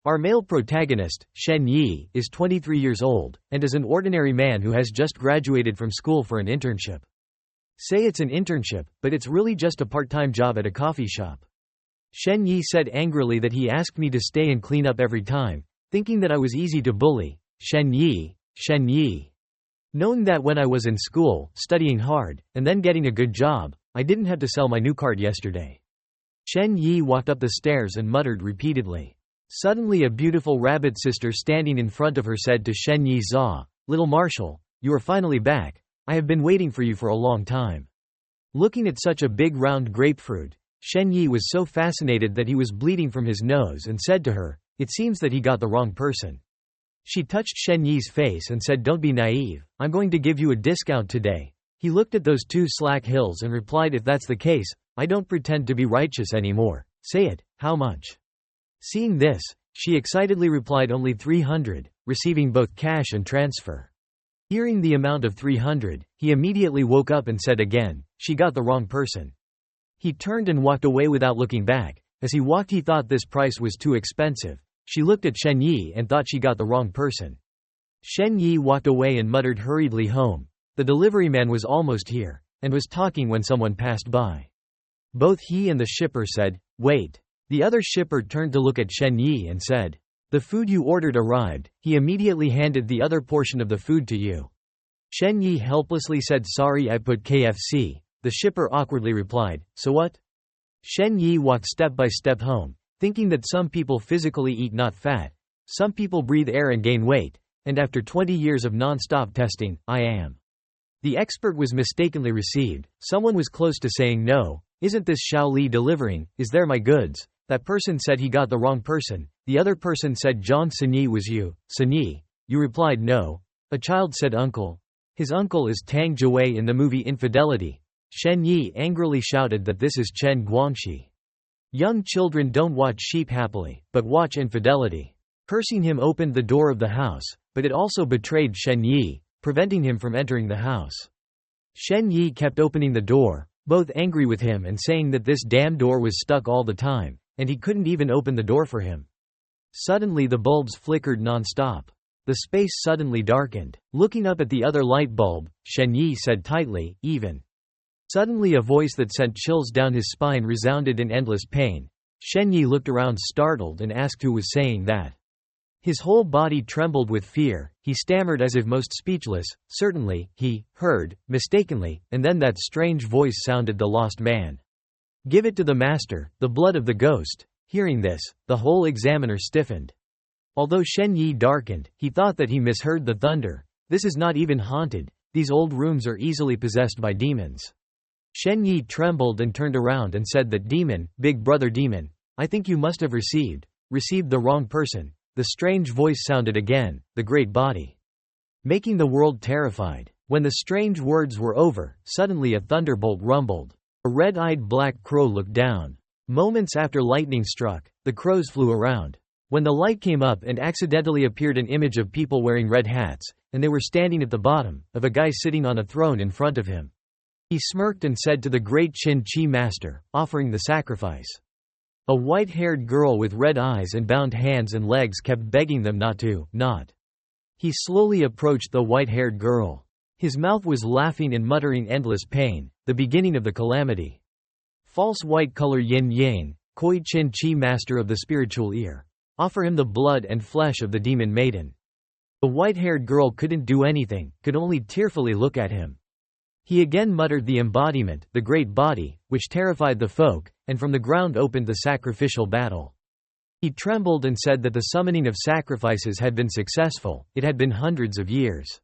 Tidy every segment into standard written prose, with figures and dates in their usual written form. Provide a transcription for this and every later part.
Our male protagonist, Shen Yi, is 23 years old, and is an ordinary man who has just graduated from school for an internship. Say it's an internship, but it's really just a part-time job at a coffee shop. Shen Yi said angrily that he asked me to stay and clean up every time, thinking that I was easy to bully. Shen Yi, Shen Yi. Knowing that when I was in school, studying hard, and then getting a good job, I didn't have to sell my new card yesterday. Shen Yi walked up the stairs and muttered repeatedly. Suddenly a beautiful rabbit sister standing in front of her said to Shen Yi, "Zaw, little Marshall, you are finally back. I have been waiting for you for a long time." Looking at such a big round grapefruit, Shen Yi was so fascinated that he was bleeding from his nose and said to her, "It seems that he got the wrong person." She touched Shen Yi's face and said, "Don't be naive, I'm going to give you a discount today." He looked at those two slack hills and replied, "If that's the case, I don't pretend to be righteous anymore. Say it, how much?" Seeing this, she excitedly replied, "Only 300, receiving both cash and transfer." Hearing the amount of 300, he immediately woke up and said again, "She got the wrong person." He turned and walked away without looking back. As he walked, he thought this price was too expensive. She looked at Shen Yi and thought she got the wrong person. Shen Yi walked away and muttered hurriedly home. The delivery man was almost here, and was talking when someone passed by. Both he and the shipper said, "Wait." The other shipper turned to look at Shen Yi and said, "The food you ordered arrived." He immediately handed the other portion of the food to you. Shen Yi helplessly said, "Sorry, I put KFC." The shipper awkwardly replied, "So what?" Shen Yi walked step by step home, thinking that some people physically eat not fat, some people breathe air and gain weight, and after 20 years of non-stop testing, I am. The expert was mistakenly received. Someone was close to saying, "No, isn't this Xiao Li delivering? Is there my goods?" That person said he got the wrong person. The other person said, "John Sinyi, was you, Sinyi?" You replied, "No." A child said, "Uncle." His uncle is Tang Jiwei in the movie Infidelity. Shen Yi angrily shouted that this is Chen Guangxi. Young children don't watch sheep happily, but watch infidelity. Cursing him opened the door of the house, but it also betrayed Shen Yi, preventing him from entering the house. Shen Yi kept opening the door, both angry with him and saying that this damn door was stuck all the time, and he couldn't even open the door for him. Suddenly the bulbs flickered non-stop. The space suddenly darkened. Looking up at the other light bulb, Shen Yi said tightly, "Even." Suddenly a voice that sent chills down his spine resounded in endless pain. Shen Yi looked around startled and asked who was saying that. His whole body trembled with fear. He stammered as if most speechless. Certainly, he heard, mistakenly, and then that strange voice sounded, "The lost man. Give it to the master, the blood of the ghost." Hearing this, the whole examiner stiffened. Although Shen Yi darkened, he thought that he misheard the thunder. This is not even haunted. These old rooms are easily possessed by demons. Shen Yi trembled and turned around and said that, "Demon, big brother demon, I think you must have received the wrong person." The strange voice sounded again, "The great body," making the world terrified. When the strange words were over, suddenly a thunderbolt rumbled. A red-eyed black crow looked down. Moments after lightning struck, the crows flew around. When the light came up and accidentally appeared an image of people wearing red hats, and they were standing at the bottom, of a guy sitting on a throne in front of him. He smirked and said to the great Qin Chi master, offering the sacrifice. A white-haired girl with red eyes and bound hands and legs kept begging them not to. He slowly approached the white-haired girl. His mouth was laughing and muttering endless pain, the beginning of the calamity. False white color yin yang, Koi Qin Chi master of the spiritual ear. Offer him the blood and flesh of the demon maiden. The white-haired girl couldn't do anything, could only tearfully look at him. He again muttered the embodiment, the great body, which terrified the folk, and from the ground opened the sacrificial battle. He trembled and said that the summoning of sacrifices had been successful. It had been hundreds of years.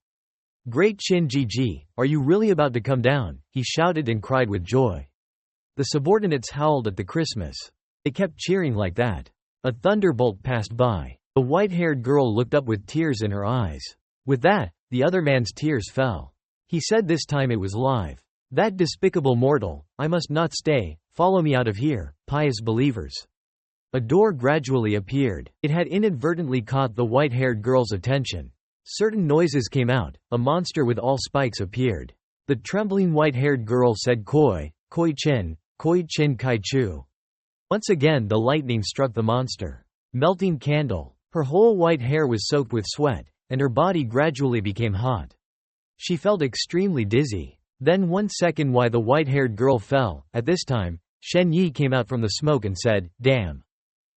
"Great Qin Ji, are you really about to come down?" he shouted and cried with joy. The subordinates howled at the Christmas. They kept cheering like that. A thunderbolt passed by. The white-haired girl looked up with tears in her eyes. With that, the other man's tears fell. He said this time it was live. "That despicable mortal, I must not stay, follow me out of here, pious believers." A door gradually appeared. It had inadvertently caught the white-haired girl's attention. Certain noises came out. A monster with all spikes appeared. The trembling white-haired girl said, Koi Chin Kai Chu." Once again the lightning struck the monster. Melting candle. Her whole white hair was soaked with sweat, and her body gradually became hot. She felt extremely dizzy. Then 1 second why the white-haired girl fell. At this time, Shen Yi came out from the smoke and said, "Damn."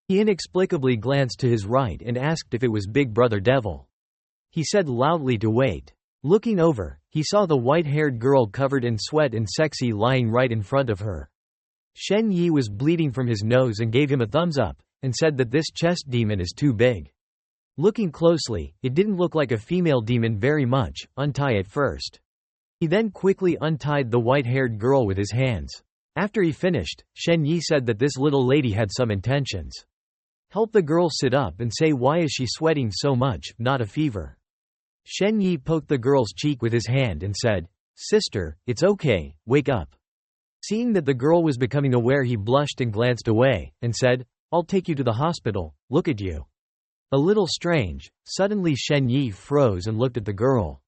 He inexplicably glanced to his right and asked if it was Big Brother Devil. He said loudly to wait. Looking over, he saw the white-haired girl covered in sweat and sexy lying right in front of her. Shen Yi was bleeding from his nose and gave him a thumbs up, and said that this chest demon is too big. Looking closely, it didn't look like a female demon very much. Untie it first. He then quickly untied the white-haired girl with his hands. After he finished, Shen Yi said that this little lady had some intentions. Help the girl sit up and say why is she sweating so much, not a fever. Shen Yi poked the girl's cheek with his hand and said, "Sister, it's okay, wake up." Seeing that the girl was becoming aware, he blushed and glanced away, and said, "I'll take you to the hospital, look at you." A little strange. Suddenly Shen Yi froze and looked at the girl.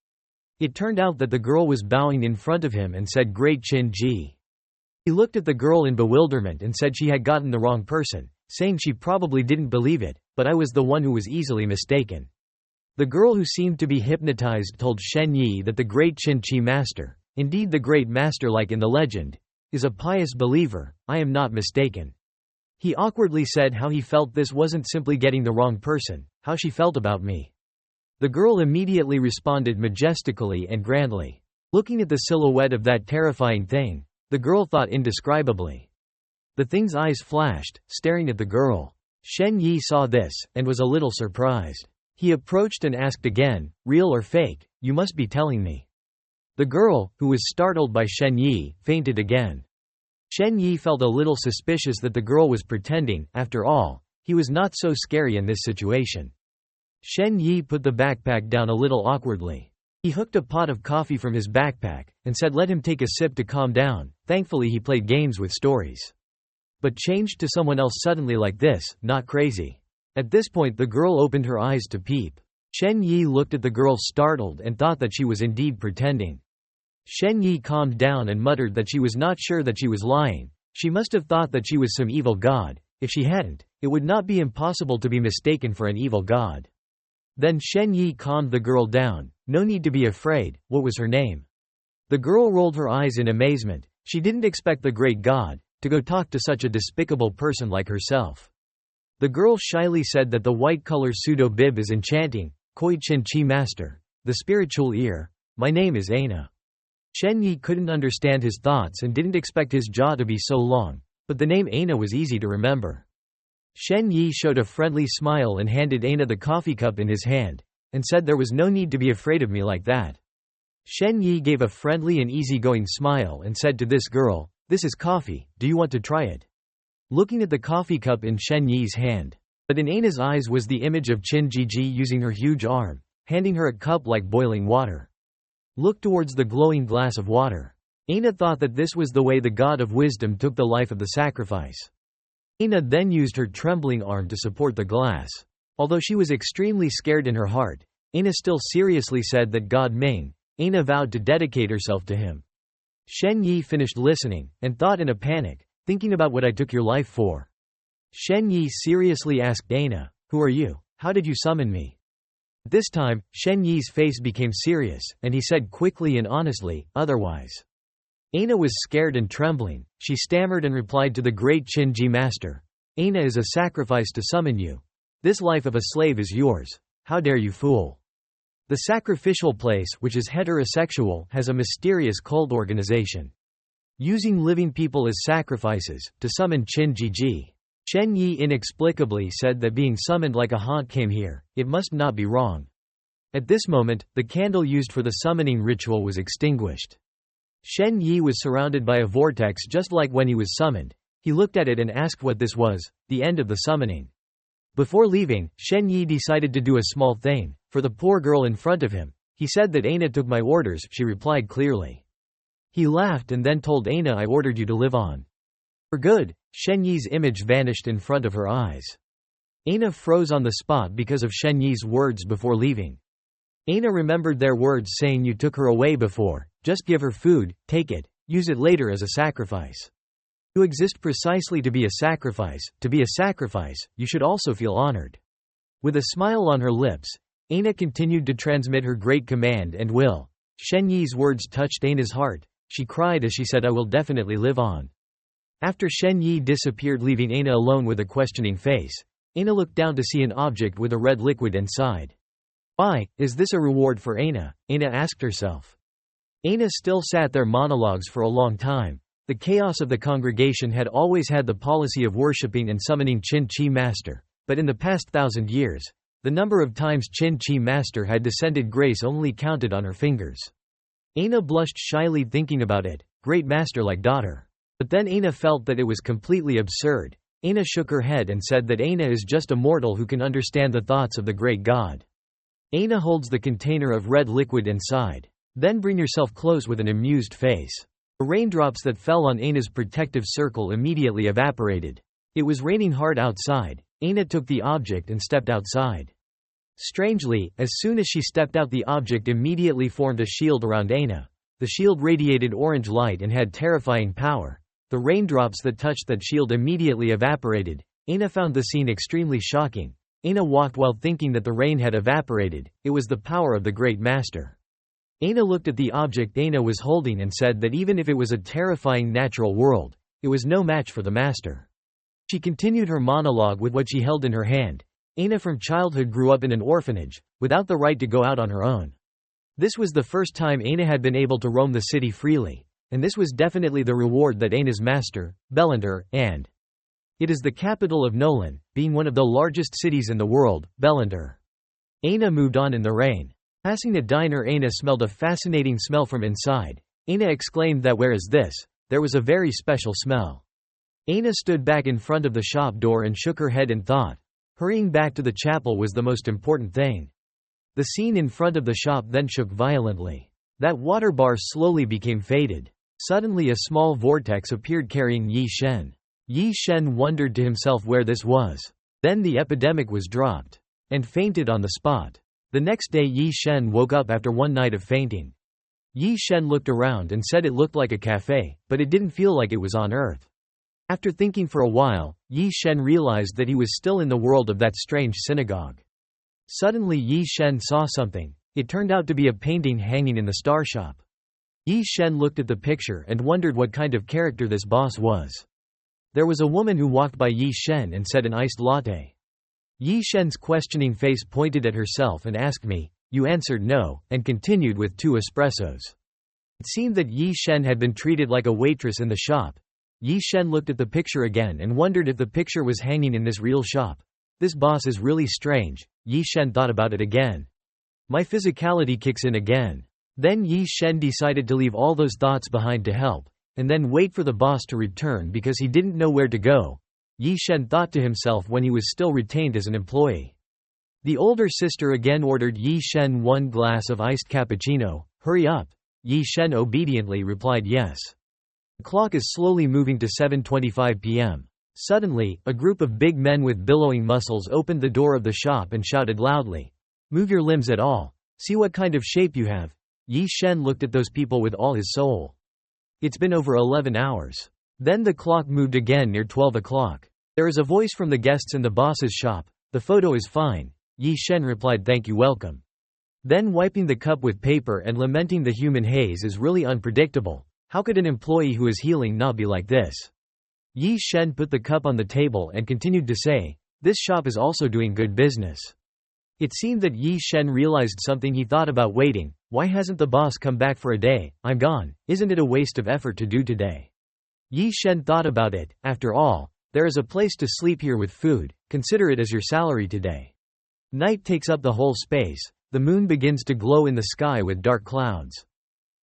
It turned out that the girl was bowing in front of him and said Great Chin Ji. He looked at the girl in bewilderment and said she had gotten the wrong person, saying she probably didn't believe it, but I was the one who was easily mistaken. The girl, who seemed to be hypnotized, told Shen Yi that the Great Chin Chi Master, indeed the Great Master like in the legend, is a pious believer. I am not mistaken. He awkwardly said how he felt this wasn't simply getting the wrong person, how she felt about me. The girl immediately responded majestically and grandly. Looking at the silhouette of that terrifying thing, the girl thought indescribably. The thing's eyes flashed, staring at the girl. Shen Yi saw this, and was a little surprised. He approached and asked again, "Real or fake? You must be telling me." The girl, who was startled by Shen Yi, fainted again. Shen Yi felt a little suspicious that the girl was pretending. After all, he was not so scary in this situation. Shen Yi put the backpack down a little awkwardly. He hooked a pot of coffee from his backpack, and said let him take a sip to calm down. Thankfully he played games with stories. But changed to someone else suddenly like this, not crazy. At this point the girl opened her eyes to peep. Shen Yi looked at the girl startled and thought that she was indeed pretending. Shen Yi calmed down and muttered that she was not sure that she was lying. She must have thought that she was some evil god. If she hadn't, it would not be impossible to be mistaken for an evil god. Then Shen Yi calmed the girl down. No need to be afraid. What was her name? The girl rolled her eyes in amazement. She didn't expect the great god to go talk to such a despicable person like herself. The girl shyly said that the white color pseudo-bib is enchanting. Koi Chin Chi Master. The spiritual ear. My name is Aina. Shen Yi couldn't understand his thoughts and didn't expect his jaw to be so long, but the name Aina was easy to remember. Shen Yi showed a friendly smile and handed Aina the coffee cup in his hand, and said there was no need to be afraid of me like that. Shen Yi gave a friendly and easygoing smile and said to this girl, "This is coffee, do you want to try it?" Looking at the coffee cup in Shen Yi's hand. But in Aina's eyes was the image of Chin Jiji using her huge arm, handing her a cup like boiling water. Look towards the glowing glass of water. Aina thought that this was the way the god of wisdom took the life of the sacrifice. Aina then used her trembling arm to support the glass. Although she was extremely scared in her heart, Aina still seriously said that God Ming. Aina vowed to dedicate herself to him. Shen Yi finished listening, and thought in a panic, thinking about what I took your life for. Shen Yi seriously asked Aina, "Who are you? How did you summon me?" This time, Shen Yi's face became serious, and he said quickly and honestly, "Otherwise." Aina was scared and trembling. She stammered and replied to the great Chin Ji Master, "Aina is a sacrifice to summon you. This life of a slave is yours. How dare you fool?" The sacrificial place, which is heterosexual, has a mysterious cult organization, using living people as sacrifices, to summon Chin Ji. Shen Yi inexplicably said that being summoned like a haunt came here, it must not be wrong. At this moment, the candle used for the summoning ritual was extinguished. Shen Yi was surrounded by a vortex just like when he was summoned. He looked at it and asked what this was, the end of the summoning. Before leaving, Shen Yi decided to do a small thing, for the poor girl in front of him. He said that Aina took my orders, she replied clearly. He laughed and then told Aina, "I ordered you to live on. For good." Shen Yi's image vanished in front of her eyes. Aina froze on the spot because of Shen Yi's words before leaving. Aina remembered their words saying you took her away before, just give her food, take it, use it later as a sacrifice. You exist precisely to be a sacrifice. To be a sacrifice, you should also feel honored." With a smile on her lips, Aina continued to transmit her great command and will. Shen Yi's words touched Aina's heart. She cried as she said, "I will definitely live on." After Shen Yi disappeared, leaving Aina alone with a questioning face, Aina looked down to see an object with a red liquid inside. "Why, is this a reward for Aina?" Aina asked herself. Aina still sat there monologues for a long time. The chaos of the congregation had always had the policy of worshipping and summoning Qin Chi Master, but in the past 1,000 years, the number of times Qin Chi Master had descended grace only counted on her fingers. Aina blushed shyly thinking about it, great master like daughter. But then Aina felt that it was completely absurd. Aina shook her head and said that Aina is just a mortal who can understand the thoughts of the great God. Aina holds the container of red liquid inside. Then bring yourself close with an amused face. The raindrops that fell on Aina's protective circle immediately evaporated. It was raining hard outside. Aina took the object and stepped outside. Strangely, as soon as she stepped out, the object immediately formed a shield around Aina. The shield radiated orange light and had terrifying power. The raindrops that touched that shield immediately evaporated. Aina found the scene extremely shocking. Aina walked while thinking that the rain had evaporated. It was the power of the great master. Aina looked at the object Aina was holding and said that even if it was a terrifying natural world, it was no match for the master. She continued her monologue with what she held in her hand. Aina from childhood grew up in an orphanage, without the right to go out on her own. This was the first time Aina had been able to roam the city freely, and this was definitely the reward that Aina's master, Belander, and it is the capital of Nolan, being one of the largest cities in the world, Belander. Aina moved on in the rain. Passing a diner, Aina smelled a fascinating smell from inside. Aina exclaimed that where is this? There was a very special smell. Aina stood back in front of the shop door and shook her head and thought. Hurrying back to the chapel was the most important thing. The scene in front of the shop then shook violently. That water bar slowly became faded. Suddenly a small vortex appeared carrying Yi Shen. Yi Shen wondered to himself where this was. Then the epidemic was dropped, and fainted on the spot. The next day Yi Shen woke up after one night of fainting. Yi Shen looked around and said it looked like a cafe, but it didn't feel like it was on Earth. After thinking for a while, Yi Shen realized that he was still in the world of that strange synagogue. Suddenly Yi Shen saw something. It turned out to be a painting hanging in the star shop. Yi Shen looked at the picture and wondered what kind of character this boss was. There was a woman who walked by Yi Shen and said an iced latte. Yi Shen's questioning face pointed at herself and asked me, "You answered no," and continued with 2 espressos. It seemed that Yi Shen had been treated like a waitress in the shop. Yi Shen looked at the picture again and wondered if the picture was hanging in this real shop. This boss is really strange. Yi Shen thought about it again. My physicality kicks in again. Then Yi Shen decided to leave all those thoughts behind to help, and then wait for the boss to return because he didn't know where to go. Yi Shen thought to himself when he was still retained as an employee. The older sister again ordered Yi Shen 1 glass of iced cappuccino. "Hurry up." Yi Shen obediently replied yes. The clock is slowly moving to 7:25 p.m. Suddenly, a group of big men with billowing muscles opened the door of the shop and shouted loudly, "Move your limbs at all. See what kind of shape you have." Yi Shen looked at those people with all his soul. It's been over 11 hours. Then the clock moved again near 12 o'clock. There is a voice from the guests in the boss's shop. "The photo is fine." Yi Shen replied, "Thank you, welcome." Then wiping the cup with paper and lamenting the human haze is really unpredictable. How could an employee who is healing not be like this? Yi Shen put the cup on the table and continued to say, "This shop is also doing good business." It seemed that Yi Shen realized something. He thought about waiting. Why hasn't the boss come back for a day? I'm gone. Isn't it a waste of effort to do today? Yi Shen thought about it. After all, there is a place to sleep here with food. Consider it as your salary today. Night takes up the whole space. The moon begins to glow in the sky with dark clouds.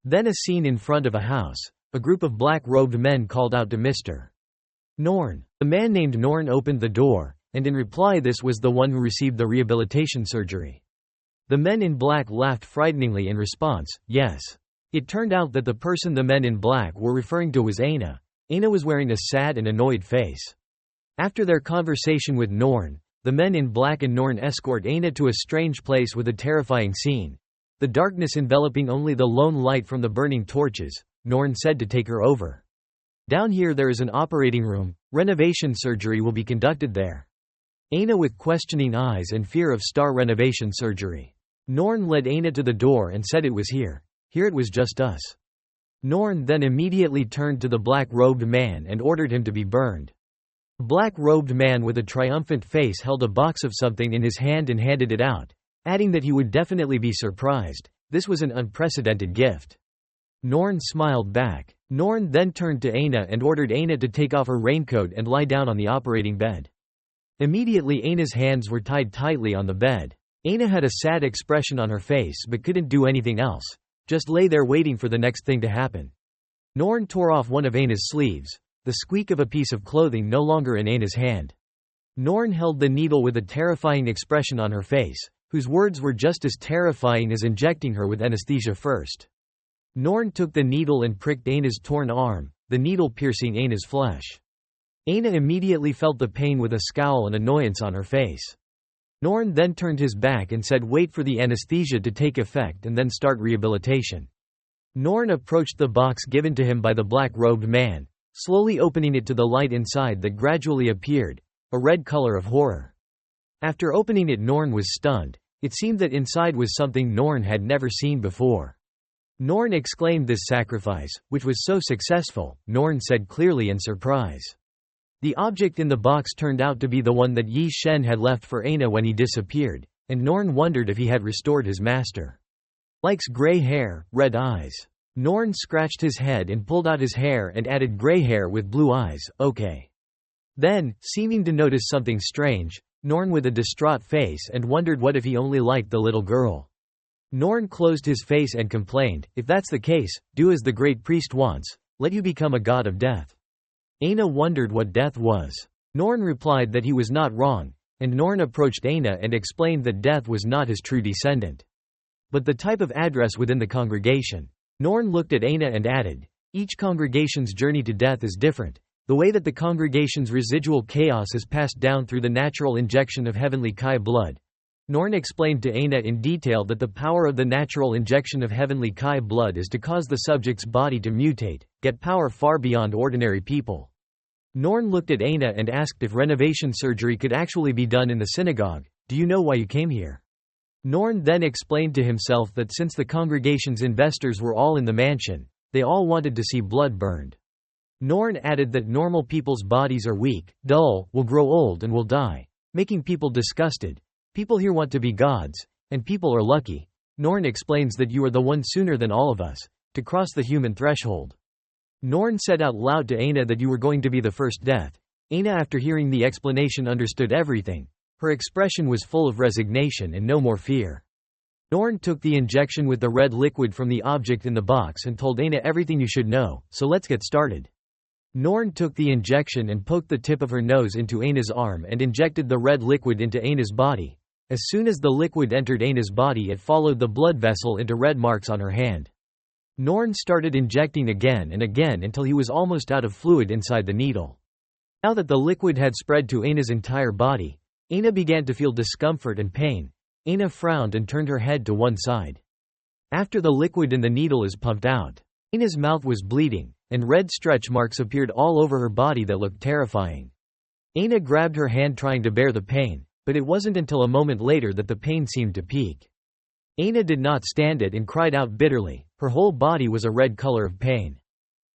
Then a scene in front of a house. A group of black-robed men called out to Mr. Norn. The man named Norn opened the door, and in reply this was the one who received the rehabilitation surgery. The men in black laughed frighteningly in response, "Yes." It turned out that the person the men in black were referring to was Aina. Aina was wearing a sad and annoyed face. After their conversation with Norn, the men in black and Norn escort Aina to a strange place with a terrifying scene. The darkness enveloping only the lone light from the burning torches. Norn said to take her over. Down here there is an operating room, renovation surgery will be conducted there. Aina with questioning eyes and fear of star renovation surgery. Norn led Aina to the door and said it was here. Here it was just us. Norn then immediately turned to the black-robed man and ordered him to be burned. The black-robed man with a triumphant face held a box of something in his hand and handed it out, adding that he would definitely be surprised. This was an unprecedented gift. Norn smiled back. Norn then turned to Aina and ordered Aina to take off her raincoat and lie down on the operating bed. Immediately Aina's hands were tied tightly on the bed. Aina had a sad expression on her face but couldn't do anything else. Just lay there waiting for the next thing to happen. Norn tore off one of Aina's sleeves, the squeak of a piece of clothing no longer in Aina's hand. Norn held the needle with a terrifying expression on her face, whose words were just as terrifying as injecting her with anesthesia first. Norn took the needle and pricked Aina's torn arm, the needle piercing Aina's flesh. Aina immediately felt the pain with a scowl and annoyance on her face. Norn then turned his back and said wait for the anesthesia to take effect and then start rehabilitation. Norn approached the box given to him by the black-robed man, slowly opening it to the light inside that gradually appeared, a red color of horror. After opening it Norn was stunned. It seemed that inside was something Norn had never seen before. Norn exclaimed this sacrifice, which was so successful, Norn said clearly in surprise. The object in the box turned out to be the one that Yi Shen had left for Aina when he disappeared, and Norn wondered if he had restored his master. Likes gray hair, red eyes. Norn scratched his head and pulled out his hair and added gray hair with blue eyes, okay. Then, seeming to notice something strange, Norn with a distraught face and wondered what if he only liked the little girl. Norn closed his face and complained, if that's the case, do as the great priest wants, let you become a god of death. Aina wondered what death was. Norn replied that he was not wrong, and Norn approached Aina and explained that death was not his true descendant, but the type of address within the congregation. Norn looked at Aina and added, each congregation's journey to death is different. The way that the congregation's residual chaos is passed down through the natural injection of heavenly Kai blood. Norn explained to Aina in detail that the power of the natural injection of heavenly Kai blood is to cause the subject's body to mutate, get power far beyond ordinary people. Norn looked at Aina and asked if renovation surgery could actually be done in the synagogue. Do you know why you came here? Norn then explained to himself that since the congregation's investors were all in the mansion, they all wanted to see blood burned. Norn added that normal people's bodies are weak, dull, will grow old and will die, making people disgusted. People here want to be gods, and people are lucky. Norn explains that you are the one sooner than all of us, to cross the human threshold. Norn said out loud to Aina that you were going to be the first death. Aina after hearing the explanation understood everything. Her expression was full of resignation and no more fear. Norn took the injection with the red liquid from the object in the box and told Aina everything you should know, so let's get started. Norn took the injection and poked the tip of her nose into Aina's arm and injected the red liquid into Aina's body. As soon as the liquid entered Aina's body it followed the blood vessel into red marks on her hand. Norn started injecting again and again until he was almost out of fluid inside the needle. Now that the liquid had spread to Aina's entire body, Aina began to feel discomfort and pain. Aina frowned and turned her head to one side. After the liquid in the needle is pumped out, Aina's mouth was bleeding, and red stretch marks appeared all over her body that looked terrifying. Aina grabbed her hand trying to bear the pain, but it wasn't until a moment later that the pain seemed to peak. Aina did not stand it and cried out bitterly. Her whole body was a red color of pain.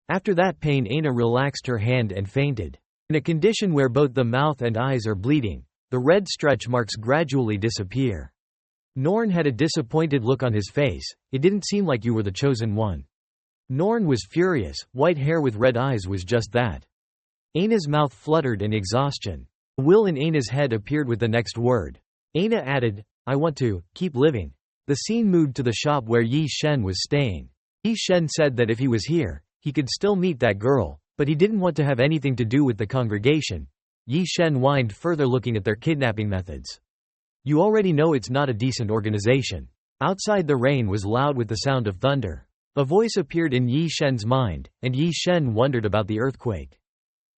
After that pain Aina relaxed her hand and fainted. In a condition where both the mouth and eyes are bleeding, the red stretch marks gradually disappear. Norn had a disappointed look on his face. It didn't seem like you were the chosen one. Norn was furious. White hair with red eyes was just that. Aina's mouth fluttered in exhaustion. A will in Aina's head appeared with the next word. Aina added, I want to keep living. The scene moved to the shop where Yi Shen was staying. Yi Shen said that if he was here, he could still meet that girl, but he didn't want to have anything to do with the congregation. Yi Shen whined further looking at their kidnapping methods. You already know it's not a decent organization. Outside the rain was loud with the sound of thunder. A voice appeared in Yi Shen's mind, and Yi Shen wondered about the earthquake.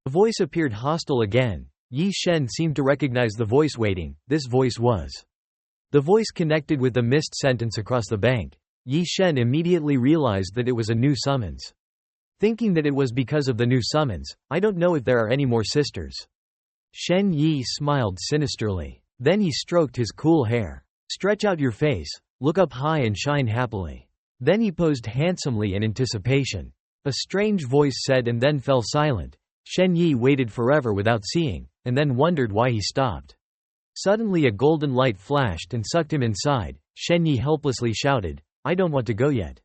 The voice appeared hostile again. Yi Shen seemed to recognize the voice waiting. This voice was. The voice connected with the missed sentence across the bank. Yi Shen immediately realized that it was a new summons. thinking that it was because of the new summons. I don't know if there are any more sisters. Shen Yi smiled sinisterly. Then he stroked his cool hair. Stretch out your face, look up high and shine happily. Then he posed handsomely in anticipation. A strange voice said and then fell silent. Shen Yi waited forever without seeing, and then wondered why he stopped. Suddenly a golden light flashed and sucked him inside. Shen Yi helplessly shouted, I don't want to go yet.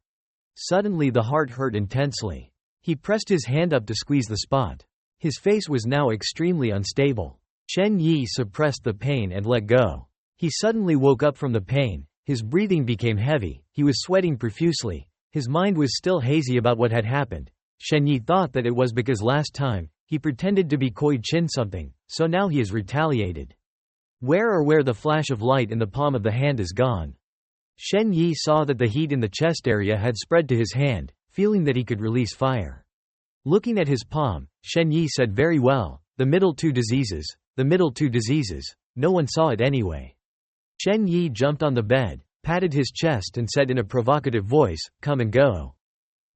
Suddenly the heart hurt intensely. He pressed his hand up to squeeze the spot. His face was now extremely unstable. Shen Yi suppressed the pain and let go. He suddenly woke up from the pain. His breathing became heavy. He was sweating profusely. His mind was still hazy about what had happened. Shen Yi thought that it was because last time, he pretended to be Koi Chin something, so now he is retaliated. Where the flash of light in the palm of the hand is gone. Shen Yi saw that the heat in the chest area had spread to his hand, feeling that he could release fire. Looking at his palm, Shen Yi said very well, the middle two diseases, no one saw it anyway. Shen Yi jumped on the bed, patted his chest and said in a provocative voice, come and go.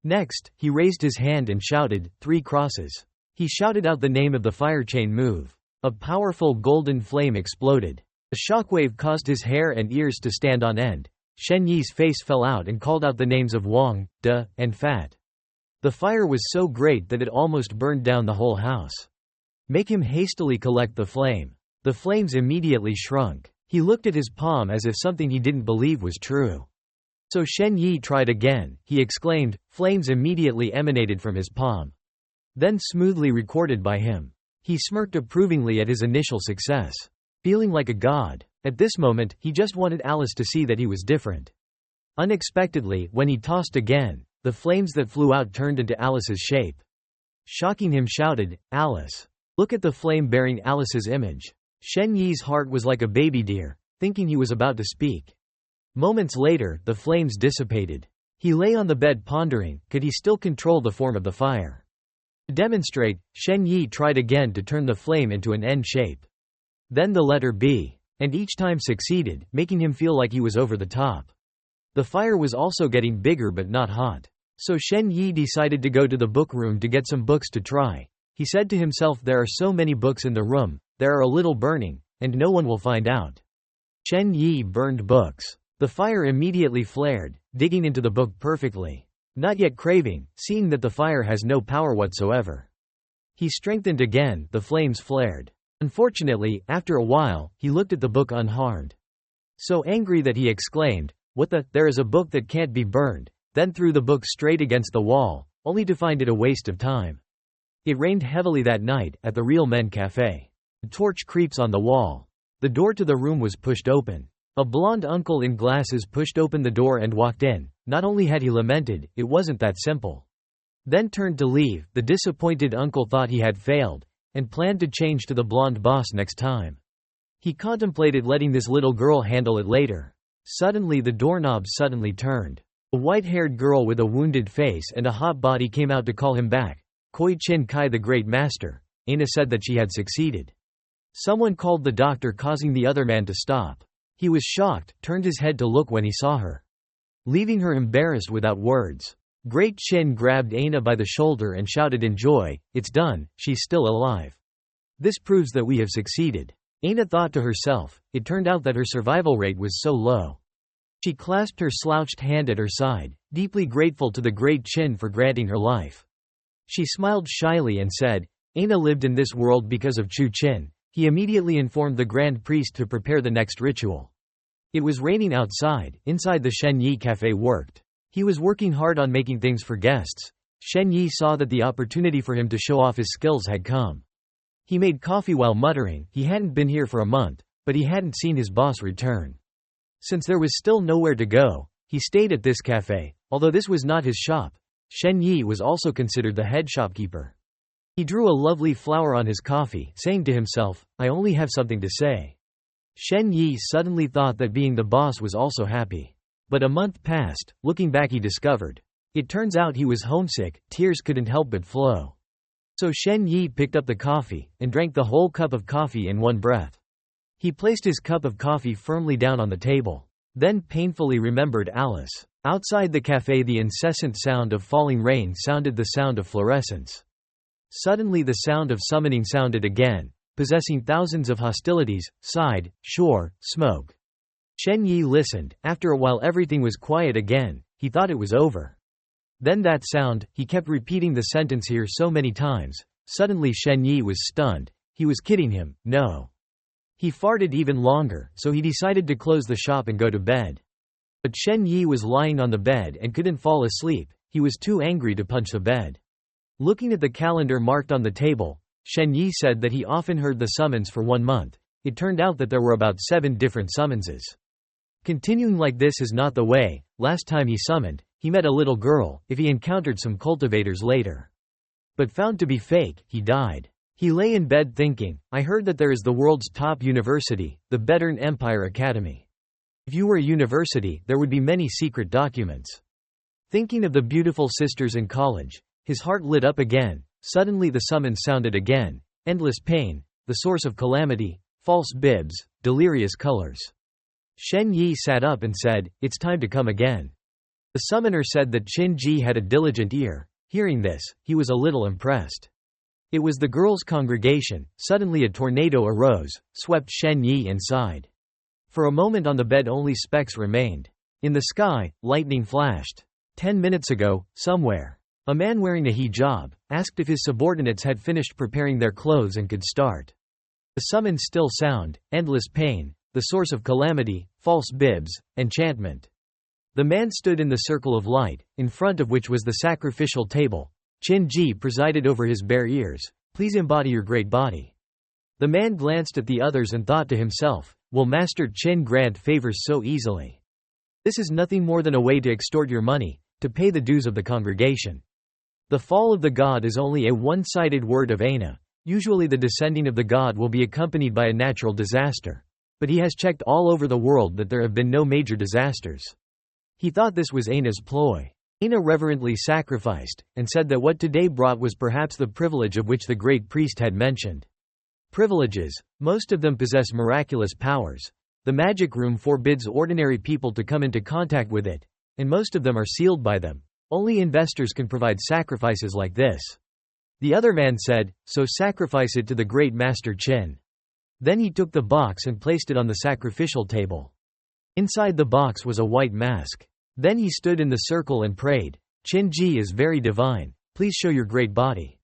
Next, he raised his hand and shouted, 3 crosses. He shouted out the name of the fire chain move. A powerful golden flame exploded. A shockwave caused his hair and ears to stand on end. Shen Yi's face fell out and called out the names of Wang, De, and Fat. The fire was so great that it almost burned down the whole house. Make him hastily collect the flame. The flames immediately shrunk. He looked at his palm as if something he didn't believe was true. So Shen Yi tried again. He exclaimed, flames immediately emanated from his palm. Then smoothly recorded by him. He smirked approvingly at his initial success. Feeling like a god. At this moment, he just wanted Alice to see that he was different. Unexpectedly, when he tossed again, the flames that flew out turned into Alice's shape. Shocking him shouted, Alice. Look at the flame bearing Alice's image. Shen Yi's heart was like a baby deer, thinking he was about to speak. Moments later, the flames dissipated. He lay on the bed pondering, could he still control the form of the fire? To demonstrate, Shen Yi tried again to turn the flame into an N shape. Then the letter B. And each time succeeded, making him feel like he was over the top. The fire was also getting bigger but not hot. So Shen Yi decided to go to the book room to get some books to try. He said to himself, there are so many books in the room, there are a little burning, and no one will find out. Shen Yi burned books. The fire immediately flared, digging into the book perfectly. Not yet craving, seeing that the fire has no power whatsoever. He strengthened again, the flames flared. Unfortunately, after a while, he looked at the book unharmed. So angry that he exclaimed, what the, there is a book that can't be burned, then threw the book straight against the wall, only to find it a waste of time. It rained heavily that night, at the Real Men Café. The torch creeps on the wall. The door to the room was pushed open. A blonde uncle in glasses pushed open the door and walked in. Not only had he lamented, it wasn't that simple. Then turned to leave, the disappointed uncle thought he had failed, and planned to change to the blonde boss next time. He contemplated letting this little girl handle it later. Suddenly the doorknob suddenly turned. A white-haired girl with a wounded face and a hot body came out to call him back. Koi Chin Kai, the great master. Aina said that she had succeeded. Someone called the doctor, causing the other man to stop. He was shocked, turned his head to look when he saw her. Leaving her embarrassed without words. Great Chin grabbed Aina by the shoulder and shouted in joy, it's done, she's still alive. This proves that we have succeeded. Aina thought to herself, it turned out that her survival rate was so low. She clasped her slouched hand at her side, deeply grateful to the Great Chin for granting her life. She smiled shyly and said, Aina lived in this world because of Chu Chin. He immediately informed the Grand Priest to prepare the next ritual. It was raining outside. Inside the Shen Yi Café worked. He was working hard on making things for guests. Shen Yi saw that the opportunity for him to show off his skills had come. He made coffee while muttering, he hadn't been here for a month, but he hadn't seen his boss return. Since there was still nowhere to go, he stayed at this café. Although this was not his shop, Shen Yi was also considered the head shopkeeper. He drew a lovely flower on his coffee, saying to himself, I only have something to say. Shen Yi suddenly thought that being the boss was also happy. But a month passed. Looking back, he discovered. It turns out he was homesick, tears couldn't help but flow. So Shen Yi picked up the coffee, and drank the whole cup of coffee in one breath. He placed his cup of coffee firmly down on the table. Then painfully remembered Alice. Outside the cafe, the incessant sound of falling rain sounded the sound of fluorescence. Suddenly the sound of summoning sounded again, possessing thousands of hostilities, side, shore, smoke. Shen Yi listened. After a while everything was quiet again. He thought it was over. Then that sound, he kept repeating the sentence here so many times. Suddenly Shen Yi was stunned. He was kidding him, no. He farted even longer, so he decided to close the shop and go to bed. But Shen Yi was lying on the bed and couldn't fall asleep. He was too angry to punch the bed. Looking at the calendar marked on the table, Shen Yi said that he often heard the summons for 1 month. It turned out that there were about 7 different summonses. Continuing like this is not the way. Last time he summoned, he met a little girl. If he encountered some cultivators later, but found to be fake, he died. He lay in bed thinking, I heard that there is the world's top university, the Bedern Empire Academy. If you were a university, there would be many secret documents. Thinking of the beautiful sisters in college, his heart lit up again. Suddenly the summons sounded again. Endless pain, the source of calamity, false bibs, delirious colors. Shen Yi sat up and said, it's time to come again. The summoner said that Qin Ji had a diligent ear. Hearing this, he was a little impressed. It was the girls' congregation. Suddenly a tornado arose, swept Shen Yi inside. For a moment on the bed only specks remained. In the sky, lightning flashed. 10 minutes ago, somewhere, a man wearing a hijab asked if his subordinates had finished preparing their clothes and could start. The summons still sound, endless pain, the source of calamity, false bibs, enchantment. The man stood in the circle of light, in front of which was the sacrificial table. Qin Ji presided over his bare ears. Please embody your great body. The man glanced at the others and thought to himself, will Master Qin grant favors so easily? This is nothing more than a way to extort your money, to pay the dues of the congregation. The fall of the god is only a one-sided word of Aina. Usually the descending of the god will be accompanied by a natural disaster. But he has checked all over the world that there have been no major disasters. He thought this was Aina's ploy. Aina reverently sacrificed, and said that what today brought was perhaps the privilege of which the great priest had mentioned. Privileges, most of them possess miraculous powers. The magic room forbids ordinary people to come into contact with it, and most of them are sealed by them. Only investors can provide sacrifices like this. The other man said, so sacrifice it to the great Master Qin. Then he took the box and placed it on the sacrificial table. Inside the box was a white mask. Then he stood in the circle and prayed, Qin Ji is very divine, please show your great body.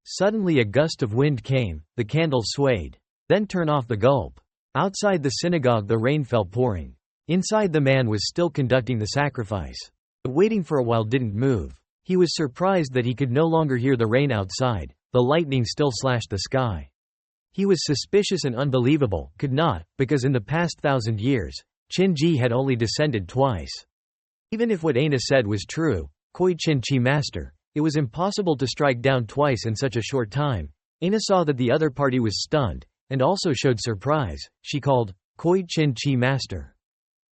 Suddenly a gust of wind came, the candle swayed. Then turn off the gulp. Outside the synagogue the rain fell pouring. Inside the man was still conducting the sacrifice. But waiting for a while didn't move. He was surprised that he could no longer hear the rain outside. The lightning still slashed the sky. He was suspicious and unbelievable, could not, because in the past 1,000 years, Qin Ji had only descended twice. Even if what Aina said was true, Koi Qin Chi Master, it was impossible to strike down twice in such a short time. Aina saw that the other party was stunned, and also showed surprise. She called, Koi Qin Chi Master.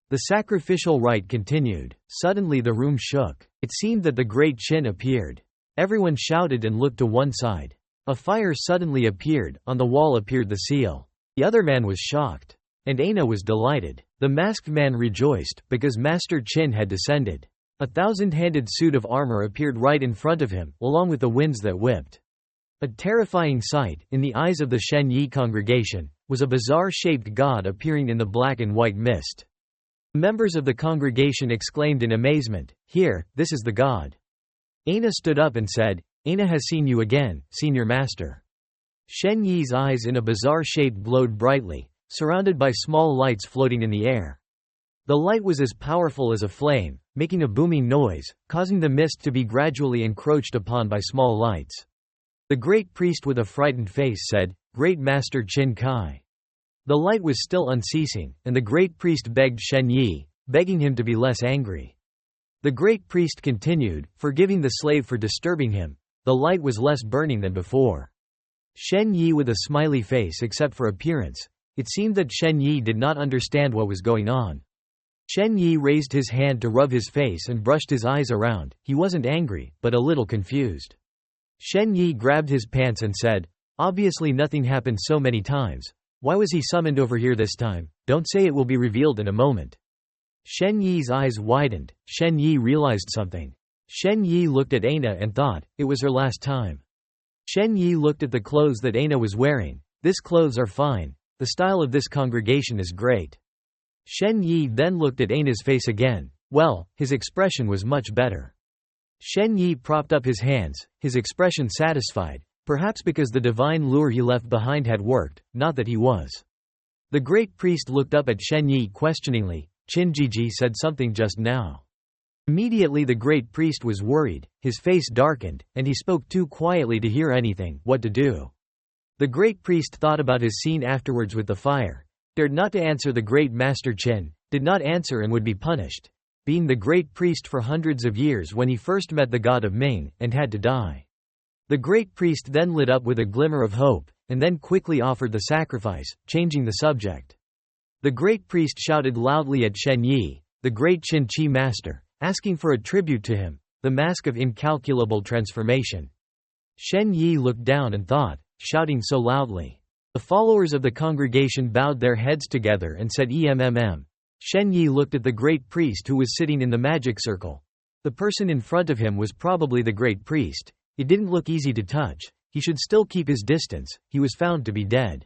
The sacrificial rite continued. Suddenly the room shook. It seemed that the great Qin appeared. Everyone shouted and looked to one side. A fire suddenly appeared, on the wall appeared the seal. The other man was shocked. And Aina was delighted. The masked man rejoiced, because Master Qin had descended. A 1,000-handed suit of armor appeared right in front of him, along with the winds that whipped. A terrifying sight, in the eyes of the Shen Yi congregation, was a bizarre-shaped god appearing in the black and white mist. Members of the congregation exclaimed in amazement, here, this is the god. Aina stood up and said, Aina has seen you again, senior master. Shen Yi's eyes in a bizarre shape glowed brightly, surrounded by small lights floating in the air. The light was as powerful as a flame, making a booming noise, causing the mist to be gradually encroached upon by small lights. The great priest with a frightened face said, Great Master Qin Kai. The light was still unceasing, and the great priest begged Shen Yi, begging him to be less angry. The great priest continued, forgiving the slave for disturbing him. The light was less burning than before. Shen Yi with a smiley face except for appearance. It seemed that Shen Yi did not understand what was going on. Shen Yi raised his hand to rub his face and brushed his eyes around. He wasn't angry, but a little confused. Shen Yi grabbed his pants and said, Obviously nothing happened so many times. Why was he summoned over here this time? Don't say it will be revealed in a moment. Shen Yi's eyes widened. Shen Yi realized something. Shen Yi looked at Aina and thought, it was her last time. Shen Yi looked at the clothes that Aina was wearing. This clothes are fine. The style of this congregation is great. Shen Yi then looked at Aina's face again. Well, his expression was much better. Shen Yi propped up his hands, his expression satisfied, perhaps because the divine lure he left behind had worked, not that he was. The great priest looked up at Shen Yi questioningly. Qinjiji said something just now. Immediately the great priest was worried, his face darkened, and he spoke too quietly to hear anything, what to do. The great priest thought about his scene afterwards with the fire, dared not to answer the great master Qin, did not answer and would be punished, being the great priest for hundreds of years when he first met the god of Ming, and had to die. The great priest then lit up with a glimmer of hope, and then quickly offered the sacrifice, changing the subject. The great priest shouted loudly at Shen Yi, the great Qin Qi master, asking for a tribute to him, the mask of incalculable transformation. Shen Yi looked down and thought, shouting so loudly. The followers of the congregation bowed their heads together and said EMMM. Shen Yi looked at the great priest who was sitting in the magic circle. The person in front of him was probably the great priest. It didn't look easy to touch. He should still keep his distance. He was found to be dead.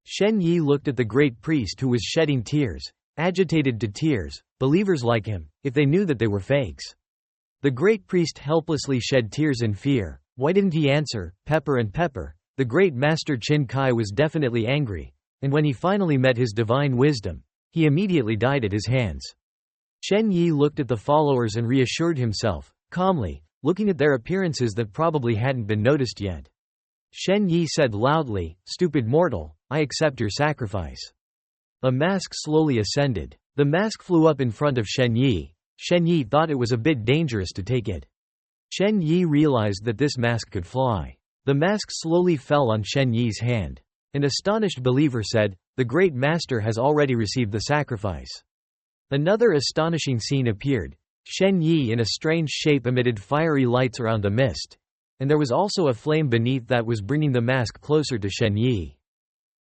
Shen Yi looked at the great priest who was shedding tears, agitated to tears, believers like him, if they knew that they were fakes. The great priest helplessly shed tears in fear. Why didn't he answer, pepper and pepper? The great master Qin Kai was definitely angry, and when he finally met his divine wisdom, he immediately died at his hands. Shen Yi looked at the followers and reassured himself, calmly, looking at their appearances that probably hadn't been noticed yet. Shen Yi said loudly, stupid mortal, I accept your sacrifice. A mask slowly ascended. The mask flew up in front of Shen Yi. Shen Yi thought it was a bit dangerous to take it. Shen Yi realized that this mask could fly. The mask slowly fell on Shen Yi's hand. An astonished believer said, the great master has already received the sacrifice. Another astonishing scene appeared. Shen Yi in a strange shape emitted fiery lights around the mist, and there was also a flame beneath that was bringing the mask closer to Shen Yi.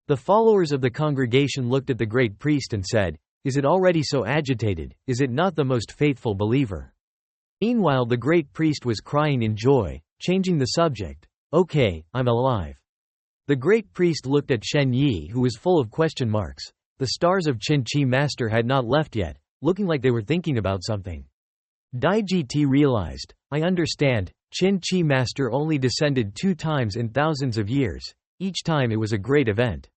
The followers of the congregation looked at the great priest and said, is it already so agitated? Is it not the most faithful believer? Meanwhile the great priest was crying in joy, changing the subject. Okay, I'm alive. The great priest looked at Shen Yi who was full of question marks. The stars of Qin Qi master had not left yet, looking like they were thinking about something. Daiji realized, I understand, Qin Qi master only descended 2 times in thousands of years, each time it was a great event.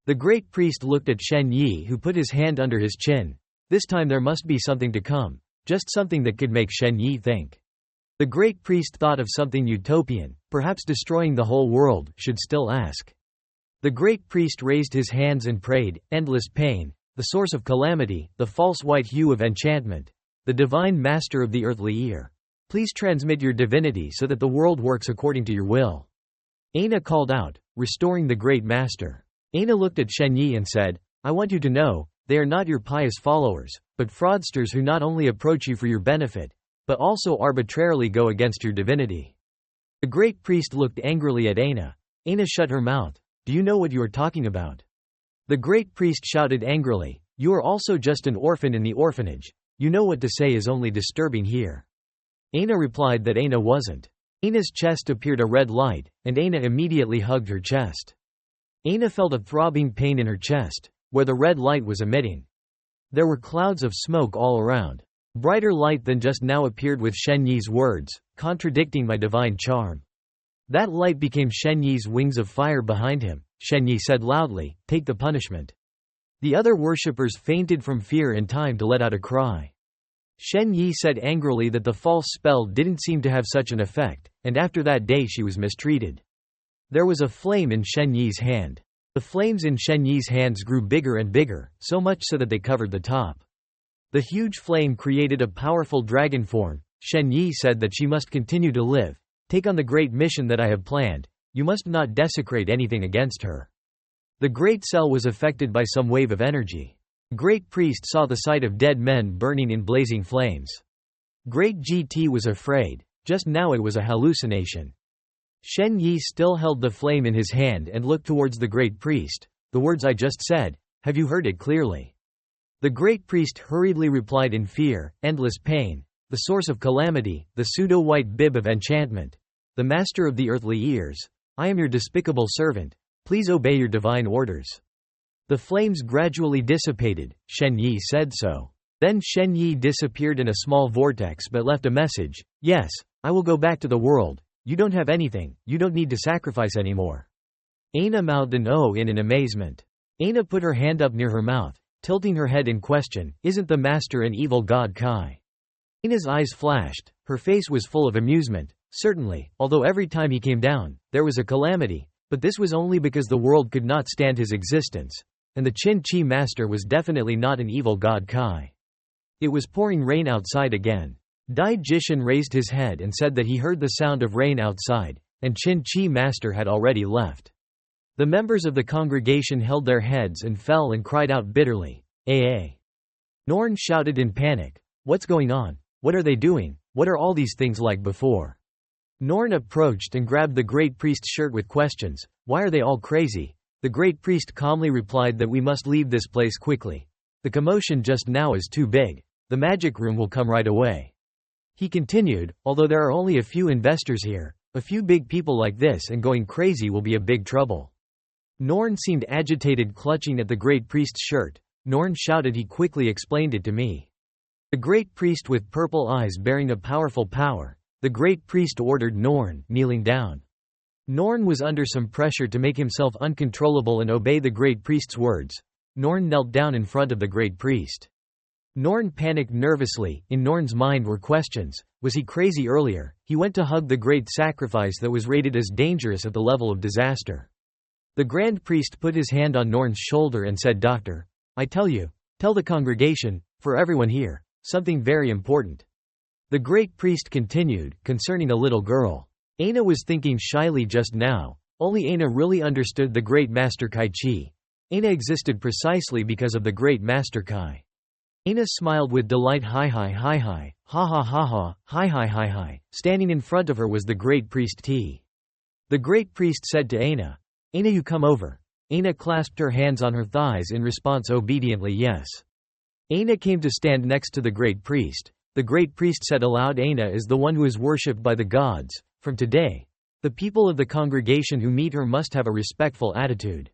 The great priest looked at Shen Yi who put his hand under his chin. This time there must be something to come, just something that could make Shen Yi think. The great priest thought of something utopian, perhaps destroying the whole world, should still ask. The great priest raised his hands and prayed, endless pain, the source of calamity, the false white hue of enchantment, the divine master of the earthly ear. Please transmit your divinity so that the world works according to your will. Aina called out, restoring the great master. Aina looked at Shen Yi and said, I want you to know, they are not your pious followers, but fraudsters who not only approach you for your benefit, but also arbitrarily go against your divinity. The great priest looked angrily at Aina. Aina shut her mouth. Do you know what you are talking about? The great priest shouted angrily, you are also just an orphan in the orphanage. You know what to say is only disturbing here. Aina replied that Aina wasn't. Aina's chest appeared a red light, and Aina immediately hugged her chest. Aina felt a throbbing pain in her chest, where the red light was emitting. There were clouds of smoke all around. Brighter light than just now appeared with Shen Yi's words, contradicting my divine charm. That light became Shen Yi's wings of fire behind him. Shen Yi said loudly, take the punishment. The other worshippers fainted from fear in time to let out a cry. Shen Yi said angrily that the false spell didn't seem to have such an effect, and after that day she was mistreated. There was a flame in Shen Yi's hand. The flames in Shen Yi's hands grew bigger and bigger, so much so that they covered the top. The huge flame created a powerful dragon form. Shen Yi said that she must continue to live, take on the great mission that I have planned. You must not desecrate anything against her. The great cell was affected by some wave of energy. Great priest saw the sight of dead men burning in blazing flames. Great GT was afraid. Just now it was a hallucination. Shen Yi still held the flame in his hand and looked towards the great priest. The words I just said, have you heard it clearly? The great priest hurriedly replied in fear, endless pain, the source of calamity, the pseudo-white bib of enchantment, the master of the earthly ears. I am your despicable servant. Please obey your divine orders. The flames gradually dissipated. Shen Yi said so. Then Shen Yi disappeared in a small vortex but left a message. Yes, I will go back to the world. You don't have anything, you don't need to sacrifice anymore. Aina mouthed an "oh" in amazement. Aina put her hand up near her mouth, tilting her head in question. Isn't the master an evil god Kai? Aina's eyes flashed, her face was full of amusement. Certainly, although every time he came down, there was a calamity, but this was only because the world could not stand his existence, and the Qin Chi master was definitely not an evil god Kai. It was pouring rain outside again. Dai Jishan raised his head and said that he heard the sound of rain outside, and Qin Chi master had already left. The members of the congregation held their heads and fell and cried out bitterly. "Aa!" Norn shouted in panic. What's going on? What are they doing? What are all these things like before? Norn approached and grabbed the great priest's shirt with questions. Why are they all crazy? The great priest calmly replied that we must leave this place quickly. The commotion just now is too big. The magic room will come right away. He continued, although there are only a few investors here, a few big people like this and going crazy will be a big trouble. Norn seemed agitated, clutching at the great priest's shirt. Norn shouted. He quickly explained it to me. The great priest with purple eyes bearing a powerful power. The great priest ordered Norn, kneeling down. Norn was under some pressure to make himself uncontrollable and obey the great priest's words. Norn knelt down in front of the great priest. Norn panicked nervously. In Norn's mind were questions. Was he crazy earlier? He went to hug the great sacrifice that was rated as dangerous at the level of disaster. The grand priest put his hand on Norn's shoulder and said, Doctor, I tell the congregation, for everyone here, something very important. The great priest continued, concerning a little girl. Aina was thinking shyly just now. Only Aina really understood the great master Kai Chi. Aina existed precisely because of the great master Kai. Aina smiled with delight. Hi, ha ha ha, hi. Standing in front of her was the great priest T. The great priest said to Aina, Aina, you come over. Aina clasped her hands on her thighs in response obediently. Yes. Aina came to stand next to the great priest. The great priest said aloud, Aina is the one who is worshipped by the gods. From today, the people of the congregation who meet her must have a respectful attitude.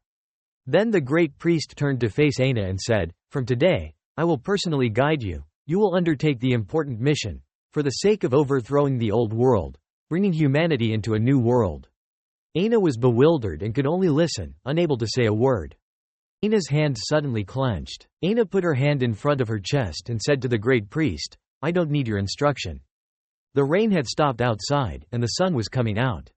Then the great priest turned to face Aina and said, From today, I will personally guide you. You will undertake the important mission, for the sake of overthrowing the old world, bringing humanity into a new world. Aina was bewildered and could only listen, unable to say a word. Aina's hand suddenly clenched. Aina put her hand in front of her chest and said to the great priest, I don't need your instruction. The rain had stopped outside, and the sun was coming out.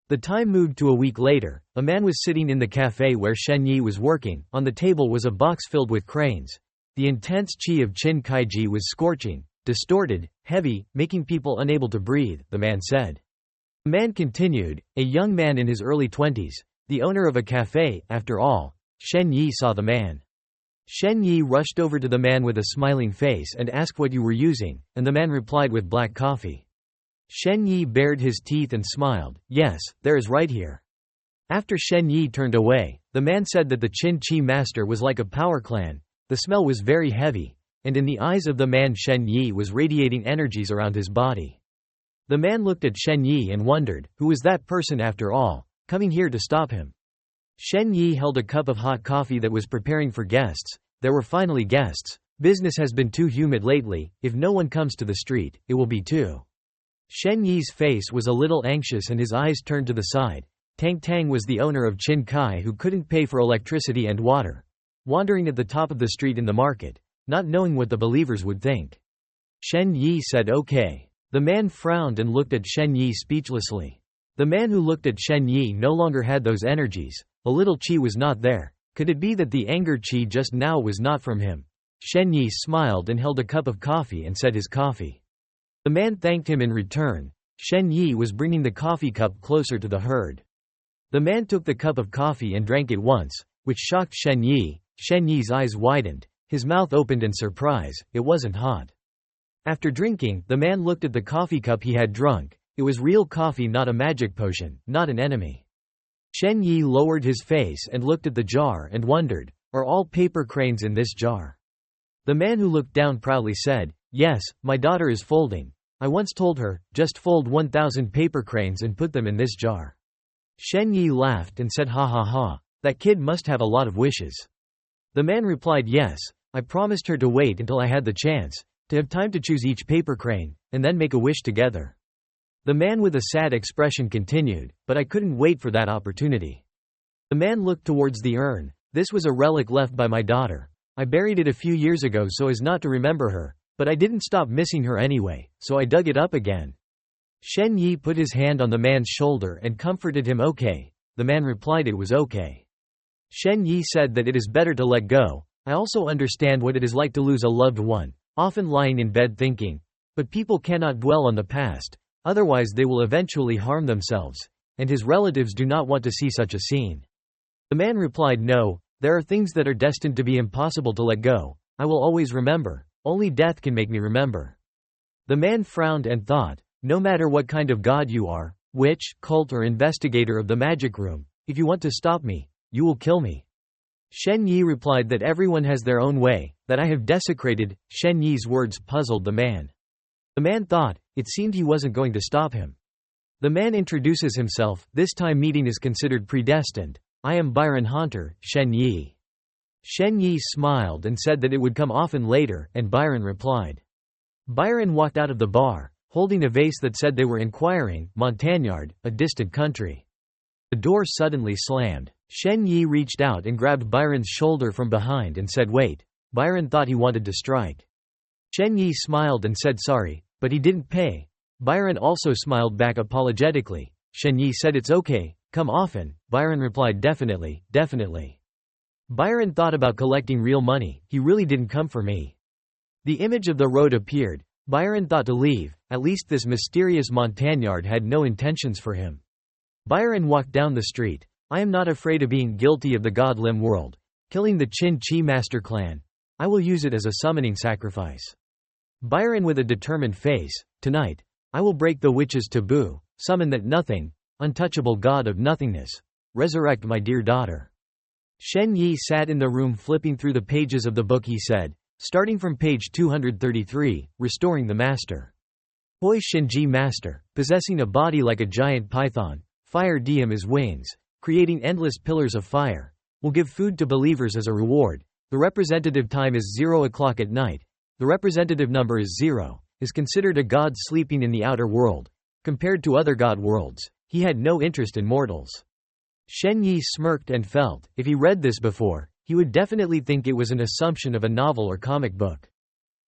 The time moved to a week later. A man was sitting in the cafe where Shen Yi was working. On the table was a box filled with cranes. The intense qi of Qin Kaiji was scorching, distorted, heavy, making people unable to breathe, the man said. The man continued, a young man in his early 20s, the owner of a cafe. After all, Shen Yi saw the man. Shen Yi rushed over to the man with a smiling face and asked what you were using, and the man replied with black coffee. Shen Yi bared his teeth and smiled. Yes, there is right here. After Shen Yi turned away, the man said that the Qin Chi master was like a power clan. The smell was very heavy, and in the eyes of the man Shen Yi was radiating energies around his body. The man looked at Shen Yi and wondered, who was that person after all, coming here to stop him? Shen Yi held a cup of hot coffee that was preparing for guests. There were finally guests. Business has been too humid lately. If no one comes to the street, it will be too. Shen Yi's face was a little anxious and his eyes turned to the side. Tang Tang was the owner of Qin Kai who couldn't pay for electricity and water. Wandering at the top of the street in the market, not knowing what the believers would think. Shen Yi said okay. The man frowned and looked at Shen Yi speechlessly. The man who looked at Shen Yi no longer had those energies. A little qi was not there. Could it be that the anger qi just now was not from him? Shen Yi smiled and held a cup of coffee and said his coffee. The man thanked him in return. Shen Yi was bringing the coffee cup closer to the herd. The man took the cup of coffee and drank it once, which shocked Shen Yi. Shen Yi's eyes widened. His mouth opened in surprise. It wasn't hot. After drinking, the man looked at the coffee cup he had drunk. It was real coffee, not a magic potion, not an enemy. Shen Yi lowered his face and looked at the jar and wondered, are all paper cranes in this jar? The man who looked down proudly said, "Yes, my daughter is folding. I once told her, just fold 1,000 paper cranes and put them in this jar." Shen Yi laughed and said, "Ha ha ha, that kid must have a lot of wishes." The man replied, "Yes, I promised her to wait until I had the chance, to have time to choose each paper crane, and then make a wish together." The man with a sad expression continued, "But I couldn't wait for that opportunity." The man looked towards the urn. "This was a relic left by my daughter. I buried it a few years ago so as not to remember her, but I didn't stop missing her anyway, so I dug it up again." Shen Yi put his hand on the man's shoulder and comforted him. "Okay." The man replied it was okay. Shen Yi said that it is better to let go. "I also understand what it is like to lose a loved one, often lying in bed thinking, but people cannot dwell on the past. Otherwise they will eventually harm themselves, and his relatives do not want to see such a scene." The man replied, "No, there are things that are destined to be impossible to let go. I will always remember. Only death can make me remember." The man frowned and thought, "No matter what kind of god you are, witch, cult or investigator of the magic room, if you want to stop me, you will kill me." Shen Yi replied that everyone has their own way, that I have desecrated. Shen Yi's words puzzled the man. The man thought, it seemed he wasn't going to stop him. The man introduces himself. "This time meeting is considered predestined. I am Byron Haunter, Shen Yi." Shen Yi smiled and said that it would come often later, and Byron replied. Byron walked out of the bar, holding a vase that said they were inquiring, Montagnard, a distant country. The door suddenly slammed. Shen Yi reached out and grabbed Byron's shoulder from behind and said, "Wait." Byron thought he wanted to strike. Shen Yi smiled and said sorry, but he didn't pay. Byron also smiled back apologetically. Shen Yi said, "It's okay, come often." Byron replied, "Definitely, definitely." Byron thought about collecting real money. "He really didn't come for me." The image of the road appeared. Byron thought to leave. At least this mysterious Montagnard had no intentions for him. Byron walked down the street. "I am not afraid of being guilty of the God Lim world. Killing the Qin Chi Master clan. I will use it as a summoning sacrifice." Byron with a determined face, "Tonight, I will break the witch's taboo, summon that nothing, untouchable god of nothingness. Resurrect my dear daughter." Shen Yi sat in the room flipping through the pages of the book. He said, starting from page 233, "Restoring the Master. Hoi Shinji Master, possessing a body like a giant python, fire diem his wings, creating endless pillars of fire, will give food to believers as a reward. The representative time is 0 o'clock at night. The representative number is 0, is considered a god sleeping in the outer world. Compared to other god worlds, he had no interest in mortals." Shen Yi smirked and felt, if he read this before, he would definitely think it was an assumption of a novel or comic book.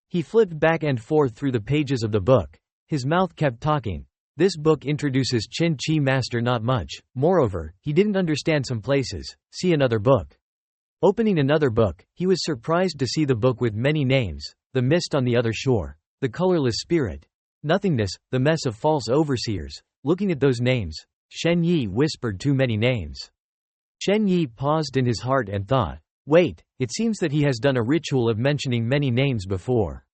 He flipped back and forth through the pages of the book. His mouth kept talking. This book introduces Qin Chi Master not much. Moreover, he didn't understand some places. See another book. Opening another book, he was surprised to see the book with many names. The mist on the other shore. The colorless spirit. Nothingness, the mess of false overseers. Looking at those names, Shen Yi whispered too many names. Shen Yi paused in his heart and thought, wait, it seems that he has done a ritual of mentioning many names before.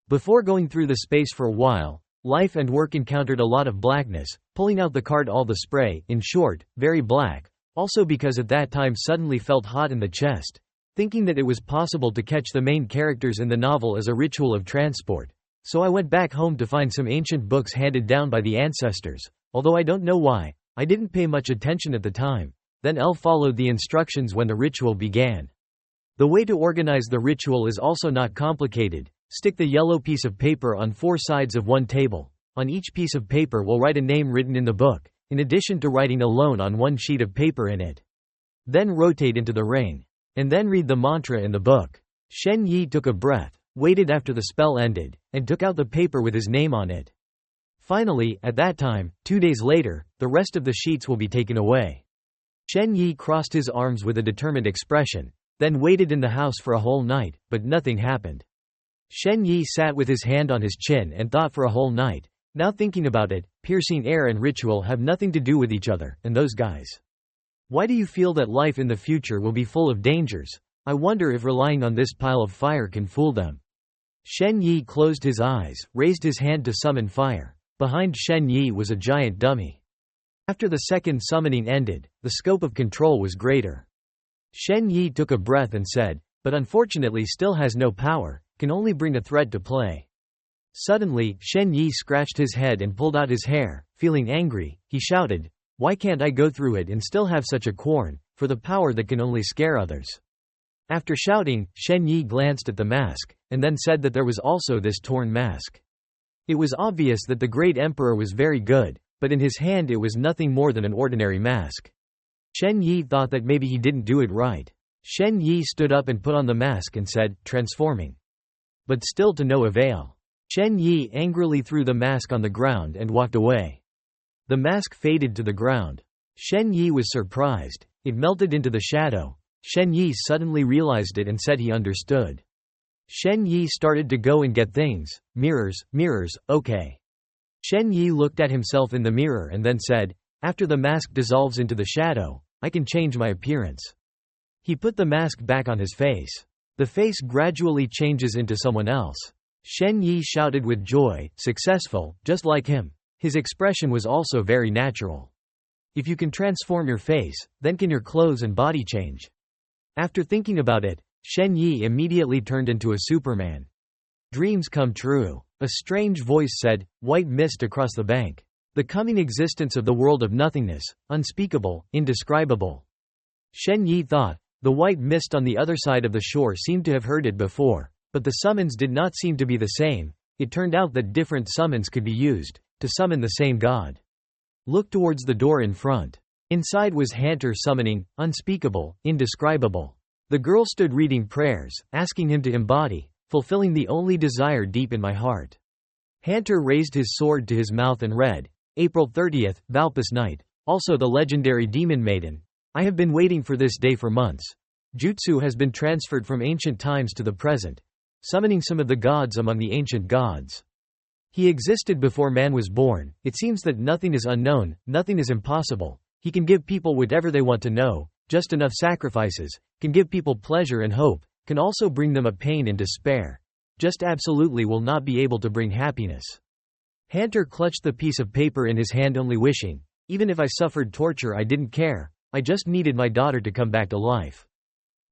Before going through the space for a while, life and work encountered a lot of blackness, pulling out the card all the spray, in short, very black, also because at that time suddenly felt hot in the chest, thinking that it was possible to catch the main characters in the novel as a ritual of transport. So I went back home to find some ancient books handed down by the ancestors, although I don't know why, I didn't pay much attention at the time. Then L followed the instructions when the ritual began. The way to organize the ritual is also not complicated. Stick the yellow piece of paper on 4 sides of one table. On each piece of paper will write a name written in the book, in addition to writing alone on one sheet of paper in it. Then rotate into the ring. And then read the mantra in the book. Shen Yi took a breath, waited after the spell ended, and took out the paper with his name on it. Finally, at that time, 2 days later, the rest of the sheets will be taken away. Shen Yi crossed his arms with a determined expression, then waited in the house for a whole night, but nothing happened. Shen Yi sat with his hand on his chin and thought for a whole night. Now thinking about it, piercing air and ritual have nothing to do with each other, and those guys. Why do you feel that life in the future will be full of dangers? I wonder if relying on this pile of fire can fool them. Shen Yi closed his eyes, raised his hand to summon fire. Behind Shen Yi was a giant dummy. After the second summoning ended, the scope of control was greater. Shen Yi took a breath and said, but unfortunately still has no power. can only bring a threat to play. Suddenly, Shen Yi scratched his head and pulled out his hair. Feeling angry, he shouted, "Why can't I go through it and still have such a corn, for the power that can only scare others?" After shouting, Shen Yi glanced at the mask, and then said that there was also this torn mask. It was obvious that the great emperor was very good, but in his hand it was nothing more than an ordinary mask. Shen Yi thought that maybe he didn't do it right. Shen Yi stood up and put on the mask and said, "Transforming." But still to no avail. Shen Yi angrily threw the mask on the ground and walked away. The mask faded to the ground. Shen Yi was surprised. It melted into the shadow. Shen Yi suddenly realized it and said he understood. Shen Yi started to go and get things. Mirrors, mirrors, okay. Shen Yi looked at himself in the mirror and then said, "After the mask dissolves into the shadow, I can change my appearance." He put the mask back on his face. The face gradually changes into someone else. Shen Yi shouted with joy, "Successful, just like him." His expression was also very natural. If you can transform your face, then can your clothes and body change. After thinking about it, Shen Yi immediately turned into a Superman. Dreams come true. A strange voice said, "White mist across the bank. The coming existence of the world of nothingness, unspeakable, indescribable." Shen Yi thought, the white mist on the other side of the shore seemed to have heard it before, but the summons did not seem to be the same. It turned out that different summons could be used to summon the same god. Look towards the door in front. Inside was Hanter summoning, unspeakable, indescribable. The girl stood reading prayers, asking him to embody, fulfilling the only desire deep in my heart. Hanter raised his sword to his mouth and read, April 30th, Valpus night. Also the legendary demon maiden. I have been waiting for this day for months. Jutsu has been transferred from ancient times to the present, summoning some of the gods among the ancient gods. He existed before man was born. It seems that nothing is unknown, nothing is impossible. He can give people whatever they want to know, just enough sacrifices, can give people pleasure and hope, can also bring them a pain and despair. Just absolutely will not be able to bring happiness. Hanter clutched the piece of paper in his hand, only wishing, even if I suffered torture I didn't care, I just needed my daughter to come back to life.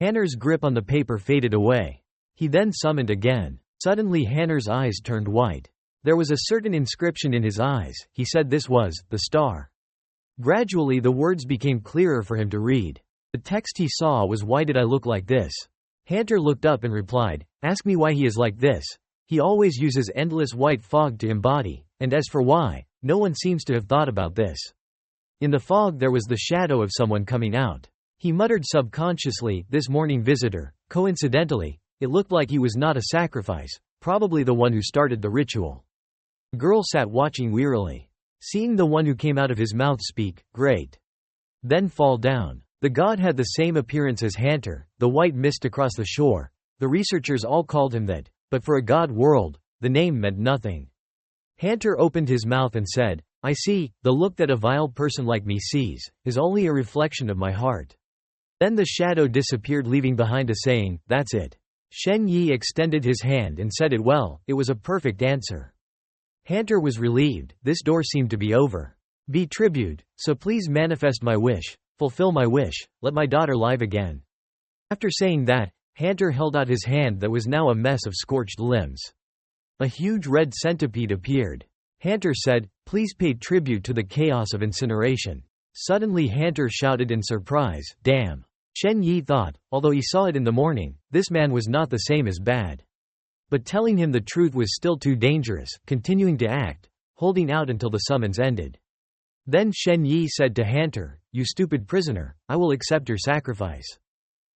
Hanter's grip on the paper faded away. He then summoned again. Suddenly Hanter's eyes turned white. There was a certain inscription in his eyes. He said this was, the star. Gradually the words became clearer for him to read. The text he saw was, why did I look like this? Hanter looked up and replied, ask me why he is like this. He always uses endless white fog to embody, and as for why, no one seems to have thought about this. In the fog there was the shadow of someone coming out. He muttered subconsciously, this morning visitor. Coincidentally, it looked like he was not a sacrifice, probably the one who started the ritual. The girl sat watching wearily. Seeing the one who came out of his mouth speak, great. Then fall down. The god had the same appearance as Hanter, the white mist across the shore. The researchers all called him that, but for a god world, the name meant nothing. Hanter opened his mouth and said, I see, the look that a vile person like me sees, is only a reflection of my heart. Then the shadow disappeared, leaving behind a saying, that's it. Shen Yi extended his hand and said it well, it was a perfect answer. Hanter was relieved, this door seemed to be over. Be tribute, so please manifest my wish, fulfill my wish, let my daughter live again. After saying that, Hanter held out his hand that was now a mess of scorched limbs. A huge red centipede appeared. Hanter said, please pay tribute to the chaos of incineration. Suddenly Hanter shouted in surprise, damn. Shen Yi thought, although he saw it in the morning, this man was not the same as bad. But telling him the truth was still too dangerous, continuing to act, holding out until the summons ended. Then Shen Yi said to Hanter, you stupid prisoner, I will accept your sacrifice.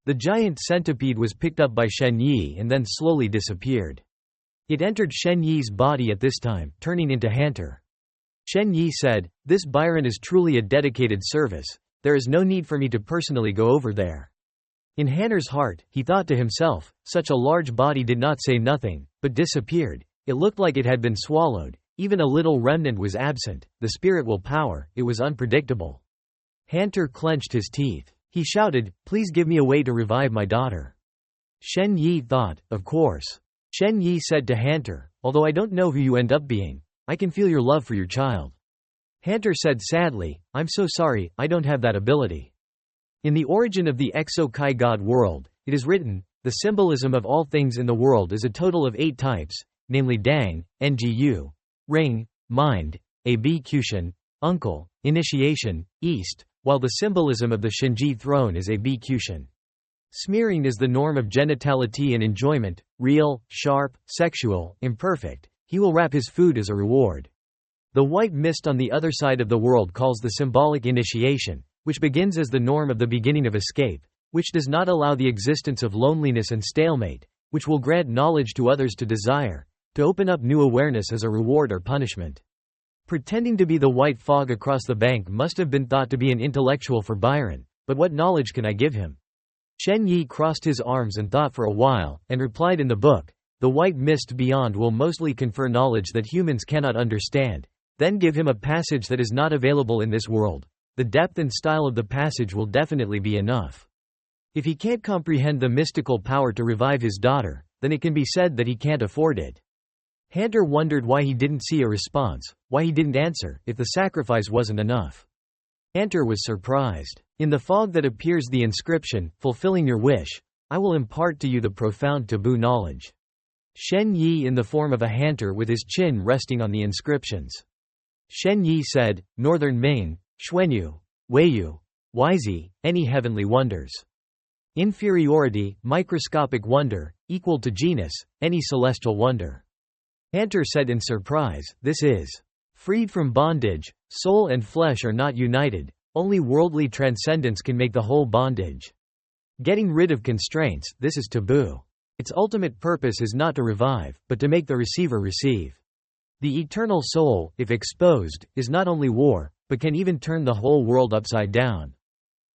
The giant centipede was picked up by Shen Yi and then slowly disappeared. It entered Shen Yi's body at this time, turning into Hanter. Shen Yi said, this Byron is truly a dedicated service, there is no need for me to personally go over there. In Hanter's heart, he thought to himself, such a large body did not say nothing, but disappeared. It looked like it had been swallowed, even a little remnant was absent, the spirit will power, it was unpredictable. Hanter clenched his teeth. He shouted, please give me a way to revive my daughter. Shen Yi thought, of course. Shen Yi said to Hanter, although I don't know who you end up being, I can feel your love for your child. Hanter said sadly, I'm so sorry, I don't have that ability. In the origin of the Exo-Kai god world, it is written, The symbolism of all things in the world is a total of 8 types, namely Dang, Ngu, Ring, Mind, Abcution, Uncle, Initiation, East, while the symbolism of the Shinji throne is Abcution. Smearing is the norm of genitality and enjoyment, real, sharp, sexual, imperfect. He will wrap his food as a reward. The white mist on the other side of the world calls the symbolic initiation, which begins as the norm of the beginning of escape, which does not allow the existence of loneliness and stalemate, which will grant knowledge to others to desire, to open up new awareness as a reward or punishment. Pretending to be the white fog across the bank must have been thought to be an intellectual for Byron, but what knowledge can I give him? Shen Yi crossed his arms and thought for a while, and replied in the book, the white mist beyond will mostly confer knowledge that humans cannot understand, then give him a passage that is not available in this world. The depth and style of the passage will definitely be enough. If he can't comprehend the mystical power to revive his daughter, then it can be said that he can't afford it. Hunter wondered why he didn't see a response, why he didn't answer, if the sacrifice wasn't enough. Hunter was surprised. In the fog that appears the inscription, fulfilling your wish, I will impart to you the profound taboo knowledge. Shen Yi in the form of a Hunter with his chin resting on the inscriptions. Shen Yi said, Northern Main, Xuanyu, Weiyu, Yzi, any heavenly wonders. Inferiority, microscopic wonder, equal to genus, any celestial wonder. Hunter said in surprise, this is freed from bondage, soul and flesh are not united, only worldly transcendence can make the whole bondage. Getting rid of constraints, this is taboo. Its ultimate purpose is not to revive, but to make the receiver receive. The eternal soul, if exposed, is not only war, but can even turn the whole world upside down.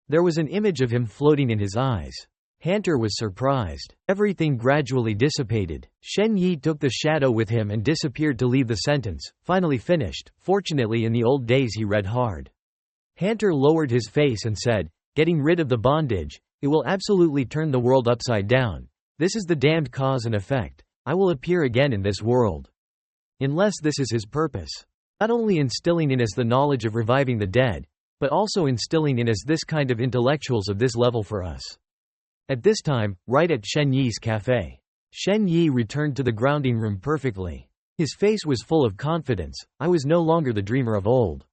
There was an image of him floating in his eyes. Hunter was surprised. Everything gradually dissipated. Shen Yi took the shadow with him and disappeared to leave the sentence, finally finished. Fortunately in the old days he read hard. Hunter lowered his face and said, getting rid of the bondage, it will absolutely turn the world upside down. This is the damned cause and effect. I will appear again in this world. Unless this is his purpose. Not only instilling in us the knowledge of reviving the dead, but also instilling in us this kind of intellectuals of this level for us. At this time, right at Shen Yi's cafe. Shen Yi returned to the grounding room perfectly. His face was full of confidence. I was no longer the dreamer of old.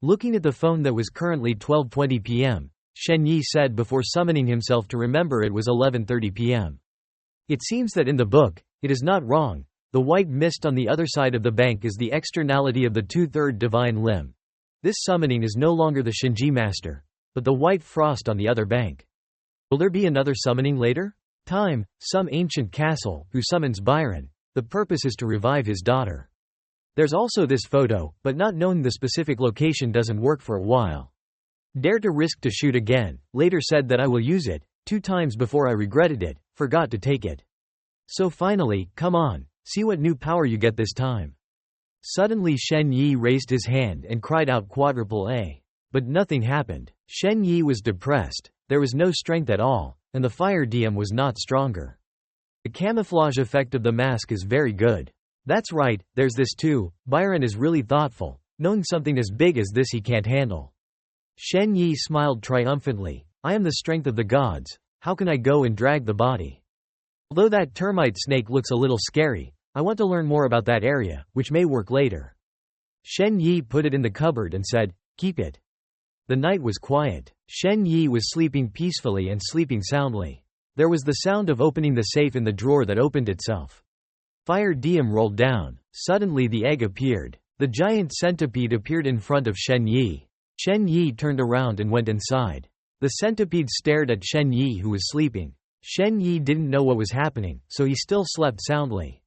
Looking at the phone that was currently 12:20 p.m., Shen Yi said before summoning himself to remember it was 11:30 p.m. It seems that in the book, it is not wrong. The white mist on the other side of the bank is the externality of the two-third divine limb. This summoning is no longer the Shinji master, but the white frost on the other bank. Will there be another summoning later? Time, some ancient castle, who summons Byron. The purpose is to revive his daughter. There's also this photo, but not knowing the specific location doesn't work for a while. Dare to risk to shoot again, later said that I will use it, 2 times before I regretted it, forgot to take it. So finally, come on, see what new power you get this time. Suddenly Shen Yi raised his hand and cried out quadruple A. But nothing happened. Shen Yi was depressed, there was no strength at all, and the fire diem was not stronger. The camouflage effect of the mask is very good. That's right, there's this too, Byron is really thoughtful, knowing something as big as this he can't handle. Shen Yi smiled triumphantly, I am the strength of the gods, how can I go and drag the body? Although that termite snake looks a little scary, I want to learn more about that area, which may work later. Shen Yi put it in the cupboard and said, keep it. The night was quiet. Shen Yi was sleeping peacefully and sleeping soundly. There was the sound of opening the safe in the drawer that opened itself. Fire diem rolled down. Suddenly the egg appeared. The giant centipede appeared in front of Shen Yi. Shen Yi turned around and went inside. The centipede stared at Shen Yi who was sleeping. Shen Yi didn't know what was happening, so he still slept soundly.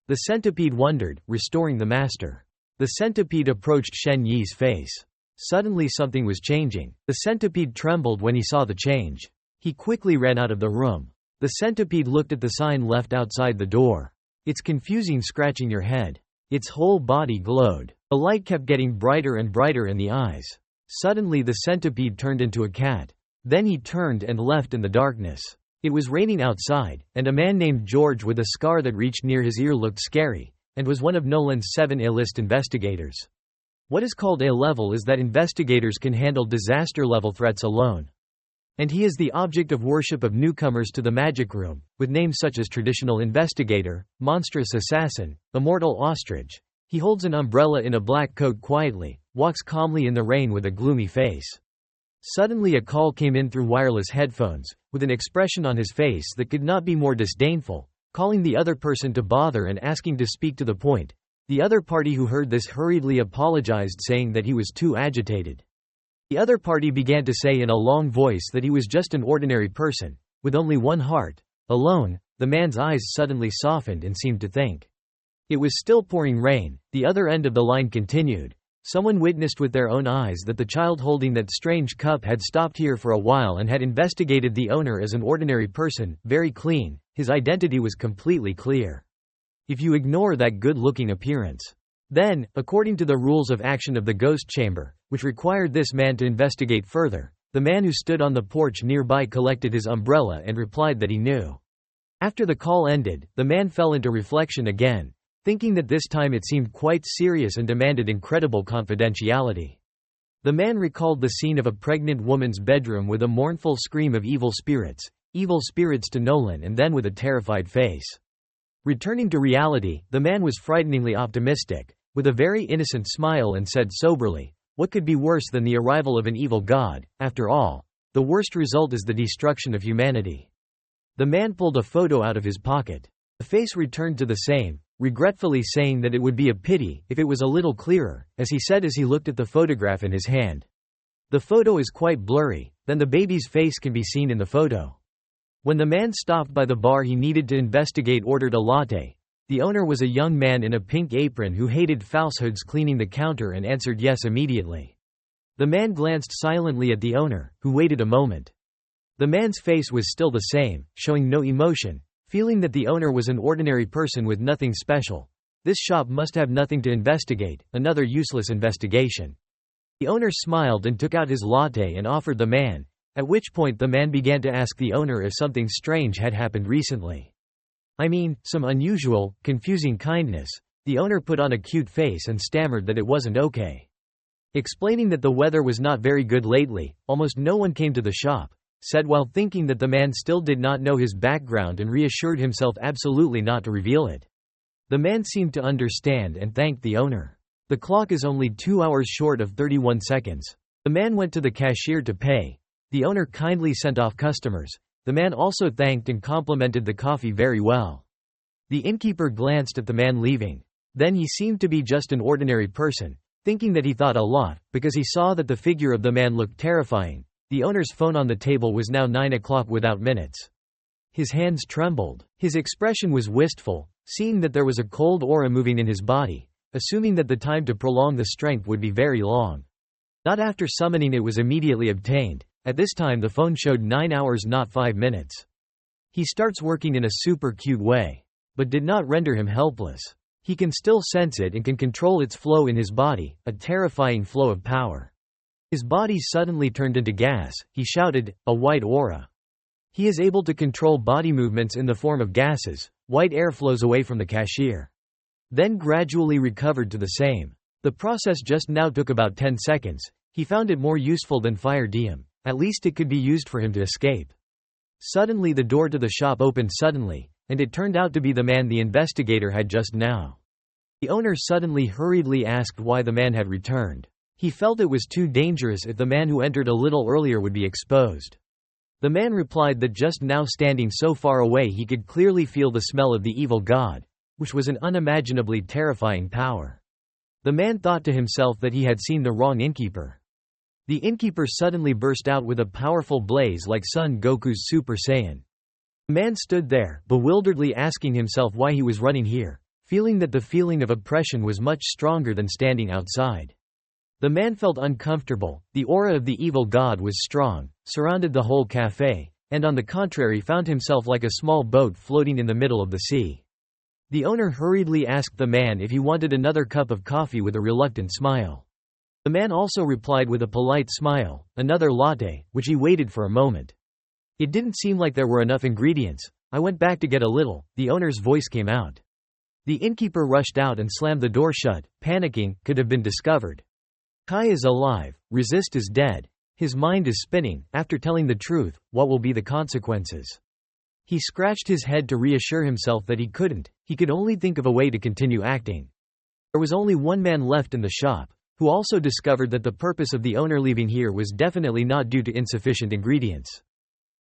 The centipede wondered, restoring the master. The centipede approached Shen Yi's face. Suddenly something was changing. The centipede trembled when he saw the change. He quickly ran out of the room. The centipede looked at the sign left outside the door. It's confusing scratching your head. Its whole body glowed. The light kept getting brighter and brighter in the eyes. Suddenly the centipede turned into a cat. Then he turned and left in the darkness. It was raining outside, and a man named George with a scar that reached near his ear looked scary, and was one of Nolan's 7 A-list investigators. What is called A-level is that investigators can handle disaster-level threats alone. And he is the object of worship of newcomers to the magic room, with names such as Traditional Investigator, Monstrous Assassin, Immortal Ostrich. He holds an umbrella in a black coat quietly, walks calmly in the rain with a gloomy face. Suddenly a call came in through wireless headphones, with an expression on his face that could not be more disdainful, calling the other person to bother and asking to speak to the point. The other party who heard this hurriedly apologized, saying that he was too agitated. The other party began to say in a long voice that he was just an ordinary person, with only one heart. Alone. The man's eyes suddenly softened and seemed to think. It was still pouring rain. The other end of the line continued. Someone witnessed with their own eyes that the child holding that strange cup had stopped here for a while and had investigated the owner as an ordinary person, very clean. His identity was completely clear. If you ignore that good-looking appearance. Then, according to the rules of action of the ghost chamber, which required this man to investigate further, the man who stood on the porch nearby collected his umbrella and replied that he knew. After the call ended, the man fell into reflection again, thinking that this time it seemed quite serious and demanded incredible confidentiality. The man recalled the scene of a pregnant woman's bedroom with a mournful scream of evil spirits to Nolan, and then with a terrified face. Returning to reality, the man was frighteningly optimistic, with a very innocent smile, and said soberly, "What could be worse than the arrival of an evil god? After all, the worst result is the destruction of humanity." The man pulled a photo out of his pocket. The face returned to the same, regretfully saying that it would be a pity if it was a little clearer, as he said as he looked at the photograph in his hand. "The photo is quite blurry, then the baby's face can be seen in the photo." When the man stopped by the bar he needed to investigate ordered a latte. The owner was a young man in a pink apron who hated falsehoods, cleaning the counter, and answered yes immediately. The man glanced silently at the owner, who waited a moment. The man's face was still the same, showing no emotion. Feeling that the owner was an ordinary person with nothing special. This shop must have nothing to investigate, another useless investigation. The owner smiled and took out his latte and offered the man, at which point the man began to ask the owner if something strange had happened recently. "I mean, some unusual, confusing kindness." The owner put on a cute face and stammered that it wasn't okay. Explaining that the weather was not very good lately, almost no one came to the shop, said while thinking that the man still did not know his background and reassured himself absolutely not to reveal it. The man seemed to understand and thanked the owner. "The clock is only 2 hours short of 31 seconds. The man went to the cashier to pay. The owner kindly sent off customers. The man also thanked and complimented the coffee very well. The innkeeper glanced at the man leaving. Then he seemed to be just an ordinary person, thinking that he thought a lot, because he saw that the figure of the man looked terrifying. The owner's phone on the table was now 9 o'clock without minutes. His hands trembled. His expression was wistful, seeing that there was a cold aura moving in his body, assuming that the time to prolong the strength would be very long. Not after summoning it was immediately obtained. At this time the phone showed 9 hours not 5 minutes. He starts working in a super cute way. But did not render him helpless. He can still sense it and can control its flow in his body, a terrifying flow of power. His body suddenly turned into gas. He shouted, "A white aura." He is able to control body movements in the form of gases. White air flows away from the cashier. Then gradually recovered to the same. The process just now took about 10 seconds. He found it more useful than fire diem. At least it could be used for him to escape. Suddenly the door to the shop opened suddenly, and it turned out to be the man the investigator had just now. The owner suddenly hurriedly asked why the man had returned. He felt it was too dangerous if the man who entered a little earlier would be exposed. The man replied that just now, standing so far away, he could clearly feel the smell of the evil god, which was an unimaginably terrifying power. The man thought to himself that he had seen the wrong innkeeper. The innkeeper suddenly burst out with a powerful blaze like Son Goku's Super Saiyan. The man stood there, bewilderedly asking himself why he was running here, feeling that the feeling of oppression was much stronger than standing outside. The man felt uncomfortable. The aura of the evil god was strong, surrounded the whole cafe, and on the contrary found himself like a small boat floating in the middle of the sea. The owner hurriedly asked the man if he wanted another cup of coffee with a reluctant smile. The man also replied with a polite smile, "Another latte," which he waited for a moment. "It didn't seem like there were enough ingredients. I went back to get a little," the owner's voice came out. The innkeeper rushed out and slammed the door shut, panicking, could have been discovered. Kai is alive, resist is dead. His mind is spinning. After telling the truth, what will be the consequences? He scratched his head to reassure himself that he could only think of a way to continue acting. There was only one man left in the shop, who also discovered that the purpose of the owner leaving here was definitely not due to insufficient ingredients.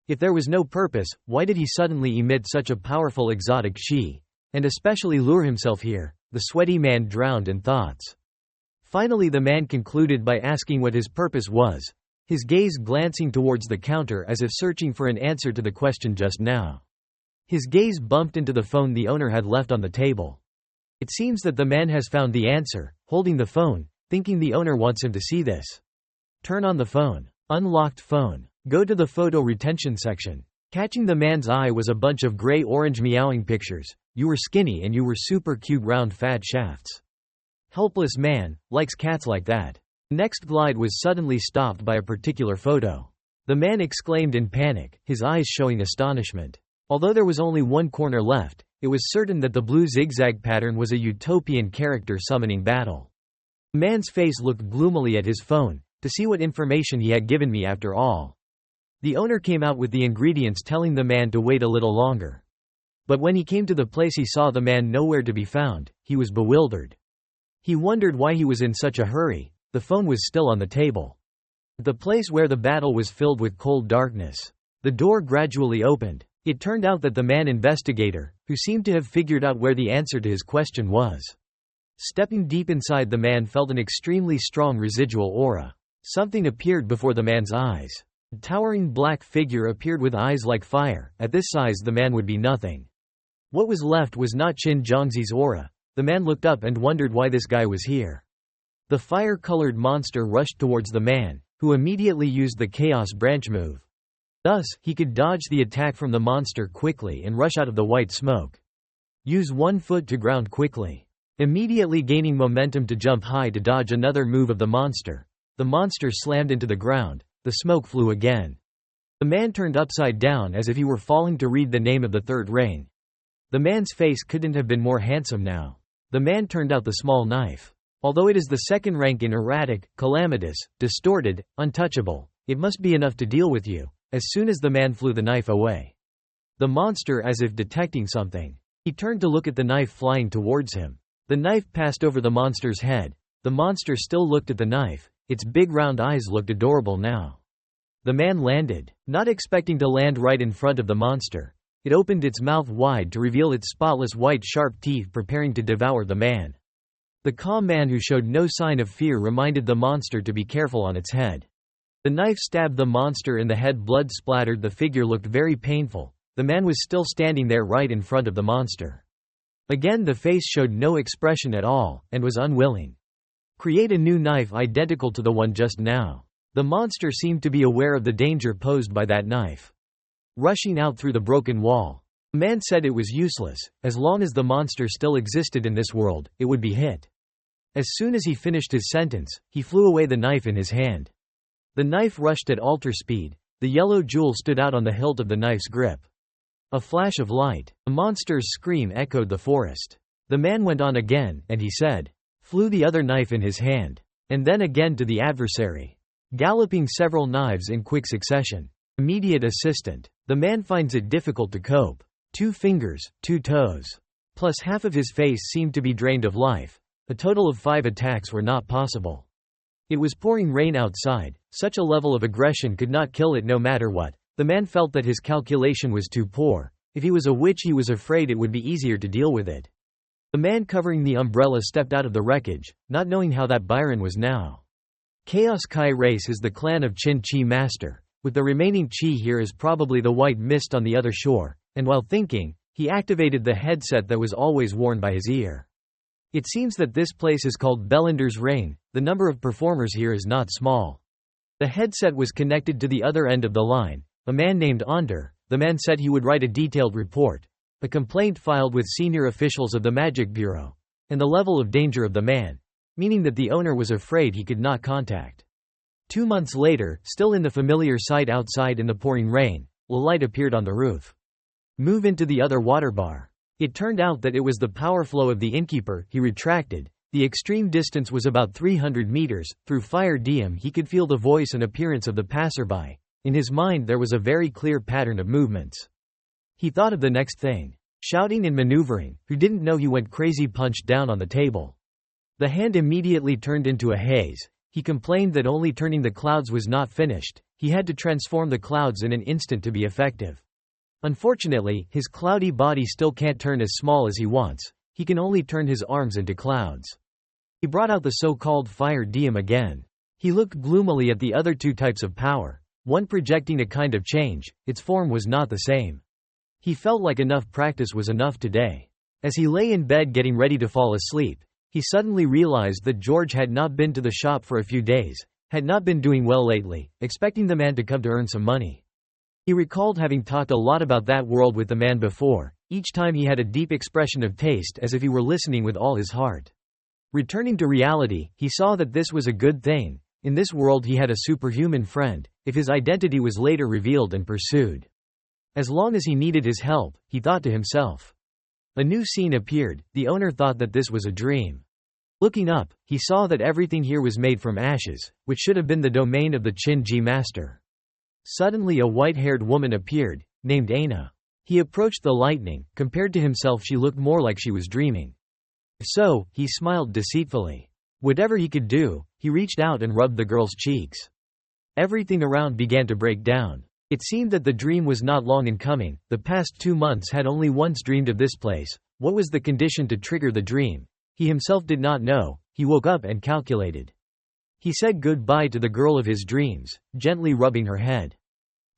If there was no purpose, why did he suddenly emit such a powerful exotic qi, and especially lure himself here? The sweaty man drowned in thoughts. Finally the man concluded by asking what his purpose was, his gaze glancing towards the counter as if searching for an answer to the question just now. His gaze bumped into the phone the owner had left on the table. It seems that the man has found the answer, holding the phone, thinking the owner wants him to see this. Turn on the phone. Unlocked phone. Go to the photo retention section. Catching the man's eye was a bunch of gray-orange meowing pictures. You were skinny and you were super cute round fat shafts. Helpless man, likes cats like that. Next glide was suddenly stopped by a particular photo. The man exclaimed in panic, his eyes showing astonishment. Although there was only one corner left, it was certain that the blue zigzag pattern was a utopian character summoning battle. The man's face looked gloomily at his phone, to see what information he had given me after all. The owner came out with the ingredients telling the man to wait a little longer. But when he came to the place he saw the man nowhere to be found, he was bewildered. He wondered why he was in such a hurry. The phone was still on the table. At the place where the battle was filled with cold darkness. The door gradually opened. It turned out that the man investigator, who seemed to have figured out where the answer to his question was. Stepping deep inside the man felt an extremely strong residual aura. Something appeared before the man's eyes. A towering black figure appeared with eyes like fire. At this size the man would be nothing. What was left was not Qin Zhangzi's aura. The man looked up and wondered why this guy was here. The fire-colored monster rushed towards the man, who immediately used the Chaos Branch move. Thus, he could dodge the attack from the monster quickly and rush out of the white smoke. Use one foot to ground quickly. Immediately gaining momentum to jump high to dodge another move of the monster. The monster slammed into the ground. The smoke flew again. The man turned upside down as if he were falling to read the name of the third rain. The man's face couldn't have been more handsome now. The man turned out the small knife. Although it is the second rank in erratic, calamitous, distorted, untouchable, it must be enough to deal with you. As soon as the man flew the knife away. The monster, as if detecting something. He turned to look at the knife flying towards him. The knife passed over the monster's head. The monster still looked at the knife. Its big round eyes looked adorable now. The man landed, not expecting to land right in front of the monster. It opened its mouth wide to reveal its spotless white sharp teeth preparing to devour the man. The calm man who showed no sign of fear reminded the monster to be careful on its head. The knife stabbed the monster in the head. Blood splattered. The figure looked very painful. The man was still standing there right in front of the monster. Again the face showed no expression at all, and was unwilling. Create a new knife identical to the one just now. The monster seemed to be aware of the danger posed by that knife. Rushing out through the broken wall. The man said it was useless. As long as the monster still existed in this world, it would be hit. As soon as he finished his sentence, he flew away, the knife in his hand. The knife rushed at alter speed. The yellow jewel stood out on the hilt of the knife's grip. A flash of light. The monster's scream echoed the forest. The man went on again, and he said, flew the other knife in his hand. And then again to the adversary. Galloping several knives in quick succession. Immediate assistant. The man finds it difficult to cope. 2 fingers, 2 toes. Plus half of his face seemed to be drained of life. A total of 5 attacks were not possible. It was pouring rain outside. Such a level of aggression could not kill it no matter what. The man felt that his calculation was too poor. If he was a witch he was afraid it would be easier to deal with it. The man covering the umbrella stepped out of the wreckage, not knowing how that Byron was now. Chaos Kai race is the clan of Qin Chi Master. With the remaining Chi here is probably the white mist on the other shore, and while thinking, he activated the headset that was always worn by his ear. It seems that this place is called Bellander's Rain. The number of performers here is not small. The headset was connected to the other end of the line. A man named Onder. The man said he would write a detailed report. A complaint filed with senior officials of the Magic Bureau. And the level of danger of the man. Meaning that the owner was afraid he could not contact. 2 months later, still in the familiar sight outside in the pouring rain, a light appeared on the roof. Move into the other water bar. It turned out that it was the power flow of the innkeeper. He retracted, The extreme distance was about 300 meters. Through fire diem he could feel the voice and appearance of the passerby. In his mind there was a very clear pattern of movements. He thought of the next thing. Shouting and maneuvering. Who didn't know he went crazy? Punched down on the table. The hand immediately turned into a haze. He complained that only turning the clouds was not finished. He had to transform the clouds in an instant to be effective. Unfortunately, his cloudy body still can't turn as small as he wants. He can only turn his arms into clouds. He brought out the so-called fire diem again. He looked gloomily at the other two types of power. One projecting a kind of change, its form was not the same. He felt like enough practice was enough today. As he lay in bed getting ready to fall asleep, he suddenly realized that George had not been to the shop for a few days, had not been doing well lately, expecting the man to come to earn some money. He recalled having talked a lot about that world with the man before. Each time he had a deep expression of taste as if he were listening with all his heart. Returning to reality, he saw that this was a good thing. In this world he had a superhuman friend, if his identity was later revealed and pursued. As long as he needed his help, he thought to himself. A new scene appeared. The owner thought that this was a dream. Looking up, he saw that everything here was made from ashes, which should have been the domain of the Chin-ji master. Suddenly a white-haired woman appeared, named Aina. He approached the lightning. Compared to himself she looked more like she was dreaming. So, he smiled deceitfully. Whatever he could do, he reached out and rubbed the girl's cheeks. Everything around began to break down. It seemed that the dream was not long in coming. The past 2 months had only once dreamed of this place. What was the condition to trigger the dream? He himself did not know. He woke up and calculated. He said goodbye to the girl of his dreams, gently rubbing her head.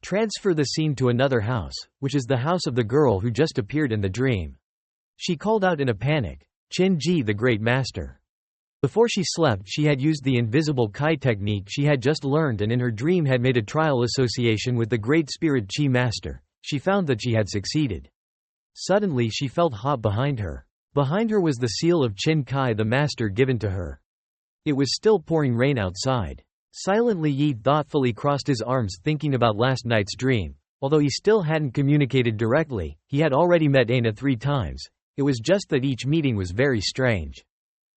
Transfer the scene to another house, which is the house of the girl who just appeared in the dream. She called out in a panic, "Chin-ji, the great master." Before she slept she had used the invisible Kai technique she had just learned and in her dream had made a trial association with the great spirit Chi master. She found that she had succeeded. Suddenly she felt hot behind her. Behind her was the seal of Chin Kai the master given to her. It was still pouring rain outside. Silently Yi thoughtfully crossed his arms thinking about last night's dream. Although he still hadn't communicated directly, he had already met Aina 3 times. It was just that each meeting was very strange.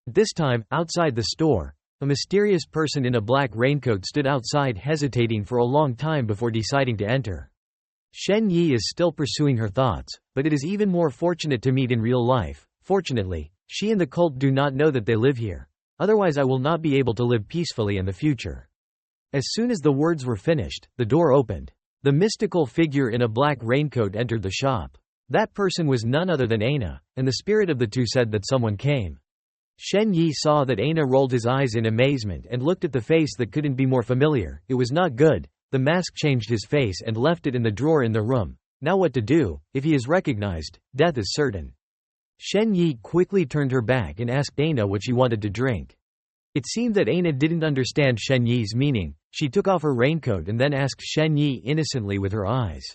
This time, outside the store, a mysterious person in a black raincoat stood outside hesitating for a long time before deciding to enter. Shen Yi is still pursuing her thoughts, but it is even more fortunate to meet in real life. Fortunately, she and the cult do not know that they live here. Otherwise I will not be able to live peacefully in the future. As soon as the words were finished, the door opened. The mystical figure in a black raincoat entered the shop. That person was none other than Aina, and the spirit of the two said that someone came. Shen Yi saw that Aina rolled his eyes in amazement and looked at the face that couldn't be more familiar. It was not good. The mask changed his face and left it in the drawer in the room. Now what to do? If he is recognized, death is certain. Shen Yi quickly turned her back and asked Aina what she wanted to drink. It seemed that Aina didn't understand Shen Yi's meaning. She took off her raincoat and then asked Shen Yi innocently with her eyes.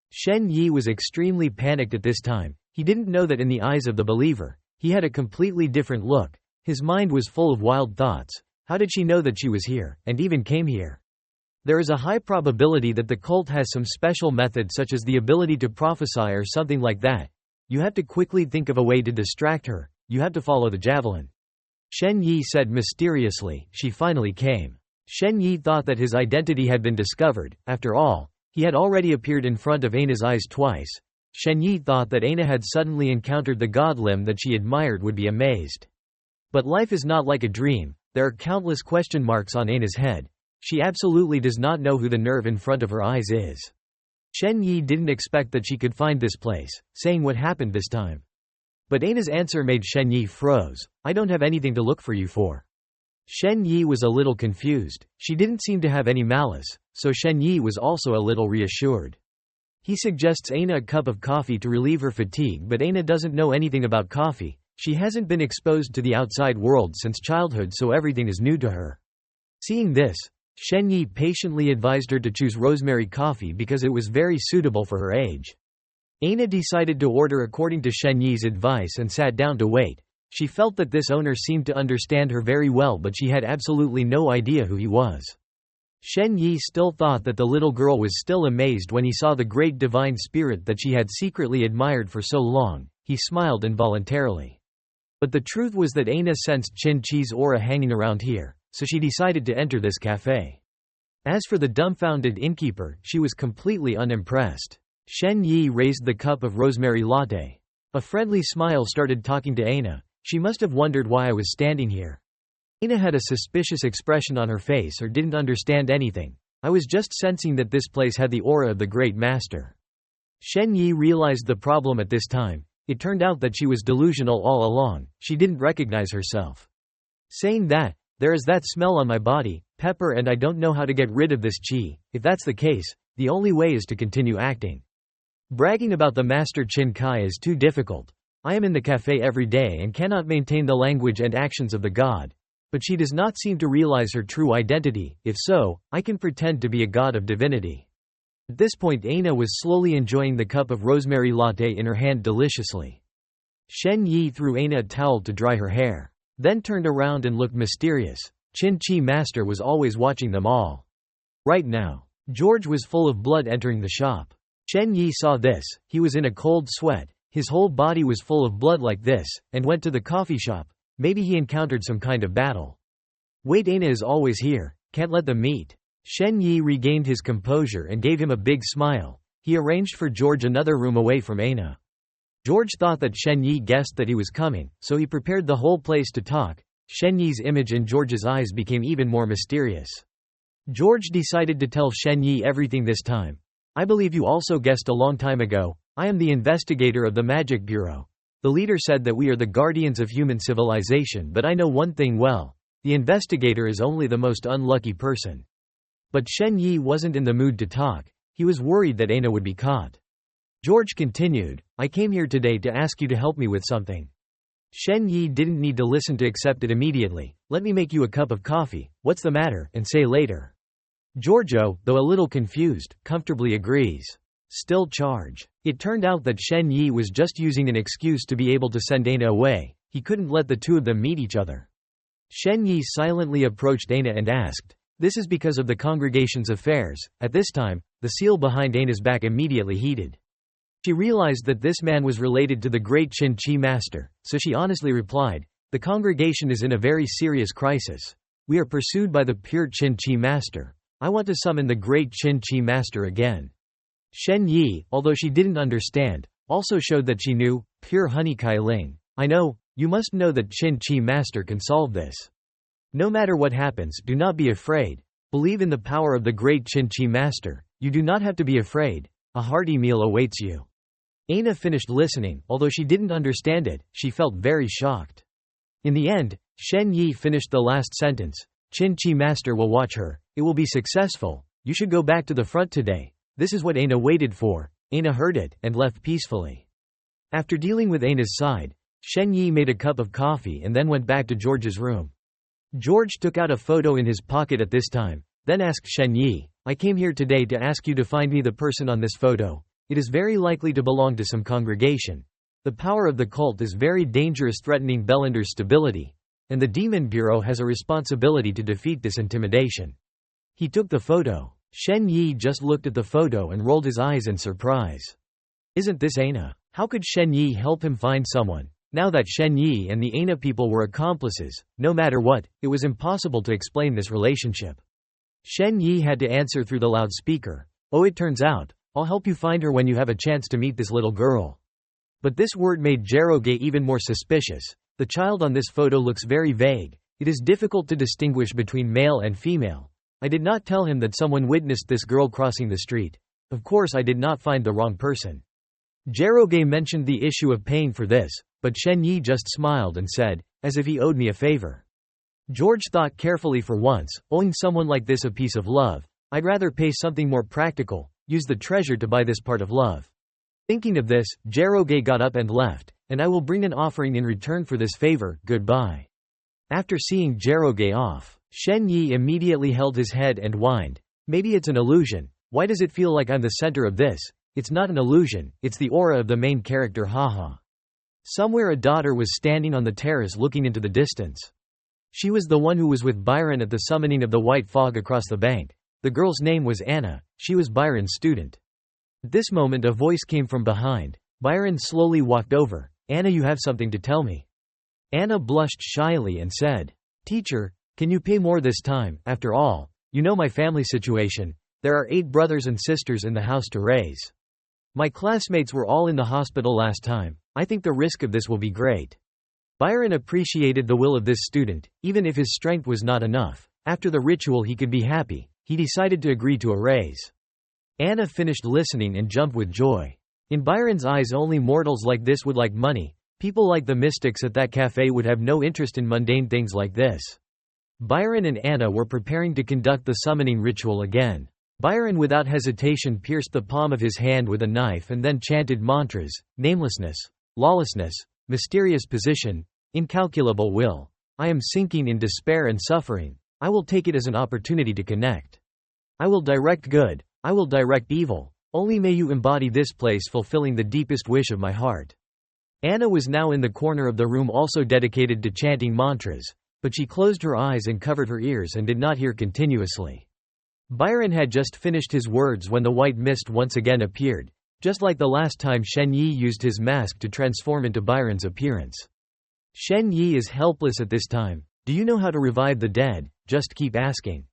Shen Yi was extremely panicked at this time. He didn't know that in the eyes of the believer, he had a completely different look. His mind was full of wild thoughts. How did she know that she was here, and even came here? There is a high probability that the cult has some special method such as the ability to prophesy or something like that. You have to quickly think of a way to distract her. You have to follow the javelin. Shen Yi said mysteriously. She finally came. Shen Yi thought that his identity had been discovered. After all, he had already appeared in front of Aina's eyes twice. Shen Yi thought that Aina had suddenly encountered the god limb that she admired would be amazed. But life is not like a dream. There are countless question marks on Aina's head. She absolutely does not know who the nerve in front of her eyes is. Shen Yi didn't expect that she could find this place, saying what happened this time. But Aina's answer made Shen Yi froze. I don't have anything to look for you for. Shen Yi was a little confused. She didn't seem to have any malice, so Shen Yi was also a little reassured. He suggests Aina a cup of coffee to relieve her fatigue, but Aina doesn't know anything about coffee. She hasn't been exposed to the outside world since childhood, so everything is new to her. Seeing this, Shen Yi patiently advised her to choose rosemary coffee because it was very suitable for her age. Aina decided to order according to Shen Yi's advice and sat down to wait. She felt that this owner seemed to understand her very well, but she had absolutely no idea who he was. Shen Yi still thought that the little girl was still amazed when he saw the great divine spirit that she had secretly admired for so long. He smiled involuntarily. But the truth was that Aina sensed Qin Chi's aura hanging around here, so she decided to enter this cafe. As for the dumbfounded innkeeper, she was completely unimpressed. Shen Yi raised the cup of rosemary latte. A friendly smile started talking to Aina. She must have wondered why I was standing here. Aina had a suspicious expression on her face or didn't understand anything. I was just sensing that this place had the aura of the great master. Shen Yi realized the problem at this time. It turned out that she was delusional all along. She didn't recognize herself. Saying that, there is that smell on my body, pepper, and I don't know how to get rid of this qi. If that's the case, the only way is to continue acting. Bragging about the master Qin Kai is too difficult. I am in the cafe every day and cannot maintain the language and actions of the god. But she does not seem to realize her true identity. If so, I can pretend to be a god of divinity. At this point Aina was slowly enjoying the cup of rosemary latte in her hand deliciously. Shen Yi threw Aina a towel to dry her hair, then turned around and looked mysterious. Qin Chi Master was always watching them all. Right now, George was full of blood entering the shop. Shen Yi saw this, he was in a cold sweat, his whole body was full of blood like this, and went to the coffee shop. Maybe he encountered some kind of battle. Wait, Aina is always here, can't let them meet. Shen Yi regained his composure and gave him a big smile. He arranged for George another room away from Aina. George thought that Shen Yi guessed that he was coming, so he prepared the whole place to talk. Shen Yi's image in George's eyes became even more mysterious. George decided to tell Shen Yi everything this time. I believe you also guessed a long time ago. I am the investigator of the Magic Bureau. The leader said that we are the guardians of human civilization, but I know one thing well. The investigator is only the most unlucky person. But Shen Yi wasn't in the mood to talk. He was worried that Aina would be caught. George continued, I came here today to ask you to help me with something. Shen Yi didn't need to listen to accept it immediately. Let me make you a cup of coffee, what's the matter, and say later. Giorgio, though a little confused, comfortably agrees. Still charge. It turned out that Shen Yi was just using an excuse to be able to send Aina away. He couldn't let the two of them meet each other. Shen Yi silently approached Aina and asked, this is because of the congregation's affairs. At this time, the seal behind Aina's back immediately heated. She realized that this man was related to the great Qin Chi master, so she honestly replied, the congregation is in a very serious crisis. We are pursued by the pure Qin Chi master. I want to summon the great Qin Chi master again. Shen Yi, although she didn't understand, also showed that she knew, pure honey Kai Ling. I know, you must know that Qin Chi master can solve this. No matter what happens, do not be afraid. Believe in the power of the great Qin Chi master. You do not have to be afraid. A hearty meal awaits you. Aina finished listening. Although she didn't understand it, she felt very shocked. In the end, Shen Yi finished the last sentence. Qin Chi master will watch her. It will be successful. You should go back to the front today. This is what Aina waited for. Aina heard it, and left peacefully. After dealing with Aina's side, Shen Yi made a cup of coffee and then went back to George's room. George took out a photo in his pocket at this time, then asked Shen Yi, I came here today to ask you to find me the person on this photo. It is very likely to belong to some congregation. The power of the cult is very dangerous, threatening Bellander's stability. And the Demon Bureau has a responsibility to defeat this intimidation. He took the photo. Shen Yi just looked at the photo and rolled his eyes in surprise. Isn't this Aina? How could Shen Yi help him find someone? Now that Shen Yi and the Aina people were accomplices, no matter what, it was impossible to explain this relationship. Shen Yi had to answer through the loudspeaker. Oh, it turns out, I'll help you find her when you have a chance to meet this little girl. But this word made Jeroge even more suspicious. The child on this photo looks very vague. It is difficult to distinguish between male and female. I did not tell him that someone witnessed this girl crossing the street. Of course I did not find the wrong person. Jeroge mentioned the issue of paying for this, but Shen Yi just smiled and said, as if he owed me a favor. George thought carefully for once, owing someone like this a piece of love. I'd rather pay something more practical, use the treasure to buy this part of love. Thinking of this, Jeroge got up and left, and I will bring an offering in return for this favor, goodbye. After seeing Jeroge off, Shen Yi immediately held his head and whined. Maybe it's an illusion. Why does it feel like I'm the center of this? It's not an illusion, it's the aura of the main character, haha. Somewhere a daughter was standing on the terrace looking into the distance. She was the one who was with Byron at the summoning of the white fog across the bank. The girl's name was Anna, she was Byron's student. At this moment a voice came from behind. Byron slowly walked over. Anna, you have something to tell me. Anna blushed shyly and said, "Teacher, can you pay more this time? After all, you know my family situation. There are 8 brothers and sisters in the house to raise. My classmates were all in the hospital last time. I think the risk of this will be great." Byron appreciated the will of this student, even if his strength was not enough. After the ritual he could be happy. He decided to agree to a raise. Anna finished listening and jumped with joy. In Byron's eyes, only mortals like this would like money. People like the mystics at that cafe would have no interest in mundane things like this. Byron and Anna were preparing to conduct the summoning ritual again. Byron without hesitation pierced the palm of his hand with a knife and then chanted mantras: namelessness, lawlessness, mysterious position, incalculable will. I am sinking in despair and suffering. I will take it as an opportunity to connect. I will direct good. I will direct evil. Only may you embody this place, fulfilling the deepest wish of my heart. Anna was now in the corner of the room also dedicated to chanting mantras, but she closed her eyes and covered her ears and did not hear continuously. Byron had just finished his words when the white mist once again appeared, just like the last time Shen Yi used his mask to transform into Byron's appearance. Shen Yi is helpless at this time. Do you know how to revive the dead? Just keep asking.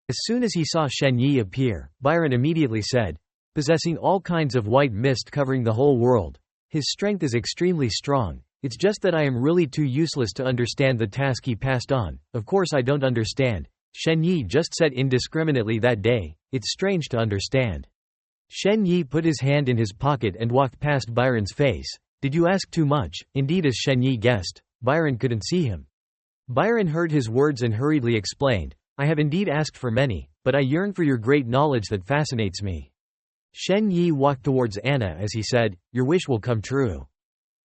As soon as he saw Shen Yi appear, Byron immediately said, possessing all kinds of white mist covering the whole world. His strength is extremely strong. It's just that I am really too useless to understand the task he passed on. Of course I don't understand. Shen Yi just said indiscriminately that day. It's strange to understand. Shen Yi put his hand in his pocket and walked past Byron's face. Did you ask too much? Indeed, as Shen Yi guessed, Byron couldn't see him. Byron heard his words and hurriedly explained, I have indeed asked for many, but I yearn for your great knowledge that fascinates me. Shen Yi walked towards Anna as he said, your wish will come true.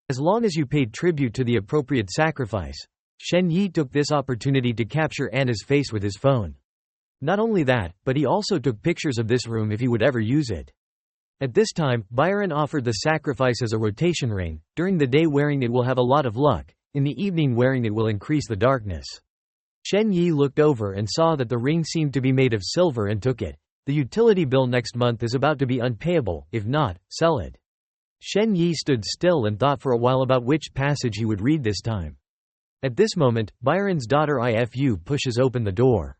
As long as you paid tribute to the appropriate sacrifice. Shen Yi took this opportunity to capture Anna's face with his phone. Not only that, but he also took pictures of this room if he would ever use it. At this time, Byron offered the sacrifice as a rotation ring. During the day wearing it will have a lot of luck, in the evening wearing it will increase the darkness. Shen Yi looked over and saw that the ring seemed to be made of silver and took it. The utility bill next month is about to be unpayable, if not, sell it. Shen Yi stood still and thought for a while about which passage he would read this time. At this moment, Byron's daughter Ifu pushes open the door.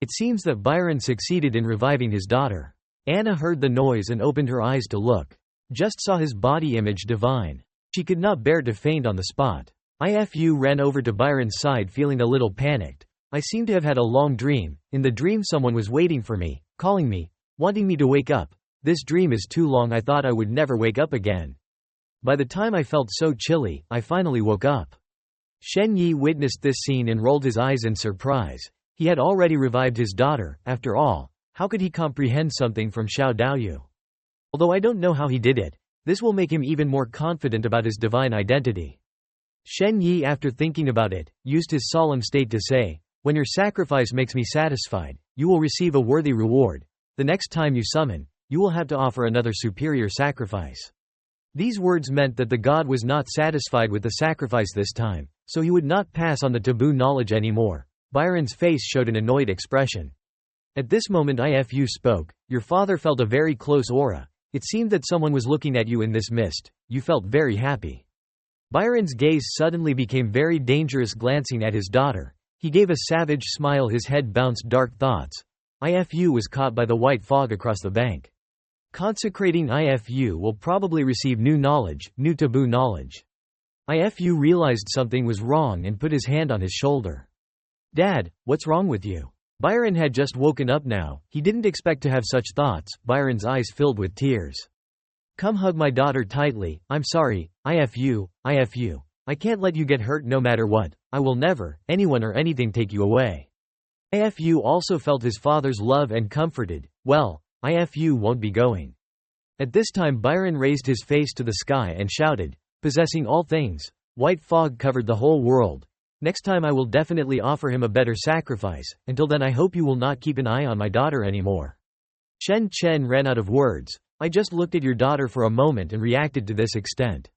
It seems that Byron succeeded in reviving his daughter. Anna heard the noise and opened her eyes to look. Just saw his body image divine. She could not bear to faint on the spot. Ifu ran over to Byron's side feeling a little panicked. I seem to have had a long dream. In the dream someone was waiting for me, calling me, wanting me to wake up. This dream is too long, I thought I would never wake up again. By the time I felt so chilly, I finally woke up. Shen Yi witnessed this scene and rolled his eyes in surprise. He had already revived his daughter, after all. How could he comprehend something from Xiao Daoyu? Although I don't know how he did it, this will make him even more confident about his divine identity. Shen Yi, after thinking about it, used his solemn state to say, when your sacrifice makes me satisfied, you will receive a worthy reward. The next time you summon, you will have to offer another superior sacrifice. These words meant that the god was not satisfied with the sacrifice this time, so he would not pass on the taboo knowledge anymore. Byron's face showed an annoyed expression. At this moment Ifu spoke, your father felt a very close aura. It seemed that someone was looking at you in this mist. You felt very happy. Byron's gaze suddenly became very dangerous, glancing at his daughter. He gave a savage smile, his head bounced dark thoughts. Ifu was caught by the white fog across the bank. Consecrating Ifu will probably receive new knowledge, new taboo knowledge. Ifu realized something was wrong and put his hand on his shoulder. Dad, what's wrong with you? Byron had just woken up now. He didn't expect to have such thoughts. Byron's eyes filled with tears. Come hug my daughter tightly. I'm sorry, Ifu. I can't let you get hurt no matter what. I will never, anyone or anything take you away. Ifu also felt his father's love and comforted. Well, Ifu won't be going. At this time Byron raised his face to the sky and shouted, possessing all things. White fog covered the whole world. Next time I will definitely offer him a better sacrifice. Until then I hope you will not keep an eye on my daughter anymore. Shen Chen ran out of words. I just looked at your daughter for a moment and reacted to this extent.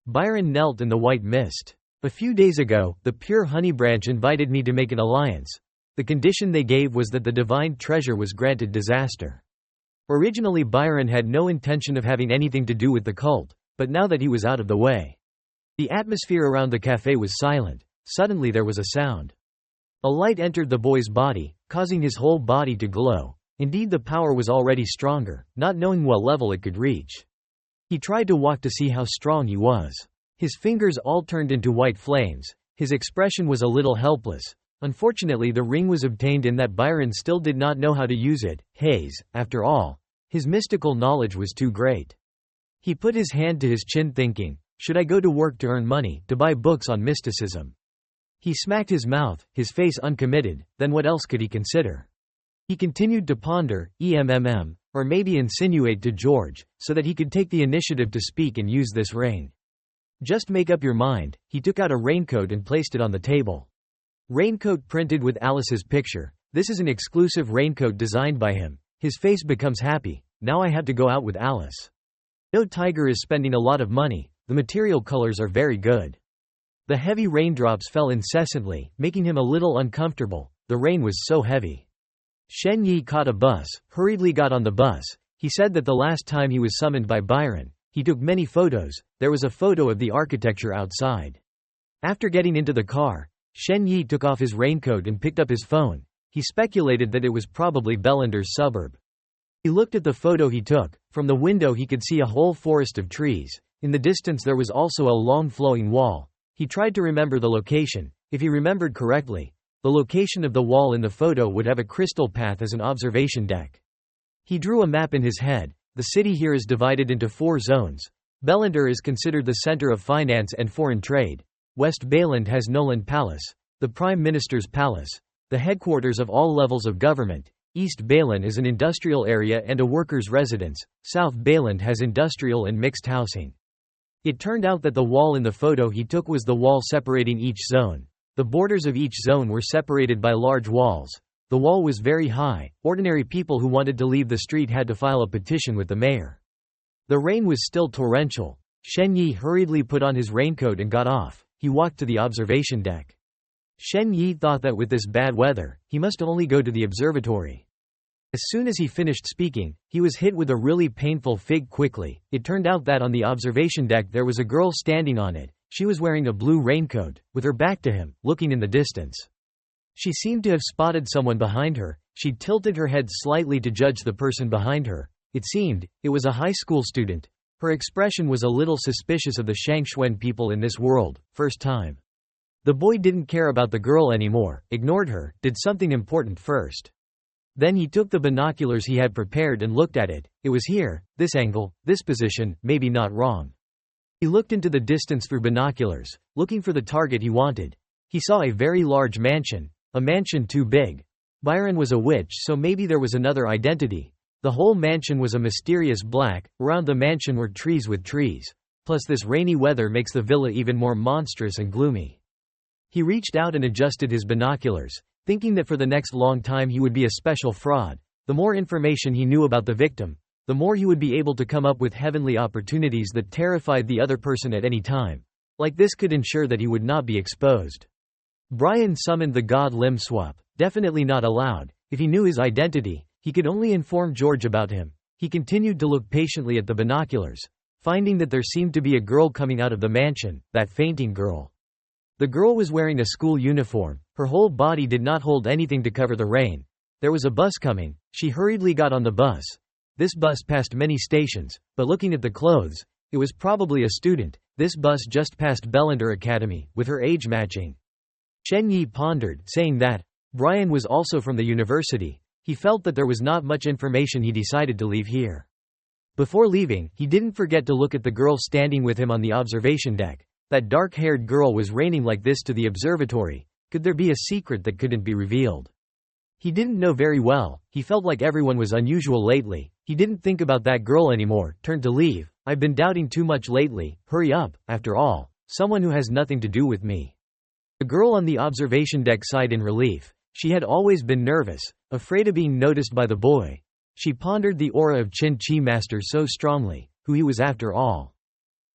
Byron knelt in the white mist. A few days ago, the pure honey branch invited me to make an alliance. The condition they gave was that the divine treasure was granted disaster. Originally Byron had no intention of having anything to do with the cult, but now that he was out of the way. The atmosphere around the cafe was silent. Suddenly there was a sound. A light entered the boy's body, causing his whole body to glow. Indeed, the power was already stronger, not knowing what level it could reach. He tried to walk to see how strong he was. His fingers all turned into white flames. His expression was a little helpless. Unfortunately, the ring was obtained in that Byron still did not know how to use it. Hayes, after all, his mystical knowledge was too great. He put his hand to his chin thinking, should I go to work to earn money, to buy books on mysticism? He smacked his mouth, his face uncommitted, then what else could he consider? He continued to ponder, or maybe insinuate to George, so that he could take the initiative to speak and use this ring. Just make up your mind. He took out a raincoat and placed it on the table. Raincoat printed with Alice's picture. This is an exclusive raincoat designed by him. His face becomes happy. Now I have to go out with Alice. No tiger is spending a lot of money. The material colors are very good. The heavy raindrops fell incessantly, making him a little uncomfortable. The rain was so heavy. Shen Yi caught a bus, hurriedly got on the bus. He said that the last time he was summoned by Byron, he took many photos. There was a photo of the architecture outside. After getting into the car, Shen Yi took off his raincoat and picked up his phone. He speculated that it was probably Bellander's suburb. He looked at the photo he took. From the window he could see a whole forest of trees. In the distance there was also a long flowing wall. He tried to remember the location. If he remembered correctly, the location of the wall in the photo would have a crystal path as an observation deck. He drew a map in his head. The city here is divided into 4 zones. Bellander is considered the center of finance and foreign trade. West Bayland has Nolan Palace, the Prime Minister's palace, the headquarters of all levels of government. East Bayland is an industrial area and a workers' residence. South Bayland has industrial and mixed housing. It turned out that the wall in the photo he took was the wall separating each zone. The borders of each zone were separated by large walls. The wall was very high. Ordinary people who wanted to leave the street had to file a petition with the mayor. The rain was still torrential. Shen Yi hurriedly put on his raincoat and got off. He walked to the observation deck. Shen Yi thought that with this bad weather, he must only go to the observatory. As soon as he finished speaking, he was hit with a really painful fig quickly. It turned out that on the observation deck there was a girl standing on it. She was wearing a blue raincoat, with her back to him, looking in the distance. She seemed to have spotted someone behind her. She tilted her head slightly to judge the person behind her. It seemed, it was a high school student. Her expression was a little suspicious of the Shangxuan people in this world, first time. The boy didn't care about the girl anymore, ignored her, did something important first. Then he took the binoculars he had prepared and looked at it. It was here, this angle, this position, maybe not wrong. He looked into the distance through binoculars, looking for the target he wanted. He saw a very large mansion, a mansion too big. Byron was a witch, so maybe there was another identity. The whole mansion was a mysterious black. Around the mansion were trees with trees. Plus this rainy weather makes the villa even more monstrous and gloomy. He reached out and adjusted his binoculars, thinking that for the next long time he would be a special fraud. The more information he knew about the victim, the more he would be able to come up with heavenly opportunities that terrified the other person at any time. Like this could ensure that he would not be exposed. Brian summoned the god Lim Swap. Definitely not allowed. If he knew his identity, he could only inform George about him. He continued to look patiently at the binoculars, finding that there seemed to be a girl coming out of the mansion, that fainting girl. The girl was wearing a school uniform. Her whole body did not hold anything to cover the rain. There was a bus coming. She hurriedly got on the bus. This bus passed many stations, but looking at the clothes, it was probably a student. This bus just passed Bellander Academy, with her age matching. Shen Yi pondered, saying that Brian was also from the university. He felt that there was not much information. He decided to leave here. Before leaving, he didn't forget to look at the girl standing with him on the observation deck. That dark-haired girl was raining like this to the observatory. Could there be a secret that couldn't be revealed? He didn't know very well. He felt like everyone was unusual lately. He didn't think about that girl anymore. Turned to leave. I've been doubting too much lately. Hurry up, after all. Someone who has nothing to do with me. The girl on the observation deck sighed in relief. She had always been nervous, afraid of being noticed by the boy. She pondered the aura of Qin Chi Master so strongly, who he was after all.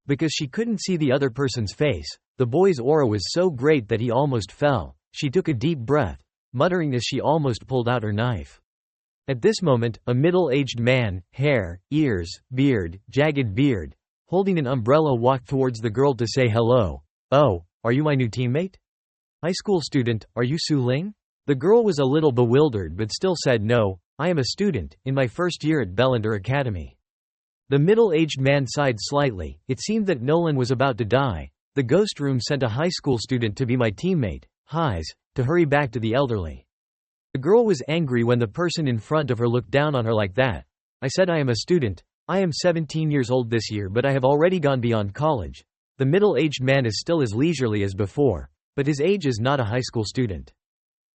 Because she couldn't see the other person's face, the boy's aura was so great that he almost fell. She took a deep breath, muttering as she almost pulled out her knife. At this moment, a middle-aged man, hair, ears, beard, jagged beard, holding an umbrella, walked towards the girl to say hello. "Oh, are you my new teammate? High school student, are you Su Ling?" The girl was a little bewildered but still said, "No, I am a student, in my first year at Bellender Academy." The middle-aged man sighed slightly. It seemed that Nolan was about to die. The ghost room sent a high school student to be my teammate, Highs, to hurry back to the elderly. The girl was angry when the person in front of her looked down on her like that. "I said I am a student. I am 17 years old this year, but I have already gone beyond college." The middle-aged man is still as leisurely as before, but his age is not a high school student.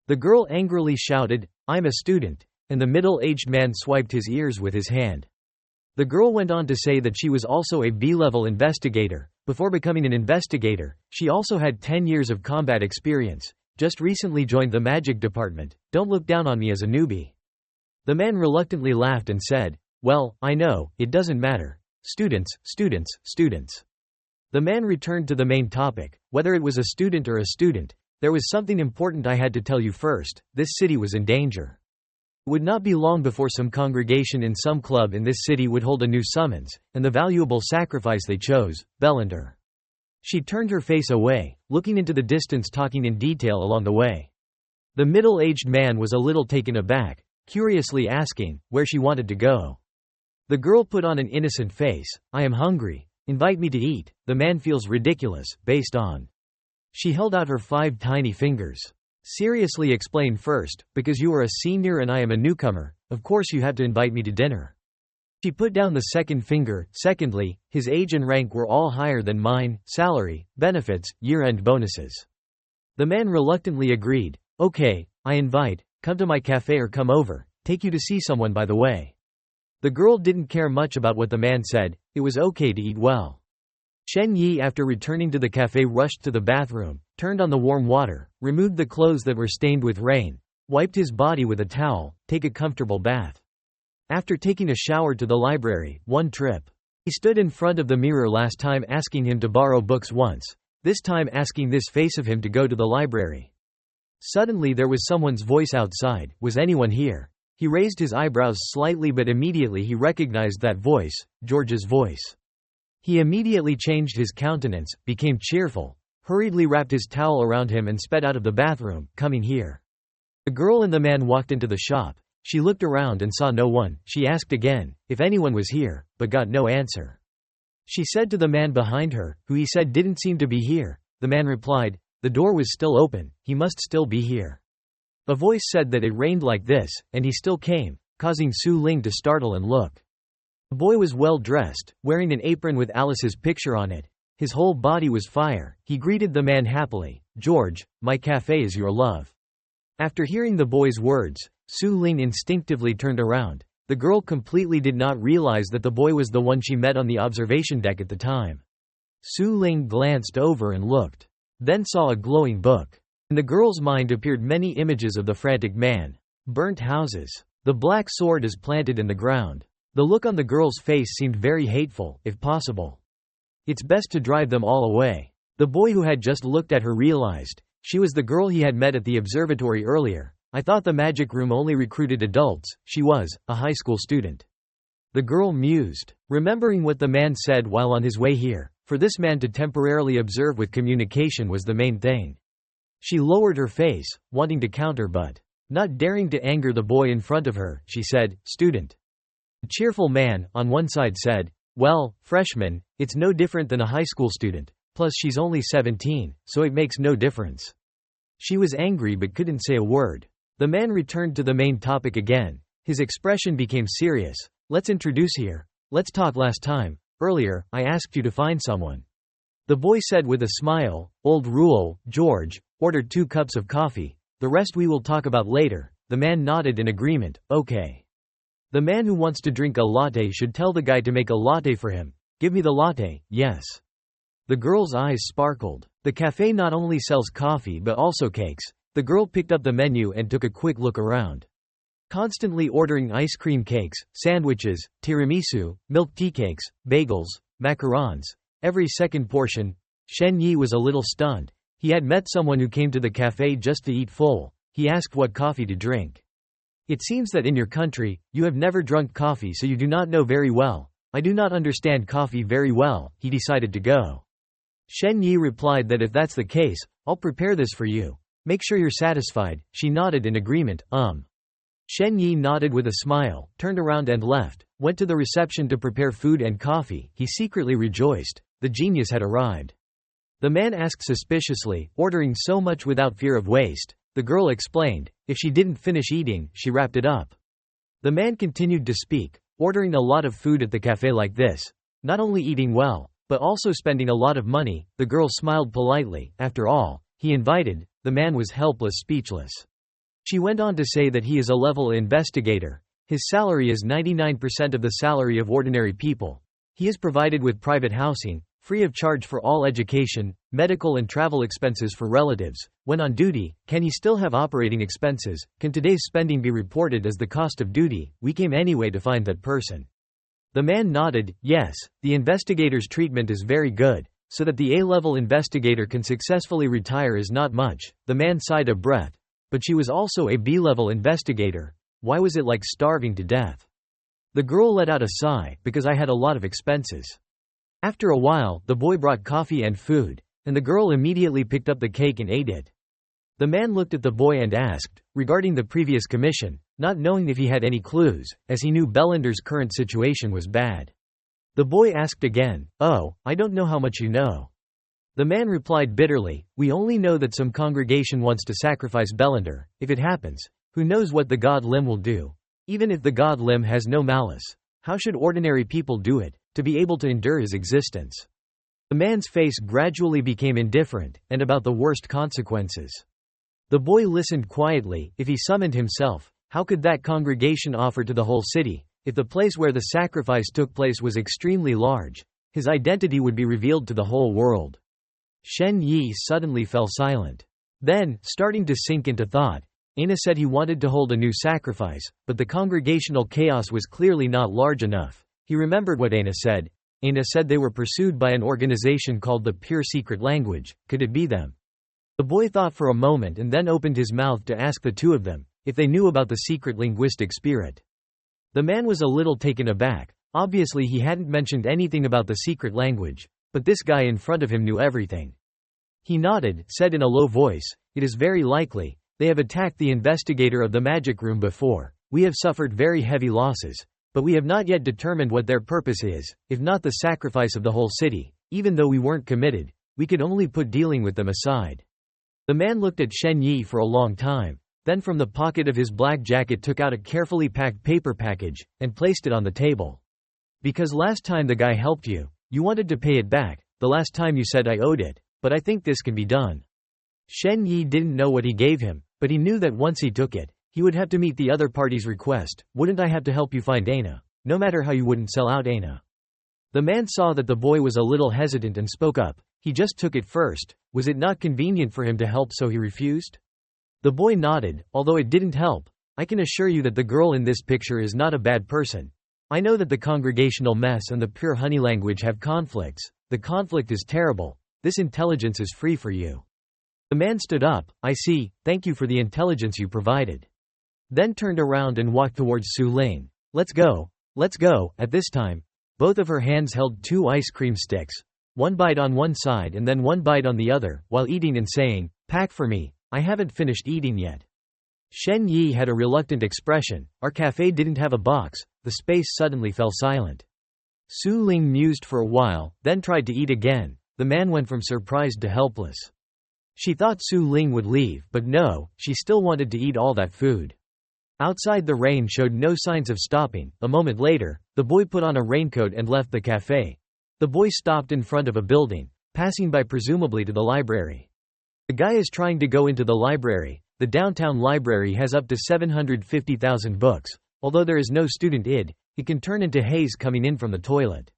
The girl angrily shouted, "I'm a student," and the middle-aged man swiped his ears with his hand. The girl went on to say that she was also a B-level investigator. Before becoming an investigator, she also had 10 years of combat experience. "Just recently joined the magic department. Don't look down on me as a newbie." The man reluctantly laughed and said, "Well, I know, it doesn't matter. Students, students, students." The man returned to the main topic. "Whether it was a student or a student, there was something important I had to tell you first. This city was in danger. It would not be long before some congregation in some club in this city would hold a new summons, and the valuable sacrifice they chose, Bellender." She turned her face away, looking into the distance, talking in detail along the way. The middle-aged man was a little taken aback, curiously asking where she wanted to go. The girl put on an innocent face. "I am hungry. Invite me to eat." The man feels ridiculous, based on. She held out her 5 tiny fingers. "Seriously, explain first, because you are a senior and I am a newcomer, of course you have to invite me to dinner." She put down the second finger. "Secondly, his age and rank were all higher than mine, salary, benefits, year-end bonuses." The man reluctantly agreed. "Okay, I invite, come to my cafe or come over, take you to see someone by the way." The girl didn't care much about what the man said, it was okay to eat well. Shen Yi, after returning to the cafe, rushed to the bathroom, turned on the warm water, removed the clothes that were stained with rain, wiped his body with a towel, take a comfortable bath. After taking a shower, to the library, one trip. He stood in front of the mirror, last time asking him to borrow books once, this time asking this face of him to go to the library. Suddenly there was someone's voice outside. Was anyone here? He raised his eyebrows slightly, but immediately he recognized that voice, George's voice. He immediately changed his countenance, became cheerful, hurriedly wrapped his towel around him and sped out of the bathroom, "Coming here." The girl and the man walked into the shop. She looked around and saw no one. She asked again, if anyone was here, but got no answer. She said to the man behind her, who he said didn't seem to be here. The man replied, "The door was still open, he must still be here." A voice said that it rained like this, and he still came, causing Su Ling to startle and look. The boy was well dressed, wearing an apron with Alice's picture on it. His whole body was fire. He greeted the man happily. "George, my cafe is your love." After hearing the boy's words, Su Ling instinctively turned around. The girl completely did not realize that the boy was the one she met on the observation deck at the time. Su Ling glanced over and looked, then saw a glowing book. In the girl's mind appeared many images of the frantic man. Burnt houses. The black sword is planted in the ground. The look on the girl's face seemed very hateful, if possible. It's best to drive them all away. The boy who had just looked at her realized. She was the girl he had met at the observatory earlier. "I thought the magic room only recruited adults." She was a high school student. The girl mused, remembering what the man said while on his way here. For this man to temporarily observe with communication was the main thing. She lowered her face, wanting to counter but not daring to anger the boy in front of her. She said, "Student." The cheerful man, on one side, said, "Well, freshman, it's no different than a high school student. Plus she's only 17, so it makes no difference." She was angry but couldn't say a word. The man returned to the main topic again. His expression became serious. "Let's introduce here. Let's talk. Last time, earlier, I asked you to find someone." The boy said with a smile, "Old rule, George, order 2 cups of coffee. The rest we will talk about later." The man nodded in agreement. "Okay." The man who wants to drink a latte should tell the guy to make a latte for him. "Give me the latte." "Yes." The girl's eyes sparkled. The cafe not only sells coffee but also cakes. The girl picked up the menu and took a quick look around. Constantly ordering ice cream cakes, sandwiches, tiramisu, milk tea cakes, bagels, macarons. Every second portion. Shen Yi was a little stunned. He had met someone who came to the cafe just to eat full. He asked what coffee to drink. "It seems that in your country, you have never drunk coffee, so you do not know very well. I do not understand coffee very well. He decided to go. Shen Yi replied that if that's the case, I'll prepare this for you. Make sure you're satisfied. She nodded in agreement. Shen Yi nodded with a smile, turned around and left, went to the reception to prepare food and coffee. He secretly rejoiced. The genius had arrived. The man asked suspiciously, ordering so much without fear of waste. The girl explained. If she didn't finish eating, she wrapped it up. The man continued to speak, ordering a lot of food at the cafe like this. Not only eating well, but also spending a lot of money. The girl smiled politely. After all, he invited. The man was helpless, speechless. She went on to say that he is a level investigator. His salary is 99% of the salary of ordinary people. He is provided with private housing, free of charge for all education, medical and travel expenses for relatives. When on duty, can he still have operating expenses? Can today's spending be reported as the cost of duty? We came anyway to find that person. The man nodded. Yes, the investigator's treatment is very good. So that the A-level investigator can successfully retire is not much. The man sighed a breath. But she was also a B-level investigator. Why was it like starving to death? The girl let out a sigh. Because I had a lot of expenses. After a while, the boy brought coffee and food, and the girl immediately picked up the cake and ate it. The man looked at the boy and asked, regarding the previous commission, not knowing if he had any clues, as he knew Bellander's current situation was bad. The boy asked again, "Oh, I don't know how much you know." The man replied bitterly, "We only know that some congregation wants to sacrifice Bellander. If it happens, who knows what the god Lim will do? Even if the god Lim has no malice, how should ordinary people do it, to be able to endure his existence?" The man's face gradually became indifferent, and about the worst consequences. The boy listened quietly. If he summoned himself, how could that congregation offer to the whole city? If the place where the sacrifice took place was extremely large, his identity would be revealed to the whole world. Shen Yi suddenly fell silent. Then, starting to sink into thought, Aina said he wanted to hold a new sacrifice, but the congregational chaos was clearly not large enough. He remembered what Aina said. Aina said they were pursued by an organization called the Pure Secret Language. Could it be them? The boy thought for a moment and then opened his mouth to ask the two of them if they knew about the secret linguistic spirit. The man was a little taken aback. Obviously he hadn't mentioned anything about the secret language, but this guy in front of him knew everything. He nodded, said in a low voice, "It is very likely. They have attacked the investigator of the magic room before. We have suffered very heavy losses, but we have not yet determined what their purpose is. If not the sacrifice of the whole city, even though we weren't committed, we could only put dealing with them aside." The man looked at Shen Yi for a long time. Then from the pocket of his black jacket took out a carefully packed paper package, and placed it on the table. "Because last time the guy helped you, you wanted to pay it back. The last time you said I owed it, but I think this can be done." Shen Yi didn't know what he gave him, but he knew that once he took it, he would have to meet the other party's request. "Wouldn't I have to help you find Aina? No matter how you wouldn't sell out Aina." The man saw that the boy was a little hesitant and spoke up. He just took it first. Was it not convenient for him to help, so he refused? The boy nodded. "Although it didn't help, I can assure you that the girl in this picture is not a bad person. I know that the congregational mess and the pure honey language have conflicts. The conflict is terrible. This intelligence is free for you." The man stood up. "I see, thank you for the intelligence you provided." Then turned around and walked towards Su Ling. Let's go. At this time, both of her hands held 2 ice cream sticks, one bite on one side and then one bite on the other, while eating and saying, "Pack for me. I haven't finished eating yet." Shen Yi had a reluctant expression. Our cafe didn't have a box. The space suddenly fell silent. Su Ling mused for a while, then tried to eat again. The man went from surprised to helpless. She thought Su Ling would leave, but no, she still wanted to eat all that food. Outside the rain showed no signs of stopping. A moment later, the boy put on a raincoat and left the cafe. The boy stopped in front of a building, passing by presumably to the library. The guy is trying to go into the library. The downtown library has up to 750,000 books. Although there is no student id, it can turn into haze coming in from the toilet.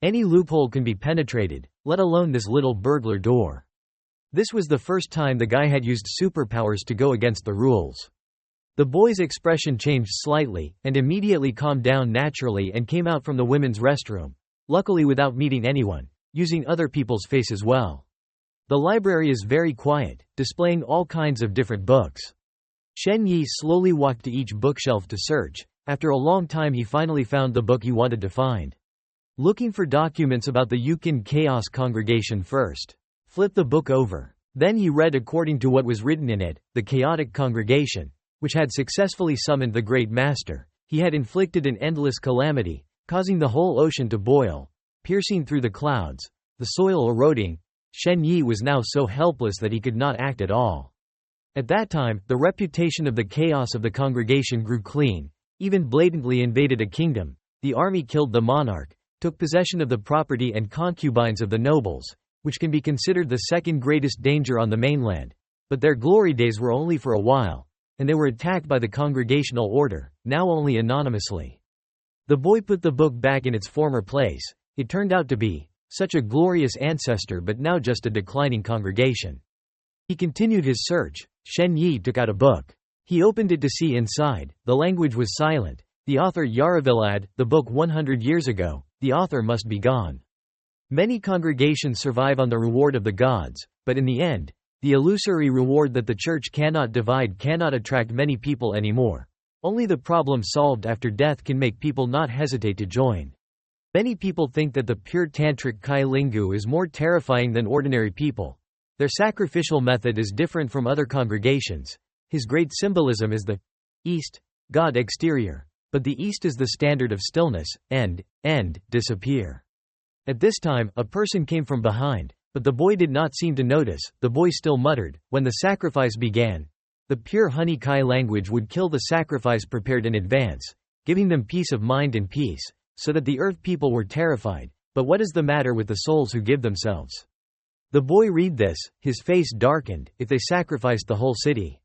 Any loophole can be penetrated, let alone this little burglar door. This was the first time the guy had used superpowers to go against the rules. The boy's expression changed slightly, and immediately calmed down naturally and came out from the women's restroom. Luckily without meeting anyone, using other people's face as well. The library is very quiet, displaying all kinds of different books. Shen Yi slowly walked to each bookshelf to search. After a long time he finally found the book he wanted to find. Looking for documents about the Yukin Chaos Congregation first. Flip the book over. Then he read according to what was written in it, the chaotic congregation, which had successfully summoned the Great Master. He had inflicted an endless calamity, causing the whole ocean to boil, piercing through the clouds, the soil eroding. Shen Yi was now so helpless that he could not act at all. At that time, the reputation of the chaos of the congregation grew clean, even blatantly invaded a kingdom. The army killed the monarch, took possession of the property and concubines of the nobles, which can be considered the second greatest danger on the mainland. But their glory days were only for a while, and they were attacked by the congregational order, now only anonymously. The boy put the book back in its former place. It turned out to be such a glorious ancestor, but now just a declining congregation. He continued his search. Shen Yi took out a book. He opened it to see inside. The language was silent. The author Yaravilad, the book 100 years ago. The author must be gone. Many congregations survive on the reward of the gods, but in the end, the illusory reward that the church cannot divide cannot attract many people anymore. Only the problem solved after death can make people not hesitate to join. Many people think that the pure tantric Kai Lingu is more terrifying than ordinary people. Their sacrificial method is different from other congregations. His great symbolism is the East, God exterior. But the East is the standard of stillness, end, disappear. At this time, a person came from behind, but the boy did not seem to notice. The boy still muttered, when the sacrifice began. The pure honey Kai language would kill the sacrifice prepared in advance, giving them peace of mind and peace, so that the earth people were terrified. But what is the matter with the souls who give themselves? The boy read this, his face darkened, if they sacrificed the whole city.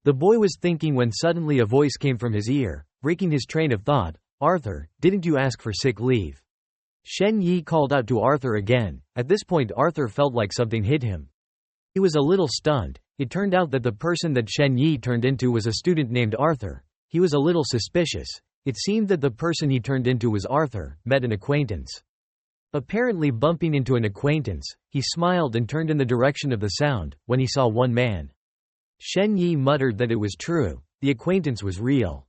The boy was thinking when suddenly a voice came from his ear, breaking his train of thought. Arthur, didn't you ask for sick leave? Shen Yi called out to Arthur again. At this point Arthur felt like something hit him. He was a little stunned. It turned out that the person that Shen Yi turned into was a student named Arthur. He was a little suspicious. It seemed that the person he turned into was Arthur, met an acquaintance. Apparently bumping into an acquaintance, he smiled and turned in the direction of the sound, when he saw one man. Shen Yi muttered that it was true. The acquaintance was real.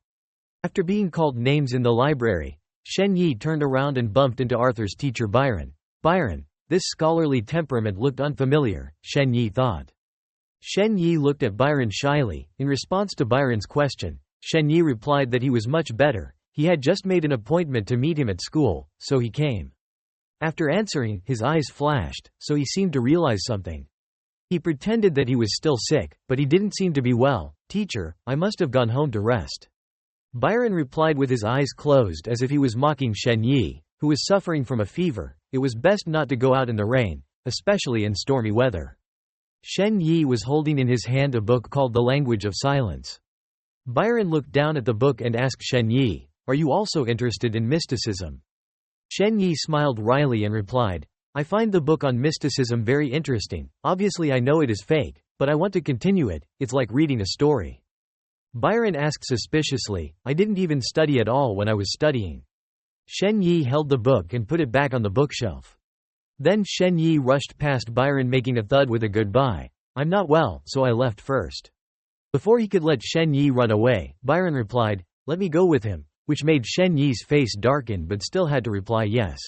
After being called names in the library, Shen Yi turned around and bumped into Arthur's teacher Byron. Byron, this scholarly temperament looked unfamiliar, Shen Yi thought. Shen Yi looked at Byron shyly. In response to Byron's question, Shen Yi replied that he was much better. He had just made an appointment to meet him at school, so he came. After answering, his eyes flashed, so he seemed to realize something. He pretended that he was still sick, but he didn't seem to be well. Teacher, I must have gone home to rest. Byron replied with his eyes closed as if he was mocking Shen Yi, who was suffering from a fever. It was best not to go out in the rain, especially in stormy weather. Shen Yi was holding in his hand a book called The Language of Silence. Byron looked down at the book and asked Shen Yi, "Are you also interested in mysticism?" Shen Yi smiled wryly and replied, "I find the book on mysticism very interesting. Obviously I know it is fake, but I want to continue it. It's like reading a story." Byron asked suspiciously, "I didn't even study at all when I was studying." Shen Yi held the book and put it back on the bookshelf. Then Shen Yi rushed past Byron making a thud with a goodbye. "I'm not well, so I left first." Before he could let Shen Yi run away, Byron replied, "Let me go with him," which made Shen Yi's face darken but still had to reply yes.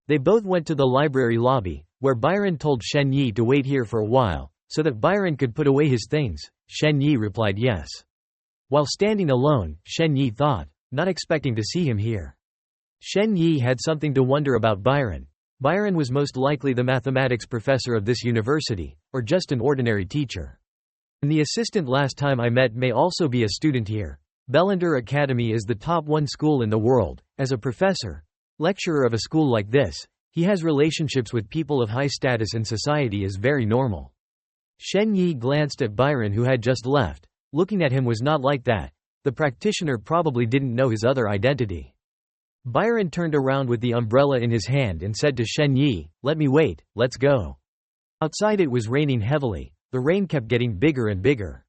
They both went to the library lobby, where Byron told Shen Yi to wait here for a while, so that Byron could put away his things. Shen Yi replied yes. While standing alone, Shen Yi thought, not expecting to see him here. Shen Yi had something to wonder about Byron. Byron was most likely the mathematics professor of this university, or just an ordinary teacher. And the assistant last time I met may also be a student here. Bellender Academy is the top one school in the world. As a professor, lecturer of a school like this, he has relationships with people of high status in society is very normal. Shen Yi glanced at Byron who had just left. Looking at him was not like that. The practitioner probably didn't know his other identity. Byron turned around with the umbrella in his hand and said to Shen Yi, "Let me wait, let's go." Outside it was raining heavily. The rain kept getting bigger and bigger.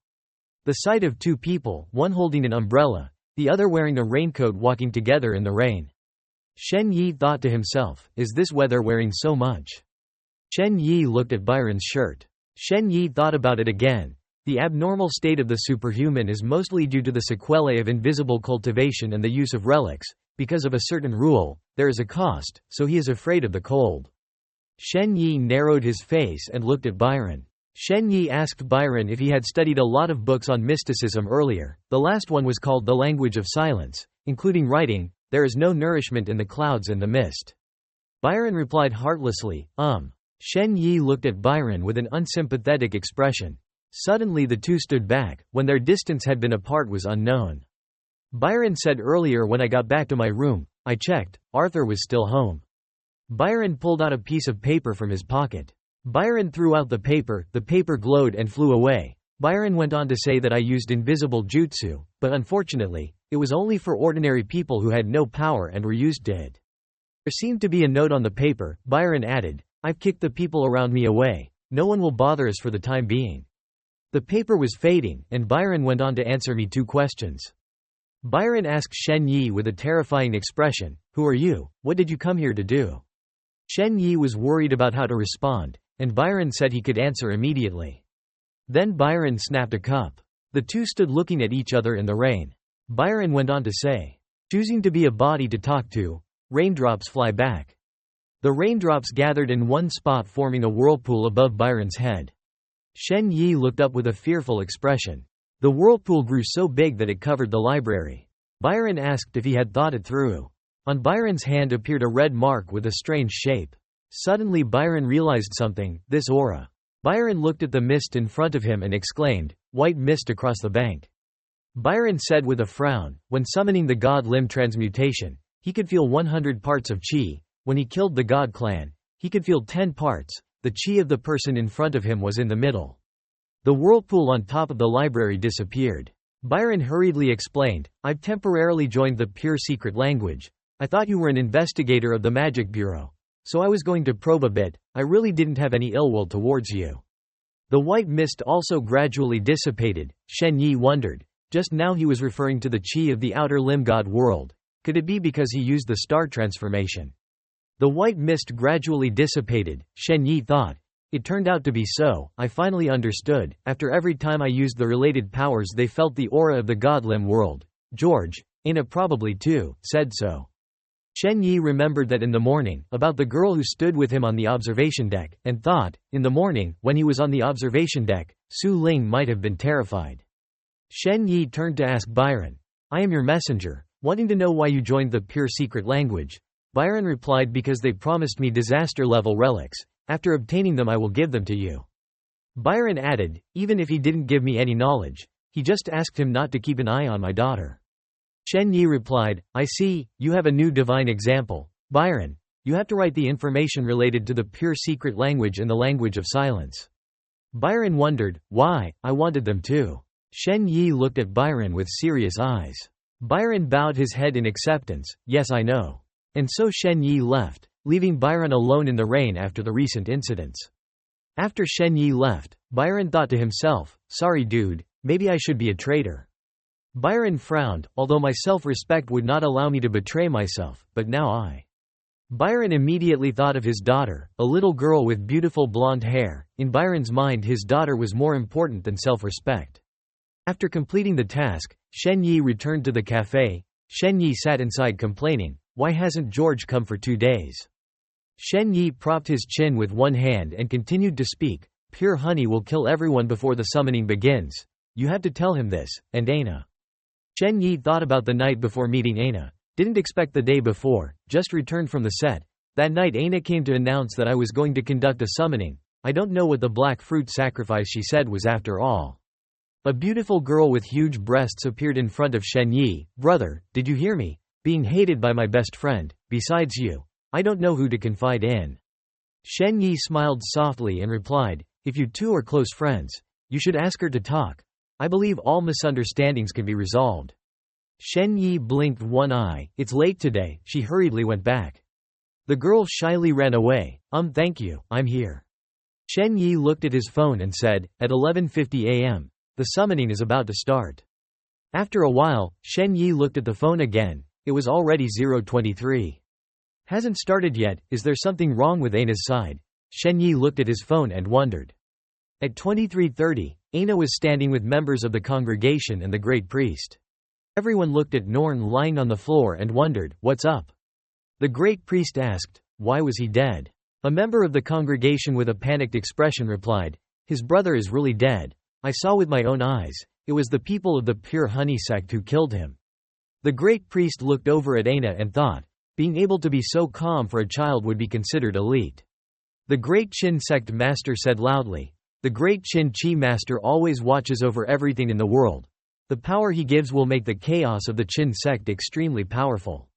The sight of two people, one holding an umbrella, the other wearing a raincoat walking together in the rain. Shen Yi thought to himself, "Is this weather wearing so much?" Shen Yi looked at Byron's shirt. Shen Yi thought about it again. The abnormal state of the superhuman is mostly due to the sequelae of invisible cultivation and the use of relics. Because of a certain rule, there is a cost, so he is afraid of the cold. Shen Yi narrowed his face and looked at Byron. Shen Yi asked Byron if he had studied a lot of books on mysticism earlier. The last one was called The Language of Silence, including writing, "There is no nourishment in the clouds and the mist." Byron replied heartlessly, Shen Yi looked at Byron with an unsympathetic expression. Suddenly the two stood back, when their distance had been apart was unknown. Byron said earlier when I got back to my room, I checked, Arthur was still home. Byron pulled out a piece of paper from his pocket. Byron threw out the paper glowed and flew away. Byron went on to say that I used invisible jutsu, but unfortunately, it was only for ordinary people who had no power and were used it. There seemed to be a note on the paper. Byron added, I've kicked the people around me away. No one will bother us for the time being. The paper was fading, and Byron went on to answer me 2 questions. Byron asked Shen Yi with a terrifying expression, Who are you? What did you come here to do? Shen Yi was worried about how to respond, and Byron said he could answer immediately. Then Byron snapped a cup. The two stood looking at each other in the rain. Byron went on to say, Choosing to be a body to talk to, raindrops fly back. The raindrops gathered in one spot forming a whirlpool above Byron's head. Shen Yi looked up with a fearful expression. The whirlpool grew so big that it covered the library. Byron asked if he had thought it through. On Byron's hand appeared a red mark with a strange shape. Suddenly Byron realized something, this aura. Byron looked at the mist in front of him and exclaimed, White mist across the bank. Byron said with a frown, when summoning the god limb transmutation, he could feel 100 parts of chi. When he killed the god clan, he could feel 10 parts. The chi of the person in front of him was in the middle. The whirlpool on top of the library disappeared. Byron hurriedly explained, I've temporarily joined the pure secret language. I thought you were an investigator of the Magic Bureau. So I was going to probe a bit. I really didn't have any ill will towards you. The white mist also gradually dissipated. Shen Yi wondered. Just now he was referring to the chi of the outer limb god world. Could it be because he used the star transformation? The white mist gradually dissipated, Shen Yi thought. It turned out to be so. I finally understood. After every time I used the related powers they felt the aura of the god limb world. George, Aina probably too, said so. Shen Yi remembered that in the morning, about the girl who stood with him on the observation deck, and thought, in the morning, when he was on the observation deck, Su Ling might have been terrified. Shen Yi turned to ask Byron, I am your messenger, wanting to know why you joined the pure secret language. Byron replied because they promised me disaster-level relics. After obtaining them I will give them to you. Byron added, even if he didn't give me any knowledge, he just asked him not to keep an eye on my daughter. Shen Yi replied, I see, you have a new divine example. Byron, you have to write the information related to the pure secret language in the language of silence. Byron wondered, why, I wanted them to. Shen Yi looked at Byron with serious eyes. Byron bowed his head in acceptance, yes I know. And so Shen Yi left, leaving Byron alone in the rain after the recent incidents. After Shen Yi left, Byron thought to himself, sorry dude, maybe I should be a traitor. Byron frowned, although my self-respect would not allow me to betray myself, but now I. Byron immediately thought of his daughter, a little girl with beautiful blonde hair. In Byron's mind his daughter was more important than self-respect. After completing the task, Shen Yi returned to the cafe. Shen Yi sat inside complaining, why hasn't George come for 2 days? Shen Yi propped his chin with one hand and continued to speak, pure honey will kill everyone before the summoning begins. You have to tell him this, and Aina. Shen Yi thought about the night before meeting Aina. Didn't expect the day before, just returned from the set. That night Aina came to announce that I was going to conduct a summoning. I don't know what the black fruit sacrifice she said was after all. A beautiful girl with huge breasts appeared in front of Shen Yi. Brother, did you hear me? Being hated by my best friend, besides you. I don't know who to confide in. Shen Yi smiled softly and replied, if you two are close friends, you should ask her to talk. I believe all misunderstandings can be resolved. Shen Yi blinked one eye. It's late today. She hurriedly went back. The girl shyly ran away. Thank you, I'm here. Shen Yi looked at his phone and said, at 11:50 a.m. The summoning is about to start. After a while, Shen Yi looked at the phone again. It was already 0:23. Hasn't started yet, is there something wrong with Aina's side? Shen Yi looked at his phone and wondered. At 23:30, Aina was standing with members of the congregation and the great priest. Everyone looked at Norn lying on the floor and wondered, "What's up?" The great priest asked, "Why was he dead?" A member of the congregation with a panicked expression replied, "His brother is really dead. I saw with my own eyes. It was the people of the pure honey sect who killed him." The great priest looked over at Aina and thought, being able to be so calm for a child would be considered elite. The great Qin sect master said loudly, "The great Qin Chi master always watches over everything in the world. The power he gives will make the chaos of the Qin sect extremely powerful."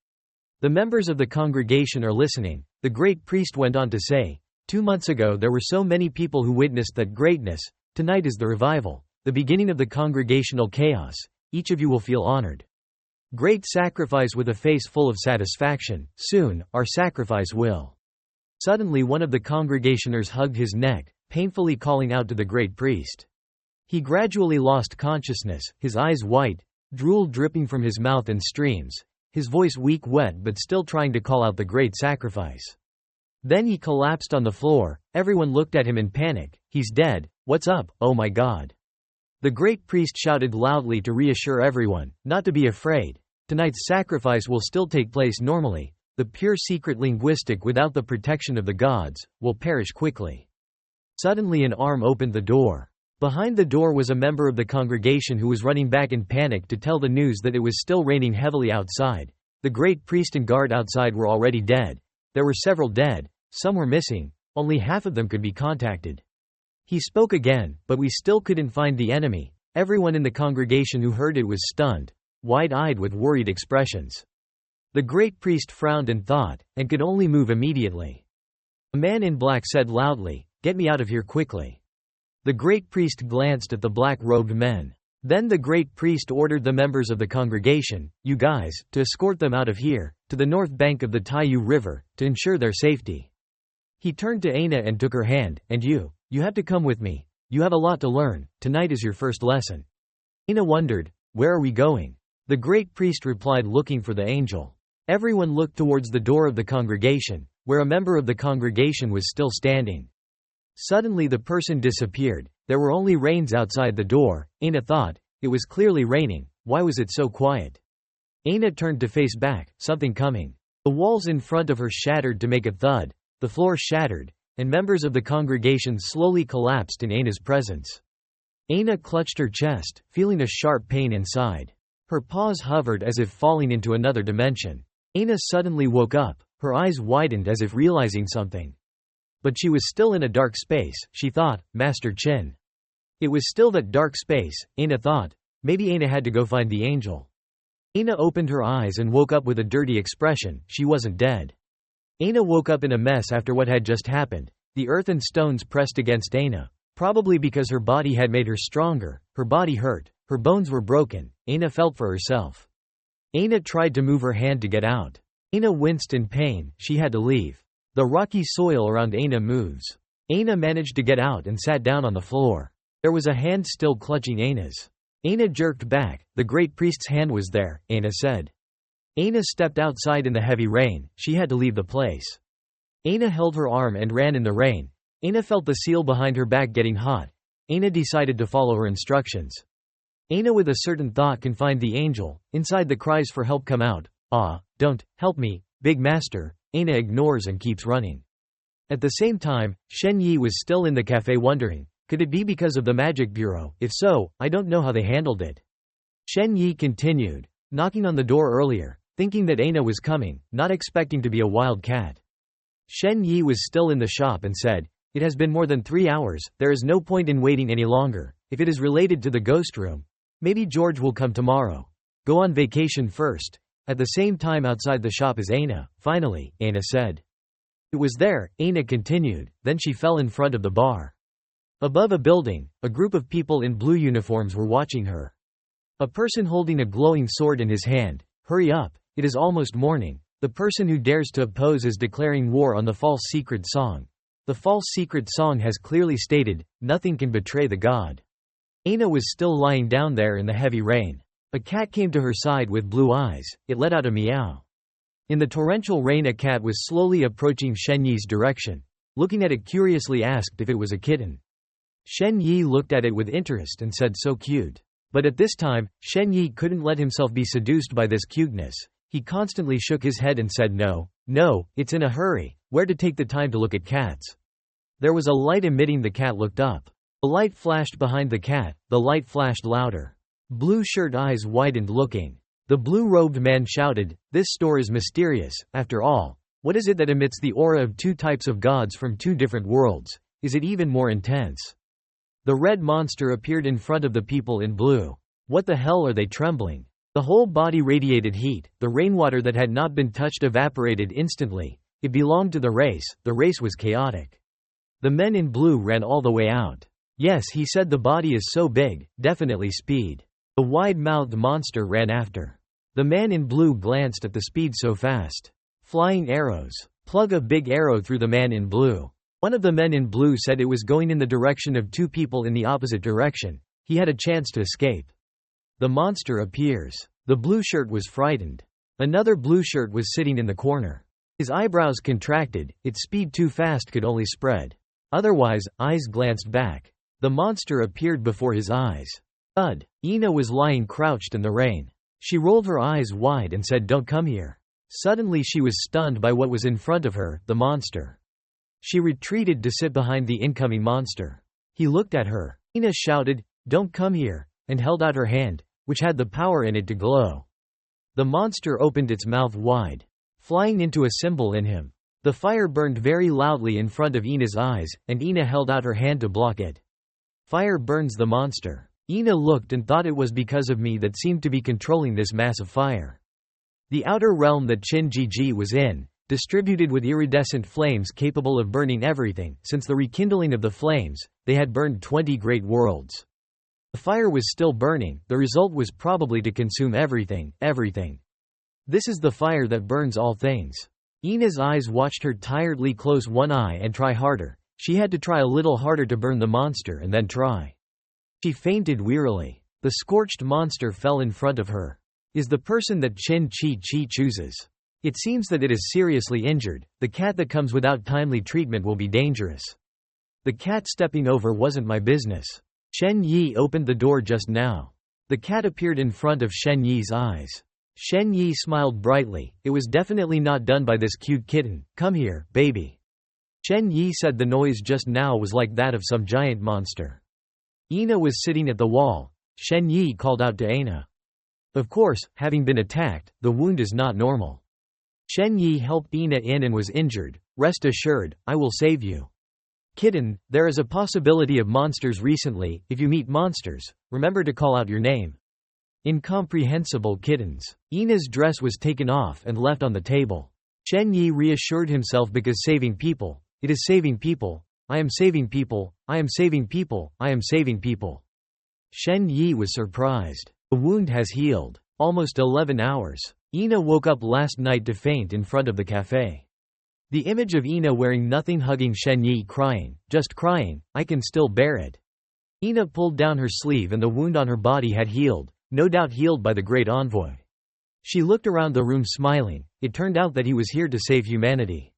The members of the congregation are listening. The great priest went on to say, 2 months ago there were so many people who witnessed that greatness. Tonight is the revival, the beginning of the congregational chaos. Each of you will feel honored. Great sacrifice with a face full of satisfaction. Soon, our sacrifice will. Suddenly one of the congregationers hugged his neck, painfully calling out to the great priest. He gradually lost consciousness, his eyes white, drool dripping from his mouth in streams, his voice weak wet but still trying to call out the great sacrifice. Then he collapsed on the floor. Everyone looked at him in panic. "He's dead. What's up? Oh my God." The great priest shouted loudly to reassure everyone, not to be afraid. Tonight's sacrifice will still take place normally. The pure secret linguistic without the protection of the gods will perish quickly. Suddenly an arm opened the door. Behind the door was a member of the congregation who was running back in panic to tell the news that it was still raining heavily outside. The great priest and guard outside were already dead. There were several dead, some were missing, only half of them could be contacted. He spoke again, but we still couldn't find the enemy. Everyone in the congregation who heard it was stunned, wide-eyed with worried expressions. The great priest frowned and thought, and could only move immediately. A man in black said loudly, "Get me out of here quickly." The great priest glanced at the black-robed men. Then the great priest ordered the members of the congregation, "You guys, to escort them out of here, to the north bank of the Taiyu River, to ensure their safety." He turned to Aina and took her hand, "And you have to come with me. You have a lot to learn. Tonight is your first lesson." Aina wondered, "Where are we going?" The great priest replied, looking for the angel. Everyone looked towards the door of the congregation, where a member of the congregation was still standing. Suddenly the person disappeared. There were only rains outside the door. Aina thought, it was clearly raining. Why was it so quiet? Aina turned to face back, something coming. The walls in front of her shattered to make a thud, the floor shattered, and members of the congregation slowly collapsed in Aina's presence. Aina clutched her chest, feeling a sharp pain inside. Her paws hovered as if falling into another dimension. Aina suddenly woke up, her eyes widened as if realizing something. But she was still in a dark space, she thought, Master Qin. It was still that dark space, Aina thought. Maybe Aina had to go find the angel. Aina opened her eyes and woke up with a dirty expression. She wasn't dead. Aina woke up in a mess after what had just happened. The earth and stones pressed against Aina, probably because her body had made her stronger. Her body hurt, her bones were broken. Aina felt for herself. Aina tried to move her hand to get out. Aina winced in pain, she had to leave. The rocky soil around Aina moves. Aina managed to get out and sat down on the floor. There was a hand still clutching Aina's. Aina jerked back. The great priest's hand was there, Aina said. Aina stepped outside in the heavy rain. She had to leave the place. Aina held her arm and ran in the rain. Aina felt the seal behind her back getting hot. Aina decided to follow her instructions. Aina with a certain thought can find the angel. Inside the cries for help come out. "Ah, don't, help me, big master." Aina ignores and keeps running. At the same time, Shen Yi was still in the cafe wondering, could it be because of the magic bureau? If so, I don't know how they handled it. Shen Yi continued, knocking on the door earlier, thinking that Aina was coming, not expecting to be a wild cat. Shen Yi was still in the shop and said, "It has been more than 3 hours, there is no point in waiting any longer. If it is related to the ghost room, maybe George will come tomorrow. Go on vacation first." At the same time outside the shop is Aina. "Finally," Aina said. It was there, Aina continued, then she fell in front of the bar. Above a building, a group of people in blue uniforms were watching her. A person holding a glowing sword in his hand. "Hurry up, it is almost morning." The person who dares to oppose is declaring war on the false secret song. The false secret song has clearly stated, nothing can betray the god. Aina was still lying down there in the heavy rain. A cat came to her side with blue eyes. It let out a meow. In the torrential rain a cat was slowly approaching Shen Yi's direction. Looking at it curiously asked if it was a kitten. Shen Yi looked at it with interest and said so cute. But at this time, Shen Yi couldn't let himself be seduced by this cuteness. He constantly shook his head and said no, it's in a hurry, where to take the time to look at cats. There was a light emitting. The cat looked up. The light flashed behind the cat, the light flashed louder. Blue shirt eyes widened looking. The blue-robed man shouted, "This store is mysterious, after all. What is it that emits the aura of two types of gods from two different worlds? Is it even more intense?" The red monster appeared in front of the people in blue. What the hell are they trembling? The whole body radiated heat. The rainwater that had not been touched evaporated instantly. It belonged to the race was chaotic. The men in blue ran all the way out. Yes, he said, the body is so big, definitely speed. The wide-mouthed monster ran after. The man in blue glanced at the speed so fast. Flying arrows. Plug a big arrow through the man in blue. One of the men in blue said it was going in the direction of two people in the opposite direction. He had a chance to escape. The monster appears. The blue shirt was frightened. Another blue shirt was sitting in the corner. His eyebrows contracted. Its speed too fast could only spread. Otherwise, eyes glanced back. The monster appeared before his eyes. Ina was lying crouched in the rain. She rolled her eyes wide and said, "Don't come here." Suddenly she was stunned by what was in front of her, the monster. She retreated to sit behind the incoming monster. He looked at her. Ina shouted, "Don't come here," and held out her hand, which had the power in it to glow. The monster opened its mouth wide, flying into a symbol in him. The fire burned very loudly in front of Ina's eyes, and Ina held out her hand to block it. Fire burns the monster. Ina looked and thought it was because of me that seemed to be controlling this mass of fire. The outer realm that Shin-Ji was in, distributed with iridescent flames capable of burning everything. Since the rekindling of the flames, they had burned 20 great worlds. The fire was still burning. The result was probably to consume everything. This is the fire that burns all things. Ina's eyes watched her tiredly close one eye and try harder. She had to try a little harder to burn the monster and then try. She fainted wearily. The scorched monster fell in front of her. Is the person that Shin-Chi chooses. It seems that it is seriously injured. The cat that comes without timely treatment will be dangerous. The cat stepping over wasn't my business. Shen Yi opened the door just now. The cat appeared in front of Shen Yi's eyes. Shen Yi smiled brightly. It was definitely not done by this cute kitten. "Come here, baby." Shen Yi said the noise just now was like that of some giant monster. Ina was sitting at the wall. Shen Yi called out to Ina. Of course, having been attacked, the wound is not normal. Shen Yi helped Ina in and was injured. "Rest assured, I will save you." "Kitten, there is a possibility of monsters recently. If you meet monsters, remember to call out your name." Incomprehensible kittens. Ina's dress was taken off and left on the table. Shen Yi reassured himself because saving people. It is saving people. I am saving people. I am saving people. I am saving people. Shen Yi was surprised. The wound has healed. Almost 11 hours. Ina woke up last night to faint in front of the cafe. The image of Ina wearing nothing hugging Shen Yi crying, just crying, I can still bear it. Ina pulled down her sleeve and the wound on her body had healed, no doubt healed by the great envoy. She looked around the room smiling. It turned out that he was here to save humanity.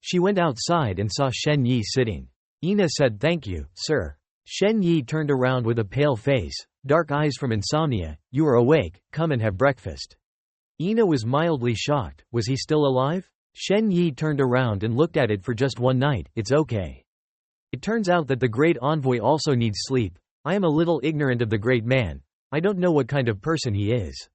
She went outside and saw Shen Yi sitting. Ina said, "Thank you, sir." Shen Yi turned around with a pale face, dark eyes from insomnia. "You are awake, come and have breakfast." Ina was mildly shocked. Was he still alive? Shen Yi turned around and looked at it. "For just one night, it's okay." It turns out that the great envoy also needs sleep. I am a little ignorant of the great man. I don't know what kind of person he is.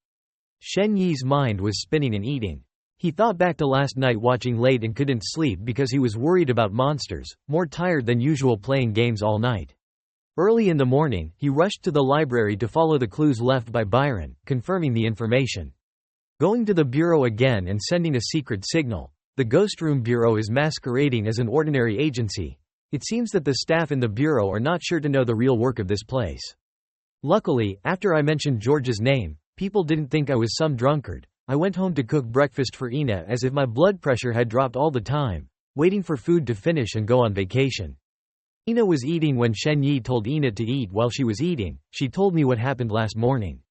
Shen Yi's mind was spinning and eating. He thought back to last night watching late and couldn't sleep because he was worried about monsters, more tired than usual playing games all night. Early in the morning, he rushed to the library to follow the clues left by Byron, confirming the information. Going to the bureau again and sending a secret signal. The Ghost Room Bureau is masquerading as an ordinary agency. It seems that the staff in the bureau are not sure to know the real work of this place. Luckily, after I mentioned George's name, people didn't think I was some drunkard. I went home to cook breakfast for Ina as if my blood pressure had dropped all the time, waiting for food to finish and go on vacation. Ina was eating when Shen Yi told Ina to eat while she was eating. She told me what happened last morning.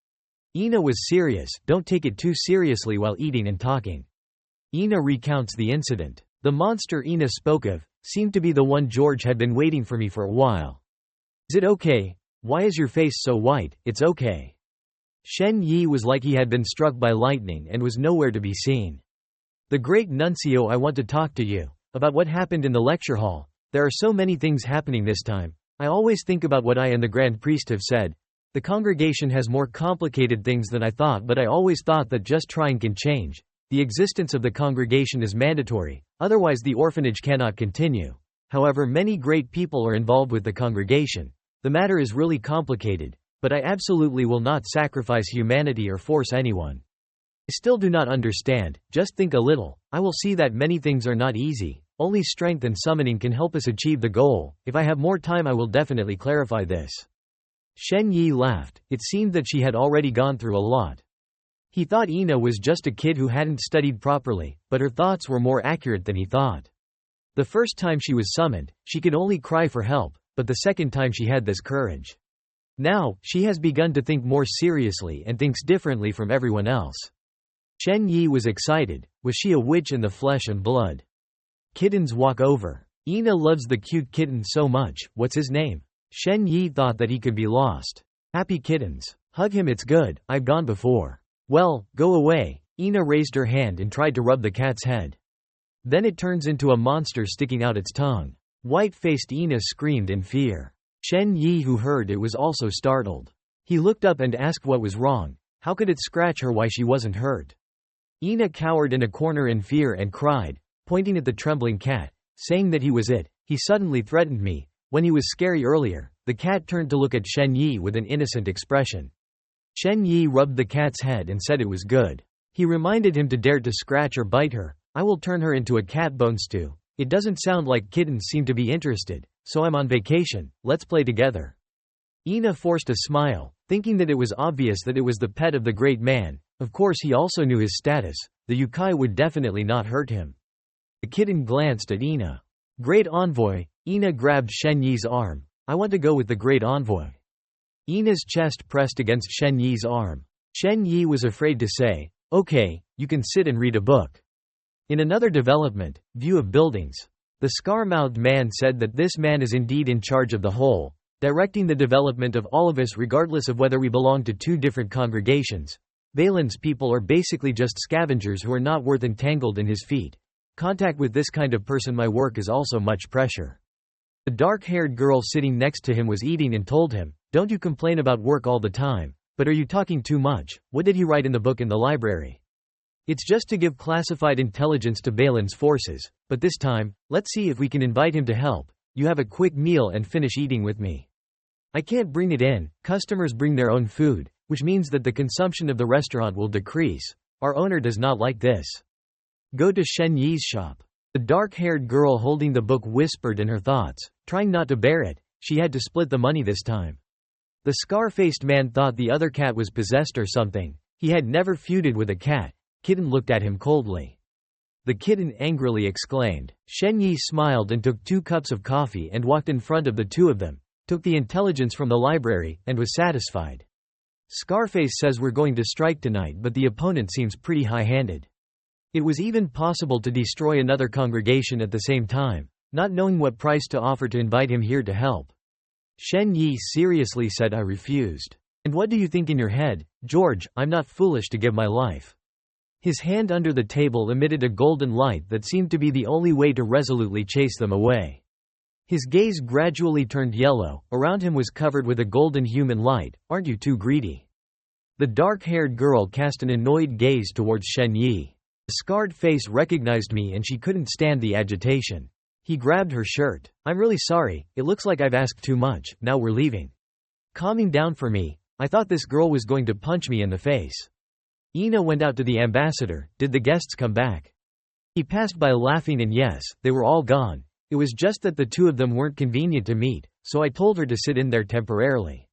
Ina was serious. Don't take it too seriously while eating and talking. Ina recounts the incident. The monster Ina spoke of seemed to be the one George had been waiting for me for a while. Is it okay? Why is your face so white? It's okay. Shen Yi was like he had been struck by lightning and was nowhere to be seen. The great nuncio, I want to talk to you about what happened in the lecture hall. There are so many things happening this time. I always think about what I and the Grand Priest have said. The congregation has more complicated things than I thought, but I always thought that just trying can change. The existence of the congregation is mandatory, otherwise the orphanage cannot continue. However, many great people are involved with the congregation. The matter is really complicated, but I absolutely will not sacrifice humanity or force anyone. I still do not understand, just think a little. I will see that many things are not easy. Only strength and summoning can help us achieve the goal. If I have more time I will definitely clarify this. Shen Yi laughed. It seemed that she had already gone through a lot. He thought Ina was just a kid who hadn't studied properly, but her thoughts were more accurate than he thought. The first time she was summoned, she could only cry for help, but the second time she had this courage. Now, she has begun to think more seriously and thinks differently from everyone else. Shen Yi was excited. Was she a witch in the flesh and blood? Kittens walk over. Ina loves the cute kitten so much. What's his name? Shen Yi thought that he could be lost. Happy kittens. Hug him, it's good, I've gone before. Well, go away. Ina raised her hand and tried to rub the cat's head. Then it turns into a monster sticking out its tongue. White-faced Ina screamed in fear. Shen Yi, who heard it, was also startled. He looked up and asked what was wrong. How could it scratch her? Why she wasn't hurt? Ina cowered in a corner in fear and cried, pointing at the trembling cat, saying that he was it. He suddenly threatened me. When he was scary earlier, the cat turned to look at Shen Yi with an innocent expression. Shen Yi rubbed the cat's head and said it was good. He reminded him to dare to scratch or bite her. I will turn her into a cat bone stew. It doesn't sound like kittens seem to be interested, so I'm on vacation, let's play together. Ina forced a smile, thinking that it was obvious that it was the pet of the great man. Of course he also knew his status. The yokai would definitely not hurt him. The kitten glanced at Ina. Great envoy. Ina grabbed Shen Yi's arm. I want to go with the great envoy. Ina's chest pressed against Shen Yi's arm. Shen Yi was afraid to say, okay, you can sit and read a book. In another development, view of buildings. The scar-mouthed man said that this man is indeed in charge of the whole, directing the development of all of us regardless of whether we belong to two different congregations. Valen's people are basically just scavengers who are not worth entangled in his feet. Contact with this kind of person, my work is also much pressure. The dark-haired girl sitting next to him was eating and told him, don't you complain about work all the time, but are you talking too much? What did he write in the book in the library? It's just to give classified intelligence to Balin's forces, but this time, let's see if we can invite him to help. You have a quick meal and finish eating with me. I can't bring it in, customers bring their own food, which means that the consumption of the restaurant will decrease. Our owner does not like this. Go to Shen Yi's shop. The dark-haired girl holding the book whispered in her thoughts, trying not to bear it. She had to split the money this time. The scar-faced man thought the other cat was possessed or something. He had never feuded with a cat. Kitten looked at him coldly. The kitten angrily exclaimed. Shen Yi smiled and took 2 cups of coffee and walked in front of the two of them, took the intelligence from the library, and was satisfied. Scarface says we're going to strike tonight, but the opponent seems pretty high-handed. It was even possible to destroy another congregation at the same time, not knowing what price to offer to invite him here to help. Shen Yi seriously said, I refused. And what do you think in your head, George? I'm not foolish to give my life. His hand under the table emitted a golden light that seemed to be the only way to resolutely chase them away. His gaze gradually turned yellow. Around him was covered with a golden human light. Aren't you too greedy? The dark-haired girl cast an annoyed gaze towards Shen Yi. The scarred face recognized me and she couldn't stand the agitation. He grabbed her shirt. I'm really sorry, it looks like I've asked too much, now we're leaving. Calming down for me. I thought this girl was going to punch me in the face. Ina went out to the ambassador. Did the guests come back? He passed by laughing and yes, they were all gone. It was just that the two of them weren't convenient to meet, so I told her to sit in there temporarily.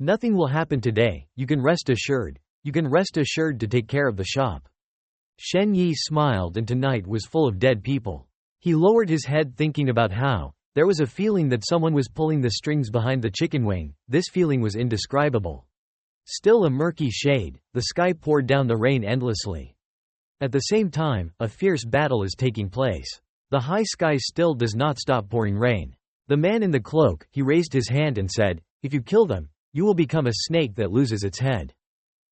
Nothing will happen today, you can rest assured. You can rest assured to take care of the shop. Shen Yi smiled and tonight was full of dead people. He lowered his head thinking about how, there was a feeling that someone was pulling the strings behind the chicken wing. This feeling was indescribable. Still a murky shade, the sky poured down the rain endlessly. At the same time, a fierce battle is taking place. The high sky still does not stop pouring rain. The man in the cloak, he raised his hand and said, "If you kill them, you will become a snake that loses its head."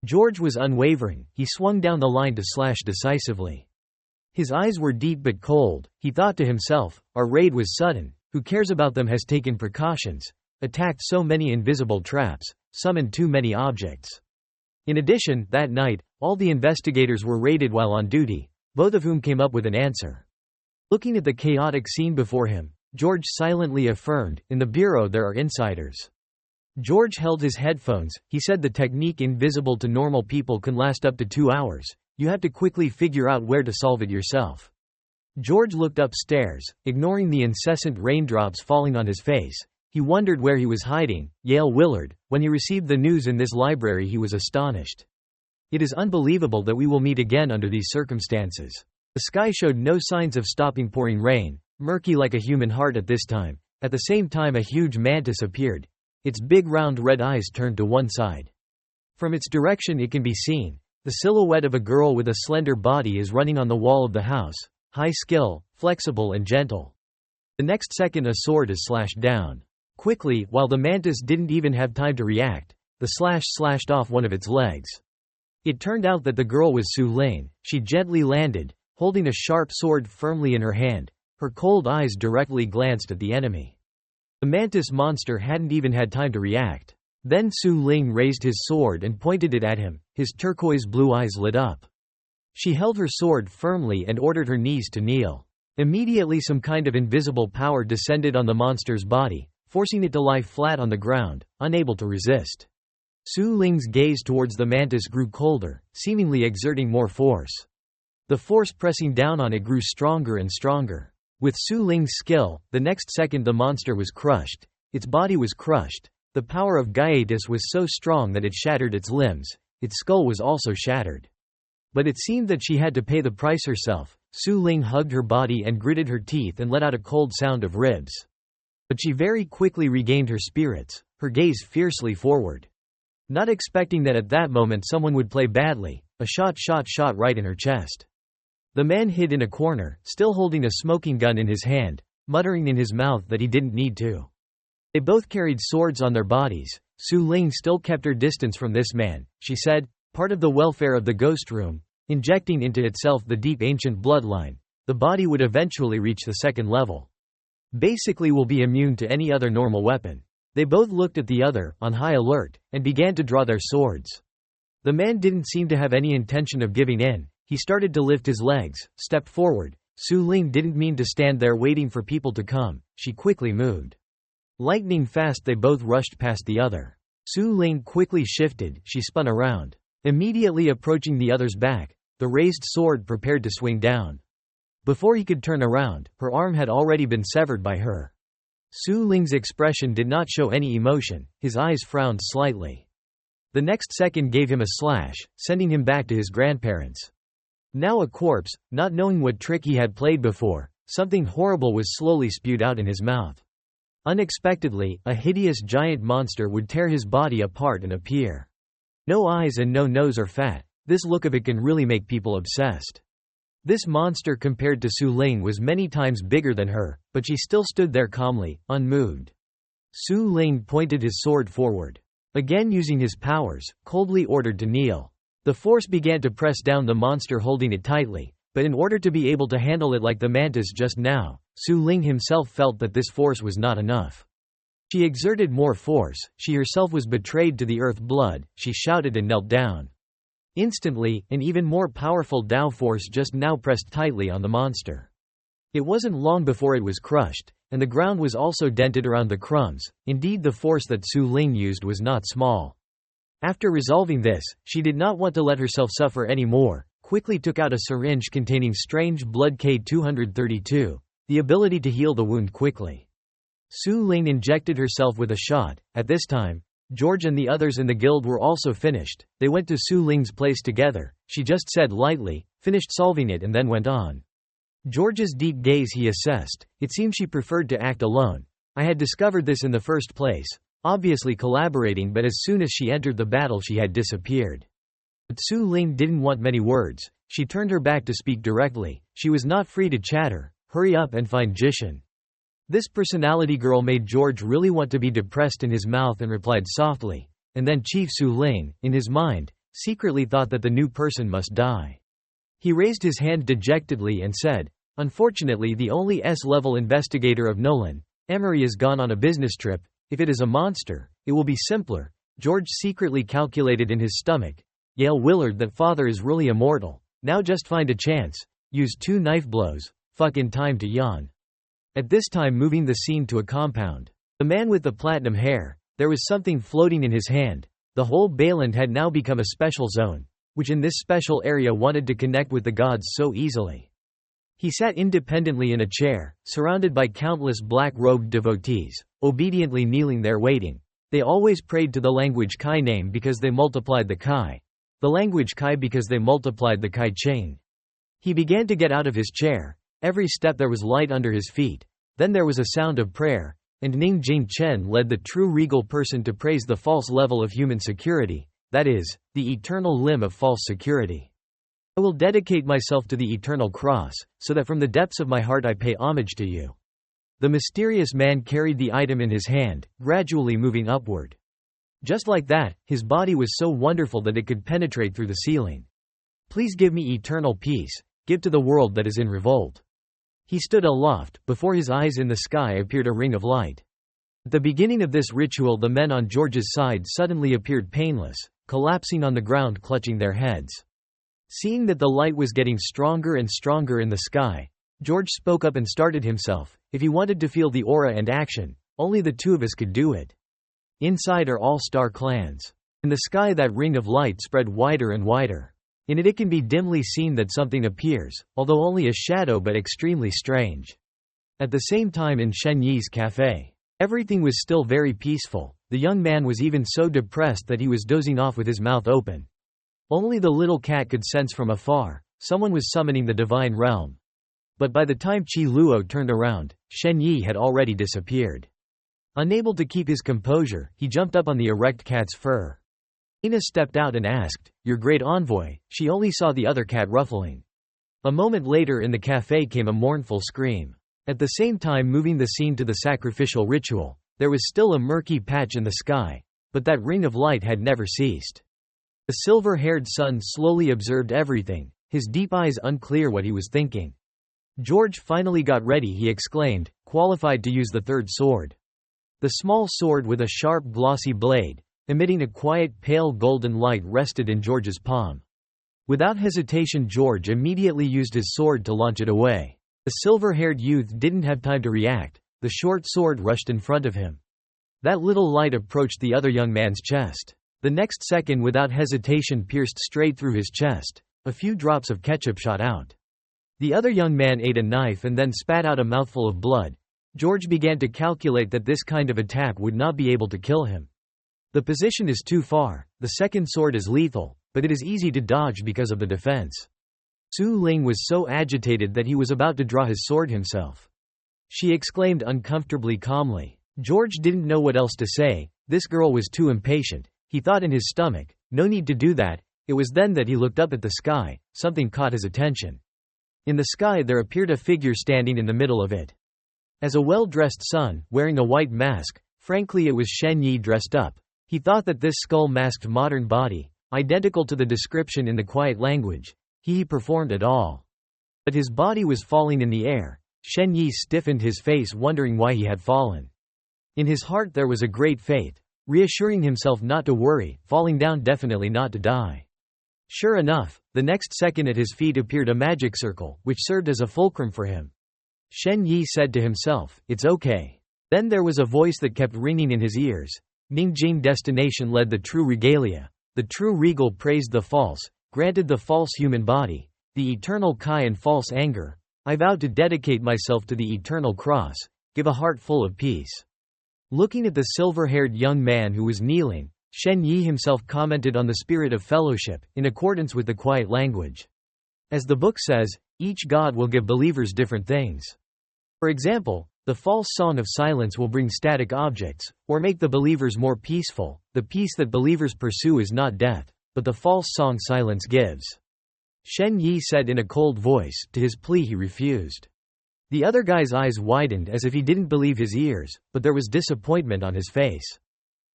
George was unwavering, he swung down the line to slash decisively. His eyes were deep but cold, he thought to himself, our raid was sudden, who cares about them has taken precautions, attacked so many invisible traps, summoned too many objects. In addition, that night, all the investigators were raided while on duty, both of whom came up with an answer. Looking at the chaotic scene before him, George silently affirmed, "In the bureau there are insiders." George held his headphones, he said the technique invisible to normal people can last up to 2 hours. You have to quickly figure out where to solve it yourself. George looked upstairs, ignoring the incessant raindrops falling on his face. He wondered where he was hiding. Yale Willard, when he received the news in this library, he was astonished. It is unbelievable that we will meet again under these circumstances. The sky showed no signs of stopping pouring rain, murky like a human heart at this time. At the same time, a huge mantis appeared. Its big round red eyes turned to one side. From its direction it can be seen. The silhouette of a girl with a slender body is running on the wall of the house, high skill, flexible and gentle. The next second a sword is slashed down. Quickly, while the mantis didn't even have time to react, the slash slashed off one of its legs. It turned out that the girl was Su Ling. She gently landed, holding a sharp sword firmly in her hand. Her cold eyes directly glanced at the enemy. The mantis monster hadn't even had time to react. Then Su Ling raised his sword and pointed it at him, his turquoise blue eyes lit up. She held her sword firmly and ordered her knees to kneel. Immediately some kind of invisible power descended on the monster's body, forcing it to lie flat on the ground, unable to resist. Su Ling's gaze towards the mantis grew colder, seemingly exerting more force. The force pressing down on it grew stronger and stronger. With Su Ling's skill, the next second the monster was crushed. Its body was crushed. The power of Gaiatis was so strong that it shattered its limbs. Its skull was also shattered. But it seemed that she had to pay the price herself. Su Ling hugged her body and gritted her teeth and let out a cold sound of ribs. But she very quickly regained her spirits, her gaze fiercely forward. Not expecting that at that moment someone would play badly, a shot right in her chest. The man hid in a corner, still holding a smoking gun in his hand, muttering in his mouth that he didn't need to. They both carried swords on their bodies. Su Ling still kept her distance from this man. She said, part of the welfare of the ghost room, injecting into itself the deep ancient bloodline, the body would eventually reach the second level. Basically will be immune to any other normal weapon. They both looked at the other, on high alert, and began to draw their swords. The man didn't seem to have any intention of giving in. He started to lift his legs, stepped forward. Su Ling didn't mean to stand there waiting for people to come. She quickly moved. Lightning fast they both rushed past the other. Su Ling quickly shifted, she spun around. Immediately approaching the other's back, the raised sword prepared to swing down. Before he could turn around, her arm had already been severed by her. Su Ling's expression did not show any emotion, his eyes frowned slightly. The next second gave him a slash, sending him back to his grandparents. Now a corpse, not knowing what trick he had played before, something horrible was slowly spewed out in his mouth. Unexpectedly, a hideous giant monster would tear his body apart and appear. No eyes and no nose or fat. This look of it can really make people obsessed. This monster compared to Su Ling was many times bigger than her, but she still stood there calmly, unmoved. Su Ling pointed his sword forward. Again using his powers, coldly ordered to kneel. The force began to press down the monster holding it tightly, but in order to be able to handle it like the mantis just now, Su Ling himself felt that this force was not enough. She exerted more force, she herself was betrayed to the earth blood, she shouted and knelt down. Instantly, an even more powerful Tao force just now pressed tightly on the monster. It wasn't long before it was crushed, and the ground was also dented around the crumbs. Indeed, the force that Su Ling used was not small. After resolving this, she did not want to let herself suffer any more, quickly took out a syringe containing strange blood K232, the ability to heal the wound quickly. Su Ling injected herself with a shot. At this time, George and the others in the guild were also finished. They went to Su Ling's place together. She just said lightly, finished solving it and then went on. George's deep gaze he assessed. It seemed she preferred to act alone. I had discovered this in the first place, obviously collaborating, but as soon as she entered the battle she had disappeared. But Su Ling didn't want many words. She turned her back to speak directly. She was not free to chatter. Hurry up and find Jishin. This personality girl made George really want to be depressed in his mouth and replied softly, and then Chief Su Ling, in his mind, secretly thought that the new person must die. He raised his hand dejectedly and said, "Unfortunately the only S-level investigator of Nolan, Emery, is gone on a business trip. If it is a monster, it will be simpler." George secretly calculated in his stomach, "Yale Willard, that father is really immortal. Now just find a chance. Use 2 knife blows. Fuck in time to yawn." At this time, moving the scene to a compound. The man with the platinum hair, there was something floating in his hand. The whole Bayland had now become a special zone, which in this special area wanted to connect with the gods so easily. He sat independently in a chair, surrounded by countless black-robed devotees, obediently kneeling there waiting. They always prayed to the language Kai name because they multiplied the Kai. The language Kai because they multiplied the Kai chain. He began to get out of his chair. Every step there was light under his feet. Then there was a sound of prayer, and Ning Jing Chen led the true regal person to praise the false level of human security, that is, the eternal limb of false security. "I will dedicate myself to the eternal cross, so that from the depths of my heart I pay homage to you." The mysterious man carried the item in his hand, gradually moving upward. Just like that, his body was so wonderful that it could penetrate through the ceiling. "Please give me eternal peace. Give to the world that is in revolt." He stood aloft. Before his eyes in the sky appeared a ring of light. At the beginning of this ritual, the men on George's side suddenly appeared painless, collapsing on the ground clutching their heads. Seeing that the light was getting stronger and stronger in the sky, George spoke up and started himself. If he wanted to feel the aura and action, only the 2 of us could do it. Inside are all star clans. In the sky that ring of light spread wider and wider. In it can be dimly seen that something appears, although only a shadow but extremely strange. At the same time in Shen Yi's cafe, everything was still very peaceful. The young man was even so depressed that he was dozing off with his mouth open. Only the little cat could sense from afar, someone was summoning the divine realm. But by the time Qi Luo turned around, Shen Yi had already disappeared. Unable to keep his composure, he jumped up on the erect cat's fur. Ina stepped out and asked, "Your great envoy?" She only saw the other cat ruffling. A moment later in the cafe came a mournful scream. At the same time, moving the scene to the sacrificial ritual, there was still a murky patch in the sky, but that ring of light had never ceased. The silver-haired son slowly observed everything, his deep eyes unclear what he was thinking. George finally got ready. He exclaimed, "Qualified to use the 3rd sword." The small sword with a sharp glossy blade, emitting a quiet pale golden light, rested in George's palm. Without hesitation, George immediately used his sword to launch it away. The silver-haired youth didn't have time to react. The short sword rushed in front of him. That little light approached the other young man's chest. The next second, without hesitation, pierced straight through his chest. A few drops of ketchup shot out. The other young man ate a knife and then spat out a mouthful of blood. George began to calculate that this kind of attack would not be able to kill him. The position is too far. The second sword is lethal, but it is easy to dodge because of the defense. Su Ling was so agitated that he was about to draw his sword himself. She exclaimed uncomfortably calmly. George didn't know what else to say. This girl was too impatient. He thought in his stomach, no need to do that. It was then that he looked up at the sky. Something caught his attention. In the sky there appeared a figure standing in the middle of it. As a well-dressed son, wearing a white mask, frankly it was Shen Yi dressed up. He thought that this skull-masked modern body, identical to the description in the quiet language, he performed at all. But his body was falling in the air. Shen Yi stiffened his face, wondering why he had fallen. In his heart there was a great faith, reassuring himself not to worry, falling down definitely not to die. Sure enough, the next second at his feet appeared a magic circle, which served as a fulcrum for him. Shen Yi said to himself, "It's okay." Then there was a voice that kept ringing in his ears. Ningjing destination led the true regalia. The true regal praised the false, granted the false human body, the eternal Kai and false anger. I vowed to dedicate myself to the eternal cross, give a heart full of peace. Looking at the silver-haired young man who was kneeling, Shen Yi himself commented on the spirit of fellowship, in accordance with the quiet language. As the book says, each god will give believers different things. For example, the false song of silence will bring static objects, or make the believers more peaceful. The peace that believers pursue is not death, but the false song silence gives. Shen Yi said in a cold voice. To his plea he refused. The other guy's eyes widened as if he didn't believe his ears, but there was disappointment on his face.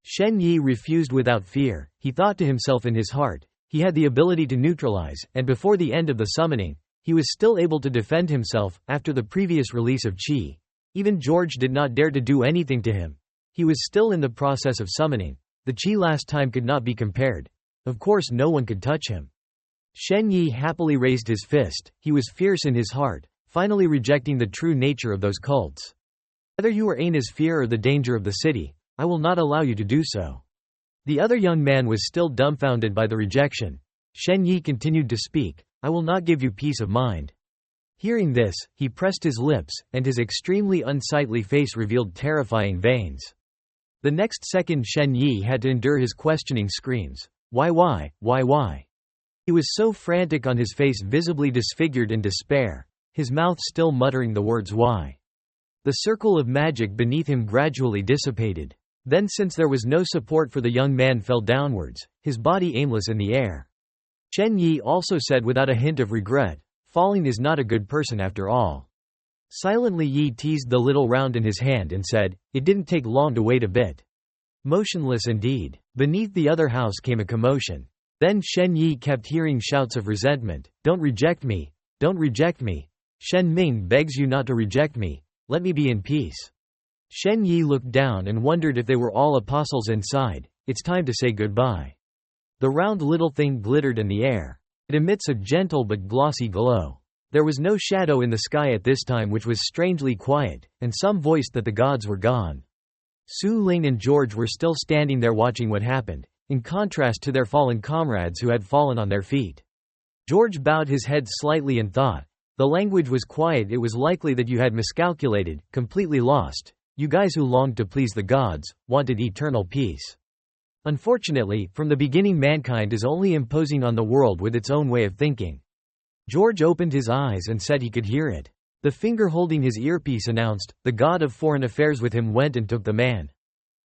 Shen Yi refused without fear. He thought to himself in his heart, he had the ability to neutralize, and before the end of the summoning, he was still able to defend himself. After the previous release of Qi, even George did not dare to do anything to him. He was still in the process of summoning. The Qi last time could not be compared. Of course no one could touch him. Shen Yi happily raised his fist. He was fierce in his heart, finally rejecting the true nature of those cults. Whether you are Ana's fear or the danger of the city, I will not allow you to do so. The other young man was still dumbfounded by the rejection. Shen Yi continued to speak, I will not give you peace of mind. Hearing this, he pressed his lips, and his extremely unsightly face revealed terrifying veins. The next second Shen Yi had to endure his questioning screams. Why? He was so frantic, on his face visibly disfigured in despair, his mouth still muttering the words why. The circle of magic beneath him gradually dissipated. Then, since there was no support for the young man, fell downwards, his body aimless in the air. Shen Yi also said without a hint of regret, falling is not a good person after all. Silently Yi teased the little round in his hand and said, it didn't take long to wait a bit. Motionless indeed. Beneath the other house came a commotion. Then Shen Yi kept hearing shouts of resentment. Don't reject me. Don't reject me. Shen Ming begs you not to reject me. Let me be in peace. Shen Yi looked down and wondered if they were all apostles inside. It's time to say goodbye. The round little thing glittered in the air. It emits a gentle but glossy glow. There was no shadow in the sky at this time, which was strangely quiet, and some voiced that the gods were gone. Su Ling and George were still standing there watching what happened, in contrast to their fallen comrades who had fallen on their feet. George bowed his head slightly and thought, the language was quiet. It was likely that you had miscalculated, completely lost. You guys who longed to please the gods, wanted eternal peace. Unfortunately, from the beginning mankind is only imposing on the world with its own way of thinking. George opened his eyes and said he could hear it. The finger holding his earpiece announced, the god of foreign affairs with him went and took the man.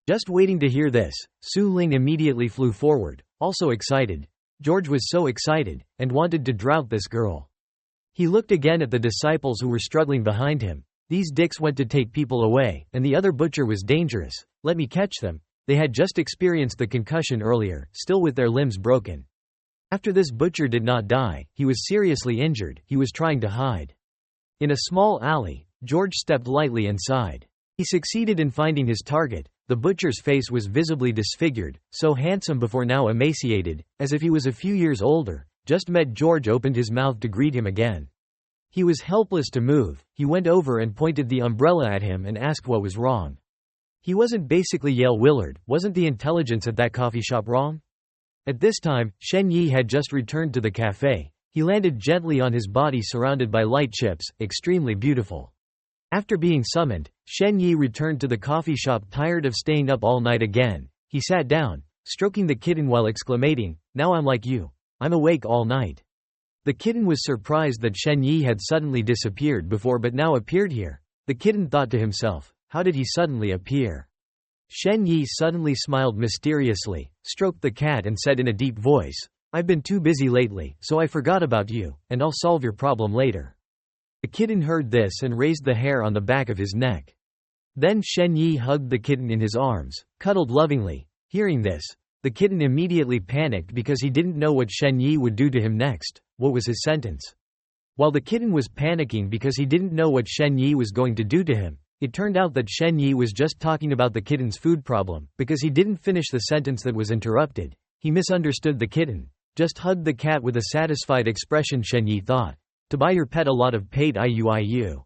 Just waiting to hear this, Su Ling immediately flew forward, also excited. George was so excited, and wanted to drown this girl. He looked again at the disciples who were struggling behind him. These dicks went to take people away, and the other butcher was dangerous. Let me catch them. They had just experienced the concussion earlier, still with their limbs broken. After this butcher did not die, he was seriously injured. He was trying to hide. In a small alley, George stepped lightly inside. He succeeded in finding his target. The butcher's face was visibly disfigured, so handsome before now emaciated, as if he was a few years older. Just met George opened his mouth to greet him again. He was helpless to move. He went over and pointed the umbrella at him and asked what was wrong. He wasn't basically Yale Willard. Wasn't the intelligence at that coffee shop wrong? At this time, Shen Yi had just returned to the cafe. He landed gently on his body surrounded by light chips, extremely beautiful. After being summoned, Shen Yi returned to the coffee shop tired of staying up all night again. He sat down, stroking the kitten while exclaiming, now I'm like you. I'm awake all night. The kitten was surprised that Shen Yi had suddenly disappeared before but now appeared here. The kitten thought to himself, how did he suddenly appear? Shen Yi suddenly smiled mysteriously, stroked the cat and said in a deep voice, I've been too busy lately, so I forgot about you, and I'll solve your problem later. The kitten heard this and raised the hair on the back of his neck. Then Shen Yi hugged the kitten in his arms, cuddled lovingly. Hearing this, the kitten immediately panicked because he didn't know what Shen Yi would do to him next. What was his sentence? While the kitten was panicking because he didn't know what Shen Yi was going to do to him, it turned out that Shen Yi was just talking about the kitten's food problem. Because he didn't finish the sentence that was interrupted, he misunderstood the kitten. Just hugged the cat with a satisfied expression. Shen Yi thought, to buy your pet a lot of paid IUIU.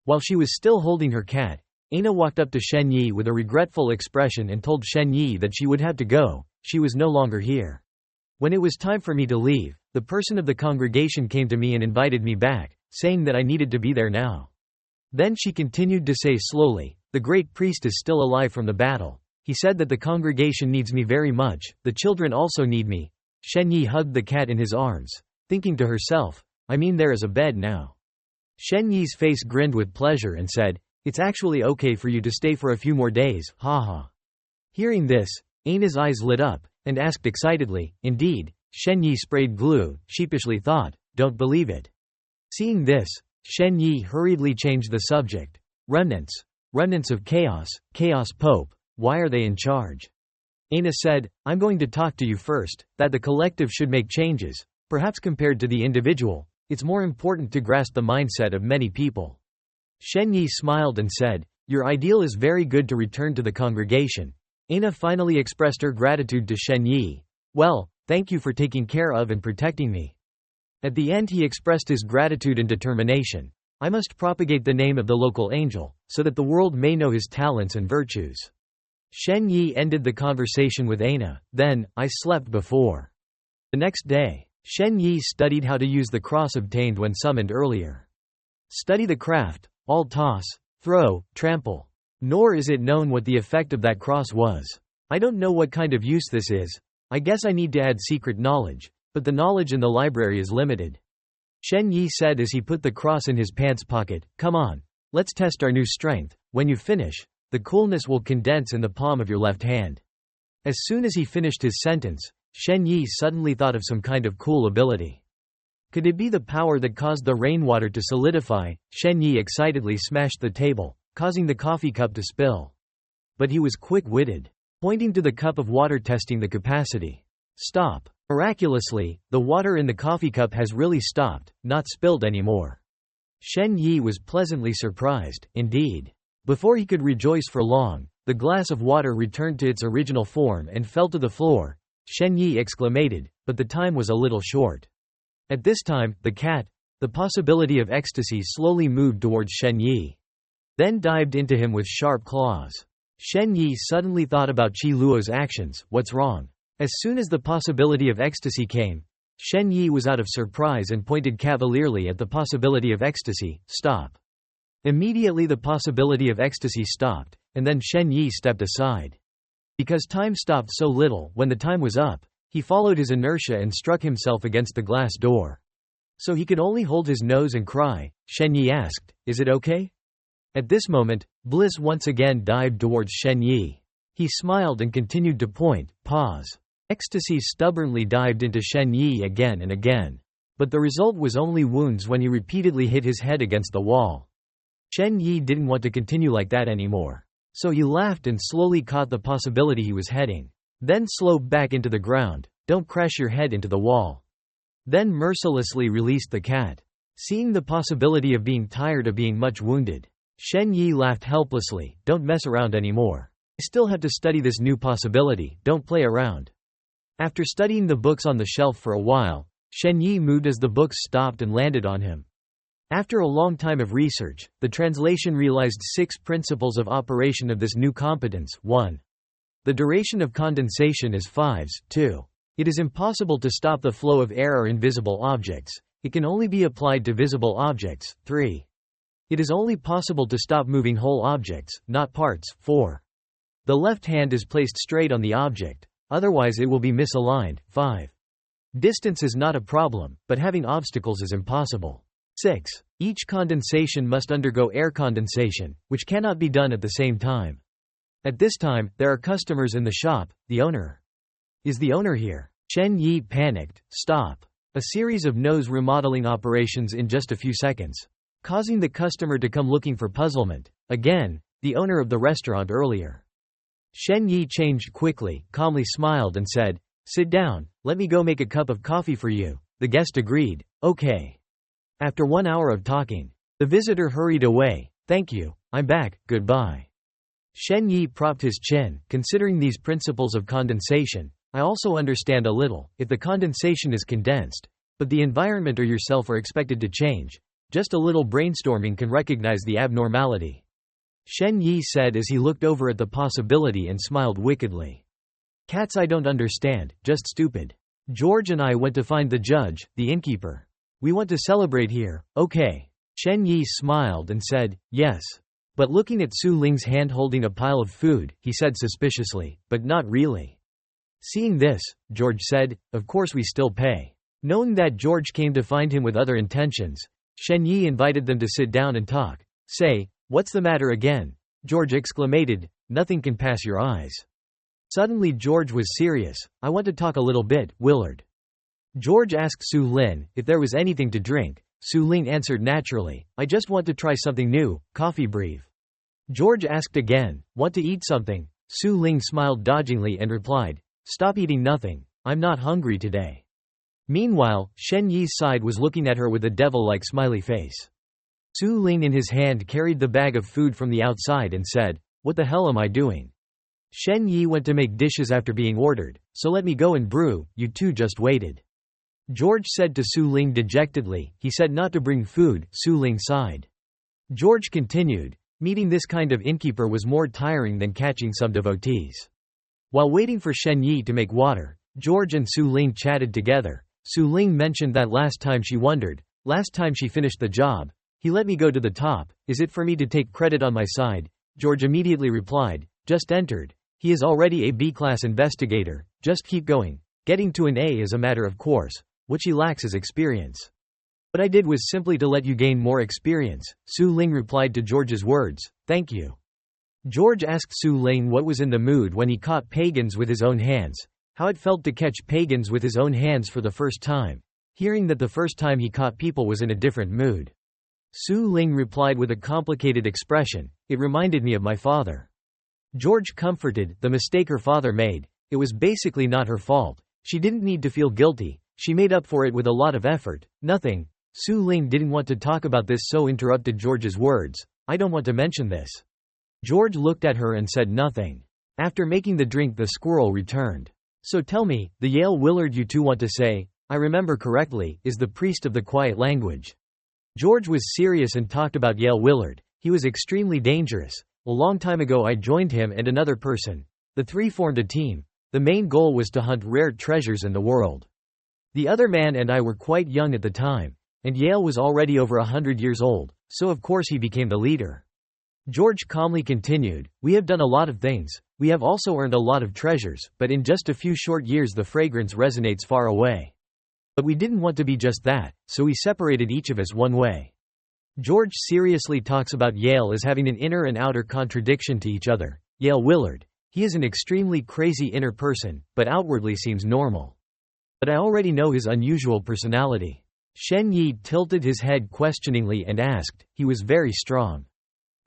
While she was still holding her cat, Ana walked up to Shen Yi with a regretful expression and told Shen Yi that she would have to go. She was no longer here. When it was time for me to leave, the person of the congregation came to me and invited me back, saying that I needed to be there now. Then she continued to say slowly, the great priest is still alive from the battle. He said that the congregation needs me very much, the children also need me. Shen Yi hugged the cat in his arms, thinking to herself, I mean there is a bed now. Shen Yi's face grinned with pleasure and said, it's actually okay for you to stay for a few more days, haha. Hearing this, Ana's eyes lit up, and asked excitedly, indeed? Shen Yi sprayed glue, sheepishly thought, don't believe it. Seeing this, Shen Yi hurriedly changed the subject. Remnants. Remnants of chaos, chaos pope, why are they in charge? Aina said, I'm going to talk to you first, that the collective should make changes. Perhaps compared to the individual, it's more important to grasp the mindset of many people. Shen Yi smiled and said, your ideal is very good to return to the congregation. Aina finally expressed her gratitude to Shen Yi. Well, thank you for taking care of and protecting me. At the end he expressed his gratitude and determination. I must propagate the name of the local angel, so that the world may know his talents and virtues. Shen Yi ended the conversation with Aina, then, I slept before. The next day, Shen Yi studied how to use the cross obtained when summoned earlier. Study the craft, all toss, throw, trample. Nor is it known what the effect of that cross was. I don't know what kind of use this is. I guess I need to add secret knowledge, but the knowledge in the library is limited. Shen Yi said as he put the cross in his pants pocket, come on, let's test our new strength. When you finish, the coolness will condense in the palm of your left hand. As soon as he finished his sentence, Shen Yi suddenly thought of some kind of cool ability. Could it be the power that caused the rainwater to solidify? Shen Yi excitedly smashed the table, causing the coffee cup to spill. But he was quick-witted, pointing to the cup of water testing the capacity. Stop. Miraculously, the water in the coffee cup has really stopped, not spilled anymore. Shen Yi was pleasantly surprised, indeed. Before he could rejoice for long, the glass of water returned to its original form and fell to the floor. Shen Yi exclaimed, but the time was a little short. At this time, the cat, the possibility of ecstasy, slowly moved towards Shen Yi. Then dived into him with sharp claws. Shen Yi suddenly thought about Qi Luo's actions, what's wrong? As soon as the possibility of ecstasy came, Shen Yi was out of surprise and pointed cavalierly at the possibility of ecstasy, stop. Immediately the possibility of ecstasy stopped, and then Shen Yi stepped aside. Because time stopped so little, when the time was up, he followed his inertia and struck himself against the glass door. So he could only hold his nose and cry. Shen Yi asked, is it okay? At this moment, bliss once again dived towards Shen Yi. He smiled and continued to point, pause. Ecstasy stubbornly dived into Shen Yi again and again. But the result was only wounds when he repeatedly hit his head against the wall. Shen Yi didn't want to continue like that anymore. So he laughed and slowly caught the possibility he was heading. Then slowed back into the ground, don't crash your head into the wall. Then mercilessly released the cat. Seeing the possibility of being tired of being much wounded, Shen Yi laughed helplessly, don't mess around anymore. I still have to study this new possibility, don't play around. After studying the books on the shelf for a while, Shen Yi moved as the books stopped and landed on him. After a long time of research, the translation realized 6 principles of operation of this new competence. 1. The duration of condensation is 5s. 2. It is impossible to stop the flow of air or invisible objects. It can only be applied to visible objects. 3. It is only possible to stop moving whole objects, not parts. 4. The left hand is placed straight on the object, otherwise it will be misaligned. 5. Distance is not a problem, but having obstacles is impossible. 6. Each condensation must undergo air condensation, which cannot be done at the same time. At this time, there are customers in the shop. The owner. Is the owner here? Shen Yi panicked. Stop. A series of nose remodeling operations in just a few seconds, causing the customer to come looking for puzzlement. Again, the owner of the restaurant earlier. Shen Yi changed quickly, calmly smiled and said, sit down, let me go make a cup of coffee for you. The guest agreed. Okay. After 1 hour of talking, the visitor hurried away. Thank you, I'm back, goodbye. Shen Yi propped his chin. Considering these principles of condensation, I also understand a little. If the condensation is condensed, but the environment or yourself are expected to change, just a little brainstorming can recognize the abnormality. Shen Yi said as he looked over at the possibility and smiled wickedly. Cats, I don't understand, just stupid. George and I went to find the judge, the innkeeper. We want to celebrate here, okay. Shen Yi smiled and said, yes. But looking at Su Ling's hand holding a pile of food, he said suspiciously, but not really. Seeing this, George said, of course we still pay. Knowing that George came to find him with other intentions, Shen Yi invited them to sit down and talk. Say, what's the matter again? George exclaimed, nothing can pass your eyes. Suddenly George was serious. I want to talk a little bit, Willard. George asked Su Lin if there was anything to drink. Su Ling answered naturally. I just want to try something new, coffee brief. George asked again, want to eat something? Su Ling smiled dodgingly and replied, stop eating nothing, I'm not hungry today. Meanwhile, Shen Yi's side was looking at her with a devil-like smiley face. Su Ling in his hand carried the bag of food from the outside and said, what the hell am I doing? Shen Yi went to make dishes after being ordered, so let me go and brew, you two just waited. George said to Su Ling dejectedly. He said not to bring food. Su Ling sighed. George continued, meeting this kind of innkeeper was more tiring than catching some devotees. While waiting for Shen Yi to make water, George and Su Ling chatted together. Su Ling mentioned that last time she wondered, last time she finished the job, he let me go to the top, is it for me to take credit on my side? George immediately replied, just entered. He is already a B-class investigator, just keep going. Getting to an A is a matter of course. What she lacks is experience. What I did was simply to let you gain more experience. Su Ling replied to George's words, thank you. George asked Su Ling what was in the mood when he caught pagans with his own hands, how it felt to catch pagans with his own hands for the first time, hearing that the first time he caught people was in a different mood. Su Ling replied with a complicated expression, it reminded me of my father. George comforted, the mistake her father made, it was basically not her fault, she didn't need to feel guilty, she made up for it with a lot of effort, nothing. Su Ling didn't want to talk about this so interrupted George's words, I don't want to mention this. George looked at her and said nothing. After making the drink the squirrel returned. So tell me, the Yale Willard you two want to say, I remember correctly, is the priest of the quiet language. George was serious and talked about Yale Willard, he was extremely dangerous. A long time ago I joined him and another person. The three formed a team. The main goal was to hunt rare treasures in the world. The other man and I were quite young at the time, and Yale was already over 100 years old, so of course he became the leader. George calmly continued, we have done a lot of things, we have also earned a lot of treasures, but in just a few short years the fragrance resonates far away. But we didn't want to be just that, so we separated each of us one way. George seriously talks about Yale as having an inner and outer contradiction to each other. Yale Willard. He is an extremely crazy inner person, but outwardly seems normal. But I already know his unusual personality. Shen Yi tilted his head questioningly and asked, he was very strong.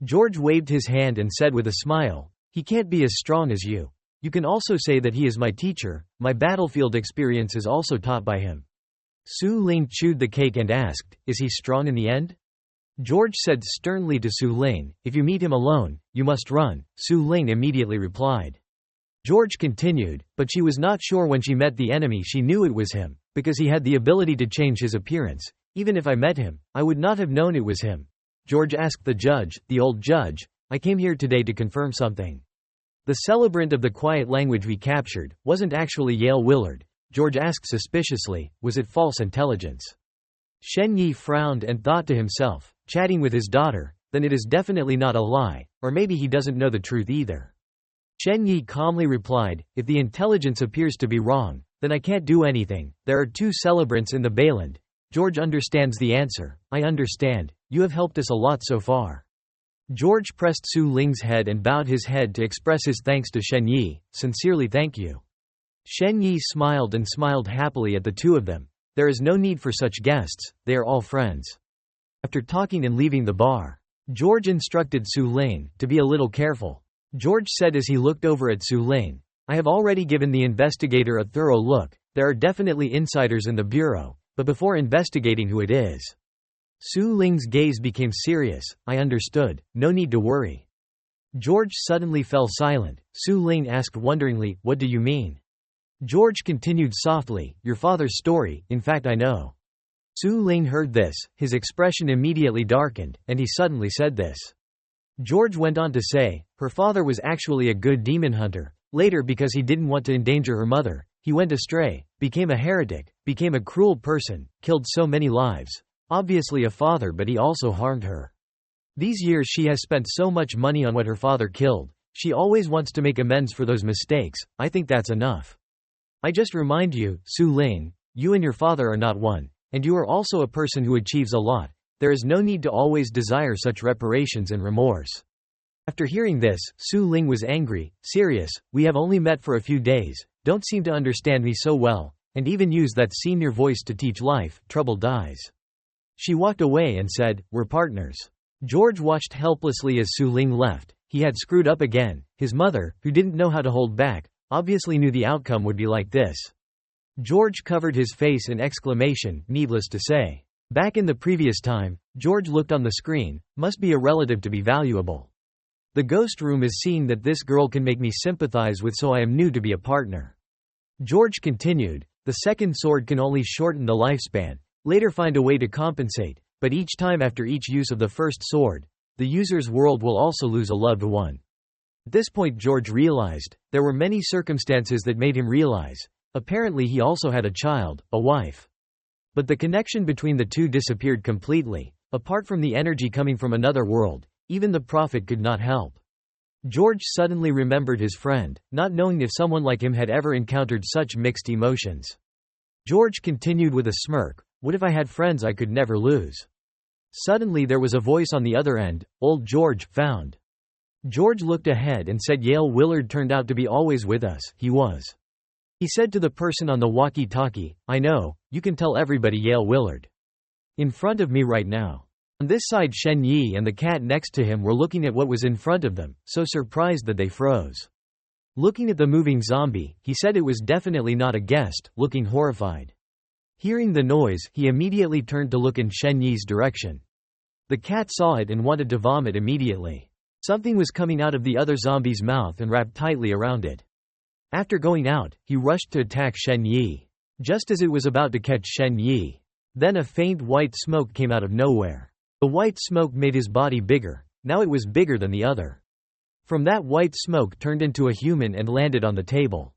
George waved his hand and said with a smile, he can't be as strong as you. You can also say that he is my teacher, my battlefield experience is also taught by him. Su Ling chewed the cake and asked, is he strong in the end? George said sternly to Su Ling, if you meet him alone, you must run. Su Ling immediately replied. George continued, but she was not sure when she met the enemy she knew it was him, because he had the ability to change his appearance. Even if I met him, I would not have known it was him. George asked the judge, the old judge, I came here today to confirm something. The celebrant of the quiet language we captured wasn't actually Yale Willard. George asked suspiciously, was it false intelligence? Shen Yi frowned and thought to himself, chatting with his daughter, then it is definitely not a lie, or maybe he doesn't know the truth either. Shen Yi calmly replied, if the intelligence appears to be wrong, then I can't do anything, there are two celebrants in the Bayland. George understands the answer, I understand, you have helped us a lot so far. George pressed Su Ling's head and bowed his head to express his thanks to Shen Yi, sincerely thank you. Shen Yi smiled and smiled happily at the two of them. There is no need for such guests, they are all friends. After talking and leaving the bar, George instructed Su Ling to be a little careful. George said as he looked over at Su Ling, I have already given the investigator a thorough look, there are definitely insiders in the bureau, but before investigating who it is. Su Ling's gaze became serious, I understood, no need to worry. George suddenly fell silent. Su Ling asked wonderingly, what do you mean? George continued softly, your father's story, in fact I know. Su Ling heard this, his expression immediately darkened, and he suddenly said this. George went on to say, her father was actually a good demon hunter, later because he didn't want to endanger her mother, he went astray, became a heretic, became a cruel person, killed so many lives. Obviously a father but he also harmed her. These years she has spent so much money on what her father killed, she always wants to make amends for those mistakes, I think that's enough. I just remind you, Su Ling, you and your father are not one, and you are also a person who achieves a lot, there is no need to always desire such reparations and remorse. After hearing this, Su Ling was angry, serious, we have only met for a few days, don't seem to understand me so well, and even use that senior voice to teach life, trouble dies. She walked away and said, "We're partners." George watched helplessly as Su Ling left. He had screwed up again. His mother, who didn't know how to hold back, obviously knew the outcome would be like this. George covered his face in exclamation, needless to say. Back in the previous time, George looked on the screen, must be a relative to be valuable. The ghost room is seeing that this girl can make me sympathize with, so I am new to be a partner. George continued, the second sword can only shorten the lifespan, later find a way to compensate, but each time after each use of the first sword, the user's world will also lose a loved one. At this point George realized, there were many circumstances that made him realize, apparently he also had a child, a wife. But the connection between the two disappeared completely. Apart from the energy coming from another world, even the prophet could not help. George suddenly remembered his friend, not knowing if someone like him had ever encountered such mixed emotions. George continued with a smirk, what if I had friends I could never lose? Suddenly there was a voice on the other end, "Old George, found." George looked ahead and said Yale Willard turned out to be always with us, he was. He said to the person on the walkie-talkie, "I know, you can tell everybody Yale Willard. In front of me right now." On this side Shen Yi and the cat next to him were looking at what was in front of them, so surprised that they froze. Looking at the moving zombie, he said it was definitely not a guest, looking horrified. Hearing the noise, he immediately turned to look in Shen Yi's direction. The cat saw it and wanted to vomit immediately. Something was coming out of the other zombie's mouth and wrapped tightly around it. After going out, he rushed to attack Shen Yi. Just as it was about to catch Shen Yi, then a faint white smoke came out of nowhere. The white smoke made his body bigger, now it was bigger than the other. From that white smoke turned into a human and landed on the table.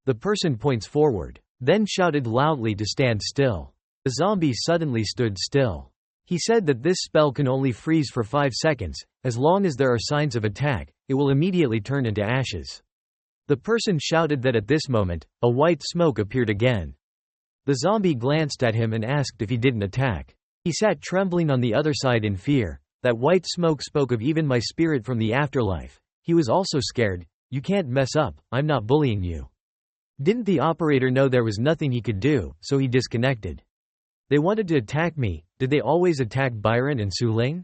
The person points forward, then shouted loudly to stand still. The zombie suddenly stood still. He said that this spell can only freeze for 5 seconds, as long as there are signs of attack, it will immediately turn into ashes. The person shouted that at this moment, a white smoke appeared again. The zombie glanced at him and asked if he didn't attack. He sat trembling on the other side in fear. That white smoke spoke of even my spirit from the afterlife. He was also scared. You can't mess up, I'm not bullying you. Didn't the operator know there was nothing he could do, so he disconnected. They wanted to attack me. Did they always attack Byron and Su Ling?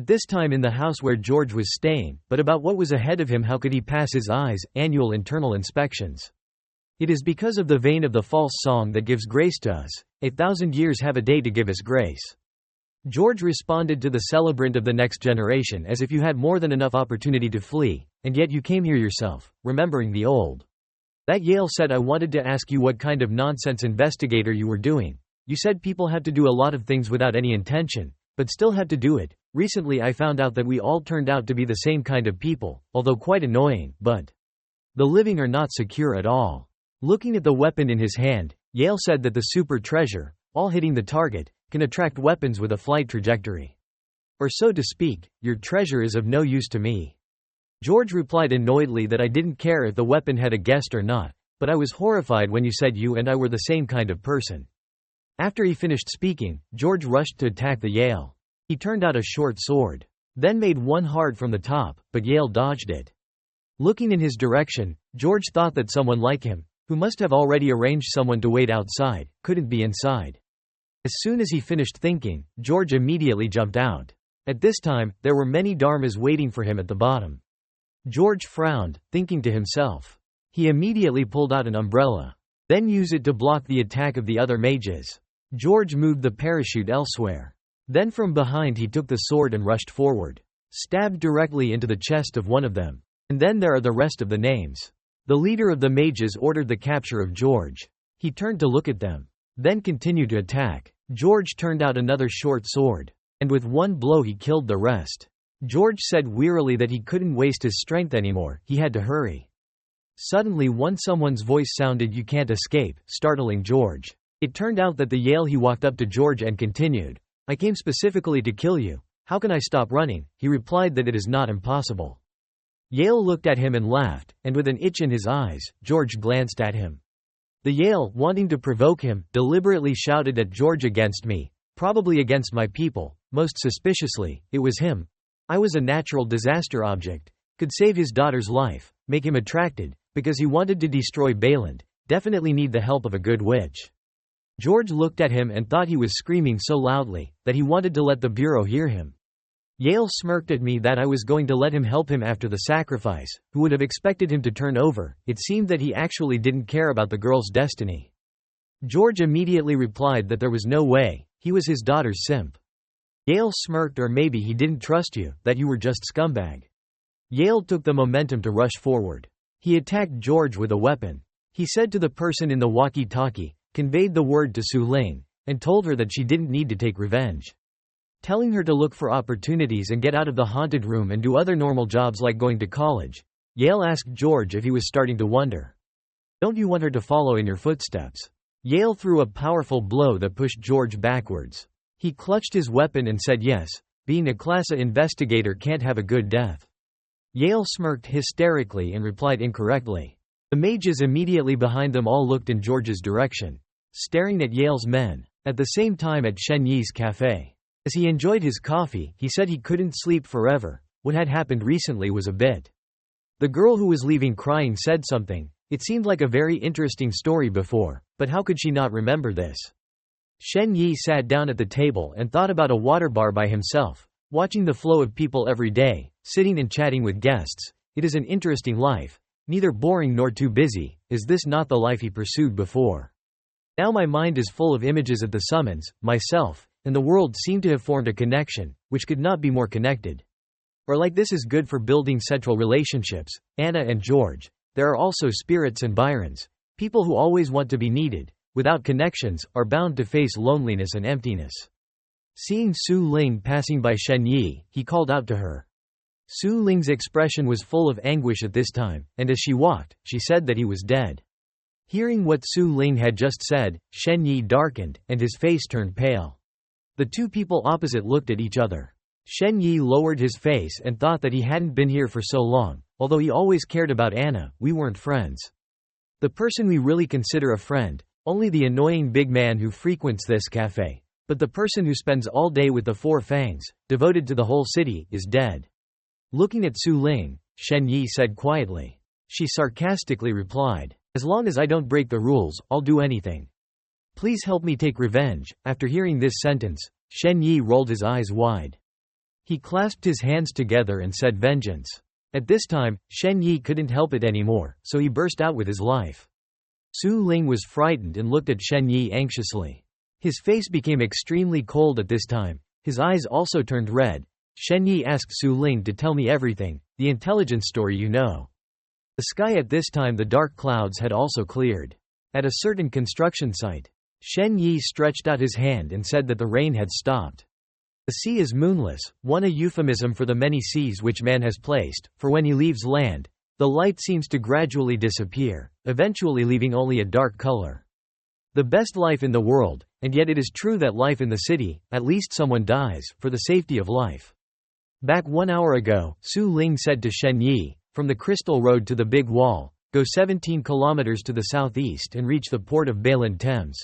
At this time in the house where George was staying, but about what was ahead of him, how could he pass his eyes, annual internal inspections? It is because of the vein of the false song that gives grace to us. 1,000 years have a day to give us grace. George responded to the celebrant of the next generation as if you had more than enough opportunity to flee, and yet you came here yourself, remembering the old. That Yale said I wanted to ask you what kind of nonsense investigator you were doing. You said people have to do a lot of things without any intention, but still have to do it. Recently I found out that we all turned out to be the same kind of people, although quite annoying, but the living are not secure at all. Looking at the weapon in his hand, Yale said that the super treasure, all hitting the target, can attract weapons with a flight trajectory. Or so to speak, your treasure is of no use to me. George replied annoyedly that I didn't care if the weapon had a guest or not, but I was horrified when you said you and I were the same kind of person. After he finished speaking, George rushed to attack the Yale. He turned out a short sword, then made one hard from the top, but Yale dodged it. Looking in his direction, George thought that someone like him, who must have already arranged someone to wait outside, couldn't be inside. As soon as he finished thinking, George immediately jumped out. At this time, there were many dharmas waiting for him at the bottom. George frowned, thinking to himself. He immediately pulled out an umbrella. Then used it to block the attack of the other mages. George moved the parachute elsewhere. Then from behind he took the sword and rushed forward. Stabbed directly into the chest of one of them. And then there are the rest of the names. The leader of the mages ordered the capture of George. He turned to look at them. Then continued to attack. George turned out another short sword. And with one blow he killed the rest. George said wearily that he couldn't waste his strength anymore, he had to hurry. Suddenly someone's voice sounded, "You can't escape," startling George. It turned out that the Yale he walked up to George and continued, "I came specifically to kill you. How can I stop running?" He replied that it is not impossible. Yale looked at him and laughed, and with an itch in his eyes, George glanced at him. The Yale, wanting to provoke him, deliberately shouted at George, "Against me. Probably against my people." Most suspiciously, it was him. I was a natural disaster object. Could save his daughter's life, make him attracted, because he wanted to destroy Bayland. Definitely need the help of a good witch. George looked at him and thought he was screaming so loudly that he wanted to let the bureau hear him. Yale smirked at me that I was going to let him help him after the sacrifice, who would have expected him to turn over. It seemed that he actually didn't care about the girl's destiny. George immediately replied that there was no way, he was his daughter's simp. Yale smirked, or maybe he didn't trust you, that you were just scumbag. Yale took the momentum to rush forward. He attacked George with a weapon. He said to the person in the walkie-talkie, conveyed the word to Su Ling, and told her that she didn't need to take revenge. Telling her to look for opportunities and get out of the haunted room and do other normal jobs like going to college. Yale asked George if he was starting to wonder. Don't you want her to follow in your footsteps? Yale threw a powerful blow that pushed George backwards. He clutched his weapon and said yes, being a class A investigator can't have a good death. Yale smirked hysterically and replied incorrectly. The mages immediately behind them all looked in George's direction, staring at Yale's men. At the same time at Shen Yi's cafe. As he enjoyed his coffee, he said he couldn't sleep forever. What had happened recently was a bit. The girl who was leaving crying said something. It seemed like a very interesting story before, but how could she not remember this? Shen Yi sat down at the table and thought about a water bar by himself, watching the flow of people every day, sitting and chatting with guests. It is an interesting life, neither boring nor too busy. Is this not the life he pursued before? Now my mind is full of images at the summons, myself, and the world seem to have formed a connection, which could not be more connected. Or like this is good for building central relationships, Anna and George. There are also spirits and Byrons, people who always want to be needed, without connections, are bound to face loneliness and emptiness. Seeing Su Ling passing by Shen Yi, he called out to her. Su Ling's expression was full of anguish at this time, and as she walked, she said that he was dead. Hearing what Su Ling had just said, Shen Yi darkened, and his face turned pale. The two people opposite looked at each other. Shen Yi lowered his face and thought that he hadn't been here for so long. Although he always cared about Anna, we weren't friends. The person we really consider a friend, only the annoying big man who frequents this cafe. But the person who spends all day with the four fangs, devoted to the whole city, is dead. Looking at Su Ling, Shen Yi said quietly. She sarcastically replied, as long as I don't break the rules, I'll do anything. Please help me take revenge. After hearing this sentence, Shen Yi rolled his eyes wide. He clasped his hands together and said vengeance. At this time, Shen Yi couldn't help it anymore, so he burst out with his life. Su Ling was frightened and looked at Shen Yi anxiously. His face became extremely cold at this time. His eyes also turned red. Shen Yi asked Su Ling to tell me everything, the intelligence story you know. The sky at this time, the dark clouds had also cleared. At a certain construction site, Shen Yi stretched out his hand and said that the rain had stopped. The sea is moonless, one a euphemism for the many seas which man has placed, for when he leaves land, the light seems to gradually disappear, eventually leaving only a dark color. The best life in the world, and yet it is true that life in the city, at least someone dies, for the safety of life. Back 1 hour ago, Su Ling said to Shen Yi, from the Crystal Road to the Big Wall, go 17 kilometers to the southeast and reach the port of Balen Thames.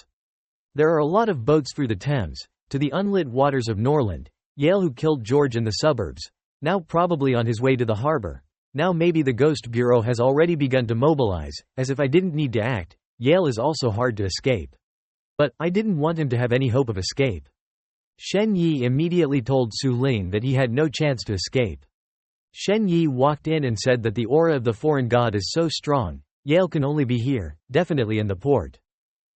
There are a lot of boats through the Thames, to the unlit waters of Norland. Yale who killed George in the suburbs, now probably on his way to the harbor. Now maybe the Ghost Bureau has already begun to mobilize, as if I didn't need to act. Yale is also hard to escape. But, I didn't want him to have any hope of escape. Shen Yi immediately told Su Ling that he had no chance to escape. Shen Yi walked in and said that the aura of the foreign god is so strong, Yale can only be here, definitely in the port.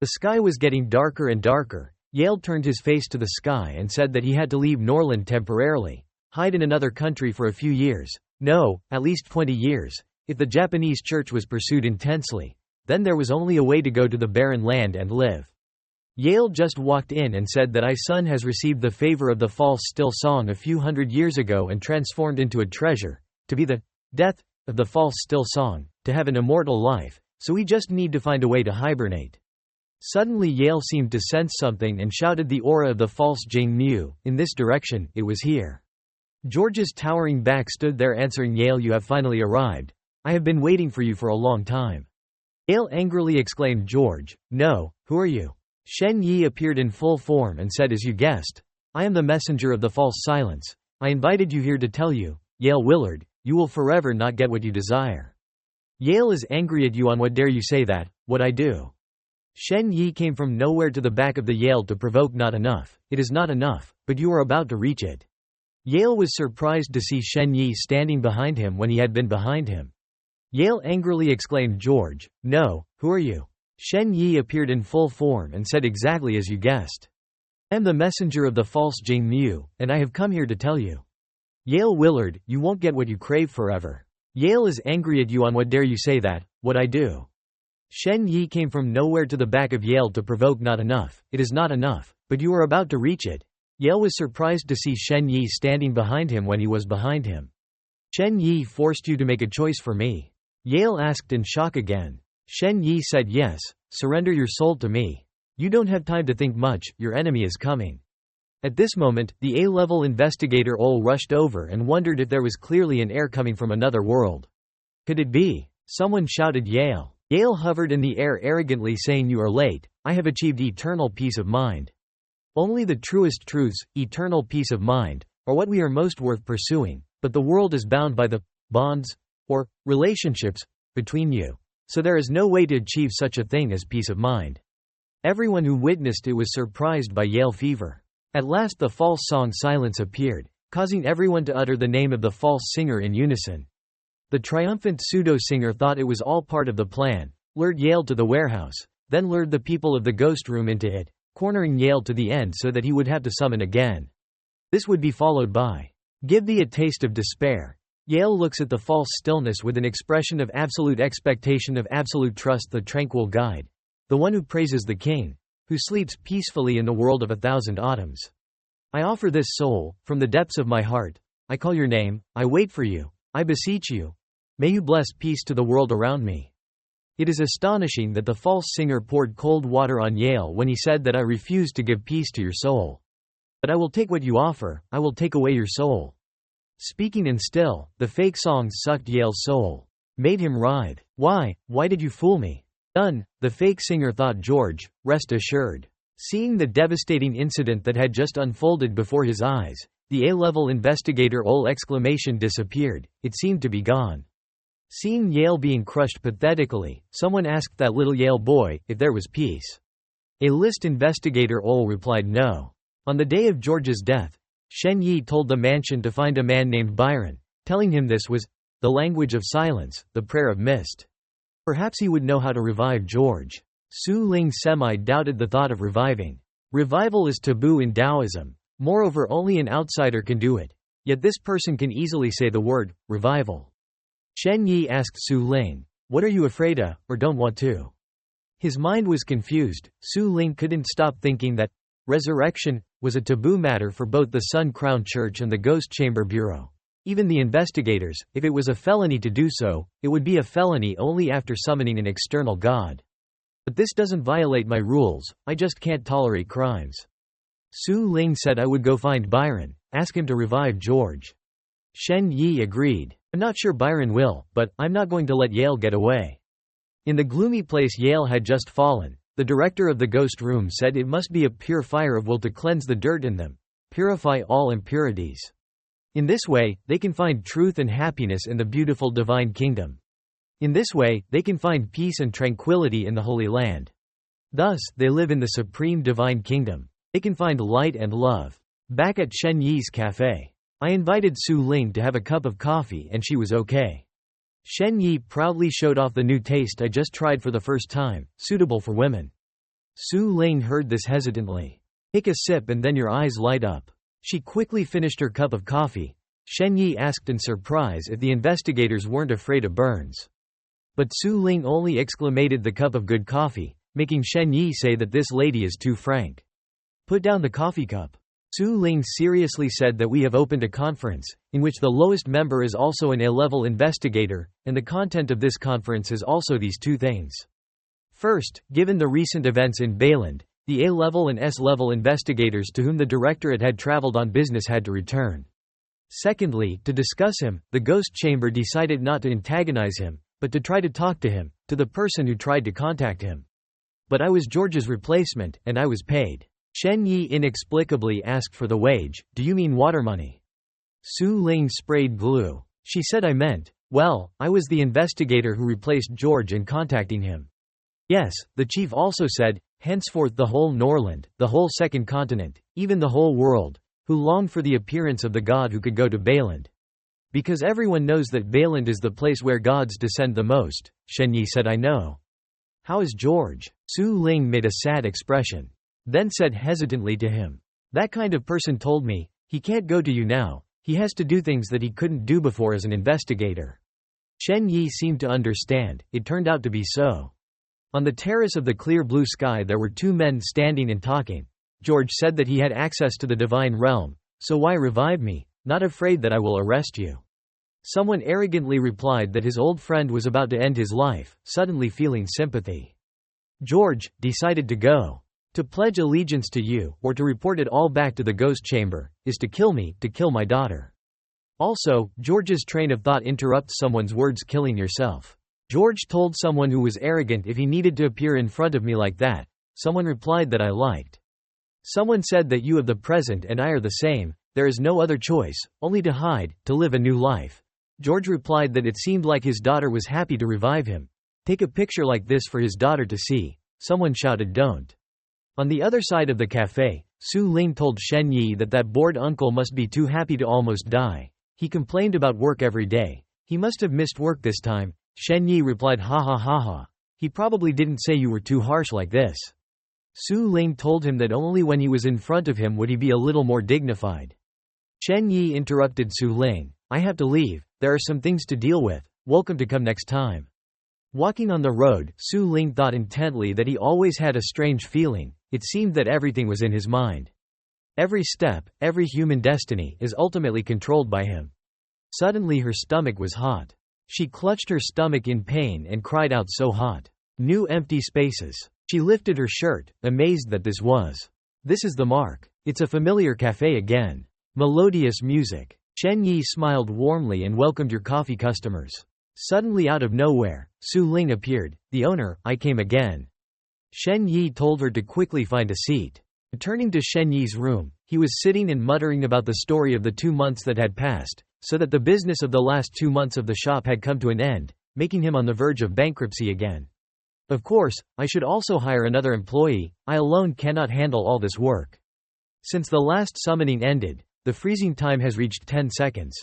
The sky was getting darker and darker. Yale turned his face to the sky and said that he had to leave Norland temporarily, hide in another country for a few years. No, at least 20 years. If the Japanese church was pursued intensely, then there was only a way to go to the barren land and live. Yale just walked in and said that son has received the favor of the false still song a few hundred years ago and transformed into a treasure, to be the death of the false still song, to have an immortal life, so we just need to find a way to hibernate. Suddenly Yale seemed to sense something and shouted the aura of the false Jing Mu, in this direction, it was here. George's towering back stood there answering Yale, you have finally arrived. I have been waiting for you for a long time. Yale angrily exclaimed, George, no, who are you? Shen Yi appeared in full form and said, as you guessed, I am the messenger of the false silence. I invited you here to tell you, Yale Willard, you will forever not get what you desire. Yale is angry at you on what dare you say that, what I do. Shen Yi came from nowhere to the back of the Yale to provoke. Not enough. It is not enough, but you are about to reach it. Yale was surprised to see Shen Yi standing behind him when he had been behind him. Yale angrily exclaimed, George, no, who are you? Shen Yi appeared in full form and said exactly as you guessed. I am the messenger of the false Jing Mu, and I have come here to tell you. Yale Willard, you won't get what you crave forever. Yale is angry at you on what dare you say that, what I do. Shen Yi came from nowhere to the back of Yale to provoke. Not enough. It is not enough, but you are about to reach it. Yale was surprised to see Shen Yi standing behind him when he was behind him. Shen Yi forced you to make a choice for me. Yale asked in shock again. Shen Yi said yes, surrender your soul to me. You don't have time to think much, your enemy is coming. At this moment, the A-level investigator Ol rushed over and wondered if there was clearly an air coming from another world. Could it be? Someone shouted Yale. Yale hovered in the air arrogantly saying you are late, I have achieved eternal peace of mind. Only the truest truths, eternal peace of mind, are what we are most worth pursuing, but the world is bound by the bonds, or relationships, between you. So there is no way to achieve such a thing as peace of mind. Everyone who witnessed it was surprised by Yale fever. At last the false song silence appeared, causing everyone to utter the name of the false singer in unison. The triumphant pseudo-singer thought it was all part of the plan, lured Yale to the warehouse, then lured the people of the ghost room into it, cornering Yale to the end so that he would have to summon again. This would be followed by, give thee a taste of despair. Yale looks at the false stillness with an expression of absolute expectation, of absolute trust, the tranquil guide. The one who praises the king, who sleeps peacefully in the world of 1,000 autumns. I offer this soul, from the depths of my heart. I call your name, I wait for you, I beseech you. May you bless peace to the world around me. It is astonishing that the false singer poured cold water on Yale when he said that I refuse to give peace to your soul. But I will take what you offer, I will take away your soul. Speaking in still, the fake song sucked Yale's soul. Made him writhe. Why did you fool me? Done, the fake singer thought George, rest assured. Seeing the devastating incident that had just unfolded before his eyes, the A-level investigator Ol exclamation disappeared, it seemed to be gone. Seeing Yale being crushed pathetically, someone asked that little Yale boy if there was peace. A list investigator Ol replied no. On the day of George's death, Shen Yi told the mansion to find a man named Byron, telling him this was the language of silence, the prayer of mist. Perhaps he would know how to revive George. Su Ling semi-doubted the thought of reviving. Revival is taboo in Taoism. Moreover, only an outsider can do it. Yet this person can easily say the word, revival. Shen Yi asked Su Ling, what are you afraid of, or don't want to? His mind was confused. Su Ling couldn't stop thinking that resurrection was a taboo matter for both the Sun Crown Church and the Ghost Chamber Bureau. Even the investigators, if it was a felony to do so, it would be a felony only after summoning an external god. But this doesn't violate my rules, I just can't tolerate crimes. Su Ling said I would go find Byron, ask him to revive George. Shen Yi agreed. I'm not sure Byron will, but I'm not going to let Yale get away. In the gloomy place Yale had just fallen, the director of the ghost room said it must be a pure fire of will to cleanse the dirt in them, purify all impurities. In this way, they can find truth and happiness in the beautiful divine kingdom. In this way, they can find peace and tranquility in the Holy Land. Thus, they live in the supreme divine kingdom. They can find light and love. Back at Shen Yi's cafe, I invited Su Ling to have a cup of coffee and she was okay. Shen Yi proudly showed off the new taste I just tried for the first time, suitable for women. Su Ling heard this hesitantly. Take a sip and then your eyes light up. She quickly finished her cup of coffee. Shen Yi asked in surprise if the investigators weren't afraid of burns. But Su Ling only exclaimed the cup of good coffee, making Shen Yi say that this lady is too frank. Put down the coffee cup. Su Ling seriously said that we have opened a conference, in which the lowest member is also an A-level investigator, and the content of this conference is also these two things. First, given the recent events in Bayland, the A-level and S-level investigators to whom the directorate had traveled on business had to return. Secondly, to discuss him, the ghost chamber decided not to antagonize him, but to try to talk to him, to the person who tried to contact him. But I was George's replacement, and I was paid. Shen Yi inexplicably asked for the wage. Do you mean water money? Su Ling sprayed glue. She said I meant, well, I was the investigator who replaced George in contacting him. Yes, the chief also said, henceforth the whole Norland, the whole second continent, even the whole world, who longed for the appearance of the god who could go to Baaland. Because everyone knows that Baaland is the place where gods descend the most, Shen Yi said. I know. How is George? Su Ling made a sad expression. Then said hesitantly to him. That kind of person told me, he can't go to you now, he has to do things that he couldn't do before as an investigator. Shen Yi seemed to understand, it turned out to be so. On the terrace of the clear blue sky there were two men standing and talking. George said that he had access to the divine realm, so why revive me, not afraid that I will arrest you. Someone arrogantly replied that his old friend was about to end his life, suddenly feeling sympathy. George decided to go. To pledge allegiance to you, or to report it all back to the ghost chamber, is to kill me, to kill my daughter. Also, George's train of thought interrupts someone's words, killing yourself. George told someone who was arrogant if he needed to appear in front of me like that. Someone replied that I liked. Someone said that you of the present and I are the same, there is no other choice, only to hide, to live a new life. George replied that it seemed like his daughter was happy to revive him. Take a picture like this for his daughter to see. Someone shouted don't. On the other side of the cafe, Su Ling told Shen Yi that bored uncle must be too happy to almost die. He complained about work every day. He must have missed work this time. Shen Yi replied ha ha ha ha. He probably didn't say you were too harsh like this. Su Ling told him that only when he was in front of him would he be a little more dignified. Shen Yi interrupted Su Ling. I have to leave, there are some things to deal with, welcome to come next time. Walking on the road, Su Ling thought intently that he always had a strange feeling, it seemed that everything was in his mind. Every step, every human destiny, is ultimately controlled by him. Suddenly her stomach was hot. She clutched her stomach in pain and cried out so hot. New empty spaces. She lifted her shirt, amazed that this is the mark. It's a familiar cafe again. Melodious music. Shen Yi smiled warmly and welcomed your coffee customers. Suddenly out of nowhere, Su Ling appeared. The owner, I came again. Shen Yi told her to quickly find a seat. Returning to Shen Yi's room, he was sitting and muttering about the story of the 2 months that had passed, so that the business of the last 2 months of the shop had come to an end, making him on the verge of bankruptcy again. Of course, I should also hire another employee, I alone cannot handle all this work. Since the last summoning ended, the freezing time has reached 10 seconds.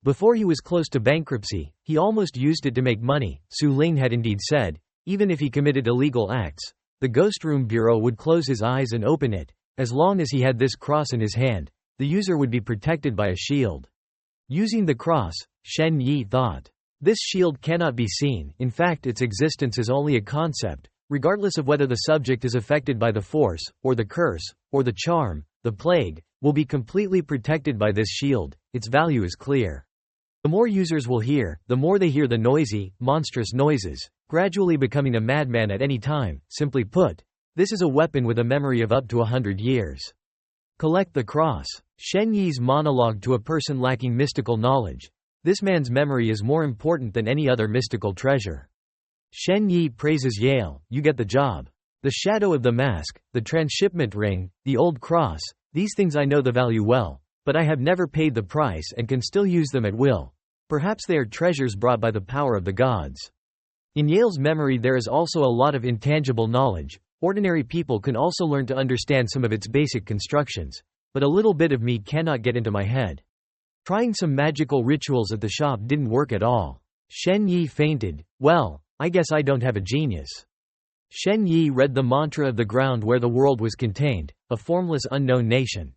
Before he was close to bankruptcy, he almost used it to make money, Su Ling had indeed said. Even if he committed illegal acts, the Ghost Room Bureau would close his eyes and open it. As long as he had this cross in his hand, the user would be protected by a shield. Using the cross, Shen Yi thought. This shield cannot be seen, in fact its existence is only a concept, regardless of whether the subject is affected by the force, or the curse, or the charm, the plague, will be completely protected by this shield, its value is clear. The more users will hear, the more they hear the noisy, monstrous noises, gradually becoming a madman at any time. Simply put, this is a weapon with a memory of up to 100 years. Collect the cross. Shen Yi's monologue to a person lacking mystical knowledge. This man's memory is more important than any other mystical treasure. Shen Yi praises Yale, you get the job. The shadow of the mask, the transshipment ring, the old cross, these things I know the value well, but I have never paid the price and can still use them at will. Perhaps they are treasures brought by the power of the gods. In Yale's memory there is also a lot of intangible knowledge. Ordinary people can also learn to understand some of its basic constructions, but a little bit of me cannot get into my head. Trying some magical rituals at the shop didn't work at all. Shen Yi fainted. Well, I guess I don't have a genius. Shen Yi read the mantra of the ground where the world was contained, a formless unknown nation.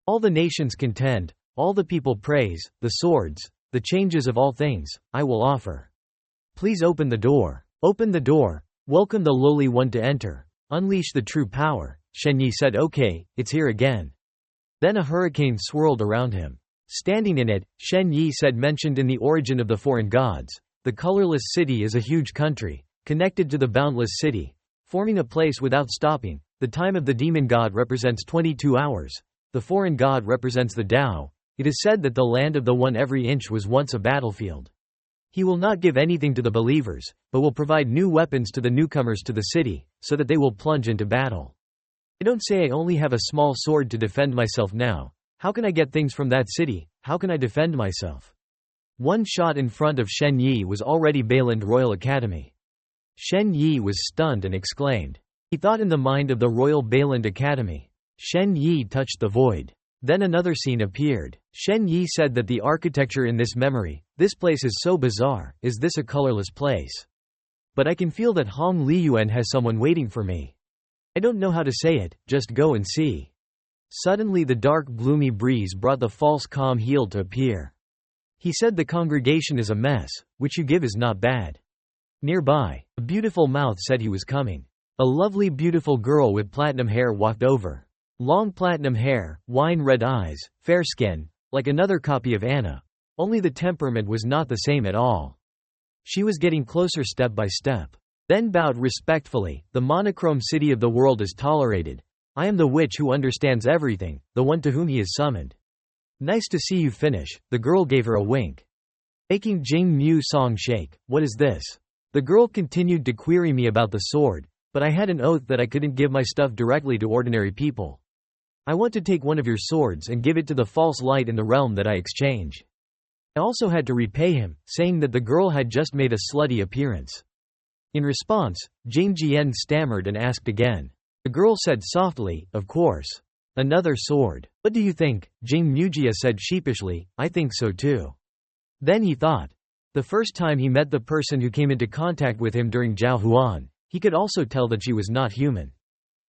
All the nations contend, all the people praise, the swords, the changes of all things, I will offer. Please open the door. Open the door. Welcome the lowly one to enter. Unleash the true power. Shen Yi said okay, it's here again. Then a hurricane swirled around him. Standing in it, Shen Yi said mentioned in the origin of the foreign gods. The colorless city is a huge country, connected to the boundless city, forming a place without stopping. The time of the demon god represents 22 hours. The foreign god represents the Tao. It is said that the land of the one every inch was once a battlefield. He will not give anything to the believers, but will provide new weapons to the newcomers to the city, so that they will plunge into battle. I don't say I only have a small sword to defend myself now. How can I get things from that city? How can I defend myself? One shot in front of Shen Yi was already Baaland Royal Academy. Shen Yi was stunned and exclaimed. He thought in the mind of the Royal Baland Academy. Shen Yi touched the void. Then another scene appeared. Shen Yi said that the architecture in this memory, this place is so bizarre, is this a colorless place? But I can feel that Hong Liyuan has someone waiting for me. I don't know how to say it, just go and see. Suddenly the dark gloomy breeze brought the false calm heel to appear. He said the congregation is a mess, which you give is not bad. Nearby, a beautiful mouth said he was coming. A lovely beautiful girl with platinum hair walked over. Long platinum hair, wine-red eyes, fair skin, like another copy of Anna. Only the temperament was not the same at all. She was getting closer step by step. Then bowed respectfully. The monochrome city of the world is tolerated. I am the witch who understands everything, the one to whom he is summoned. Nice to see you finish. The girl gave her a wink. Making Jing Mu Song shake. What is this? The girl continued to query me about the sword, but I had an oath that I couldn't give my stuff directly to ordinary people. I want to take one of your swords and give it to the false light in the realm that I exchange. I also had to repay him, saying that the girl had just made a slutty appearance. In response, Jing Jian stammered and asked again. The girl said softly, of course. Another sword. What do you think? Jing Mujia said sheepishly, I think so too. Then he thought. The first time he met the person who came into contact with him during Zhao Huan, he could also tell that she was not human.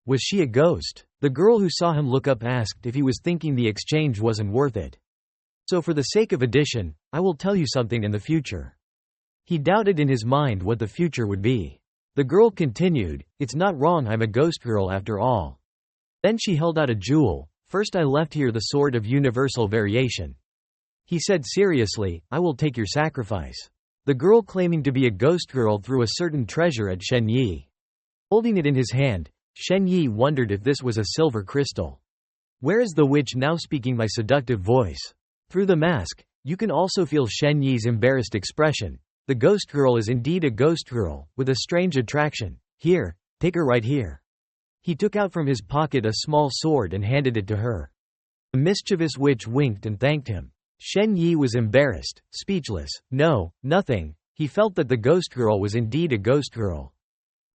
Was she a ghost? The girl who saw him look up asked if he was thinking the exchange wasn't worth it. So for the sake of addition, I will tell you something in the future. He doubted in his mind what the future would be. The girl continued, it's not wrong, I'm a ghost girl after all. Then she held out a jewel. First I left here the sword of universal variation. He said seriously, I will take your sacrifice. The girl claiming to be a ghost girl threw a certain treasure at Shen Yi. Holding it in his hand, Shen Yi wondered if this was a silver crystal. Where is the witch now speaking my seductive voice? Through the mask, you can also feel Shen Yi's embarrassed expression. The ghost girl is indeed a ghost girl, with a strange attraction. Here, take her right here. He took out from his pocket a small sword and handed it to her. The mischievous witch winked and thanked him. Shen Yi was embarrassed, speechless. No, nothing. He felt that the ghost girl was indeed a ghost girl.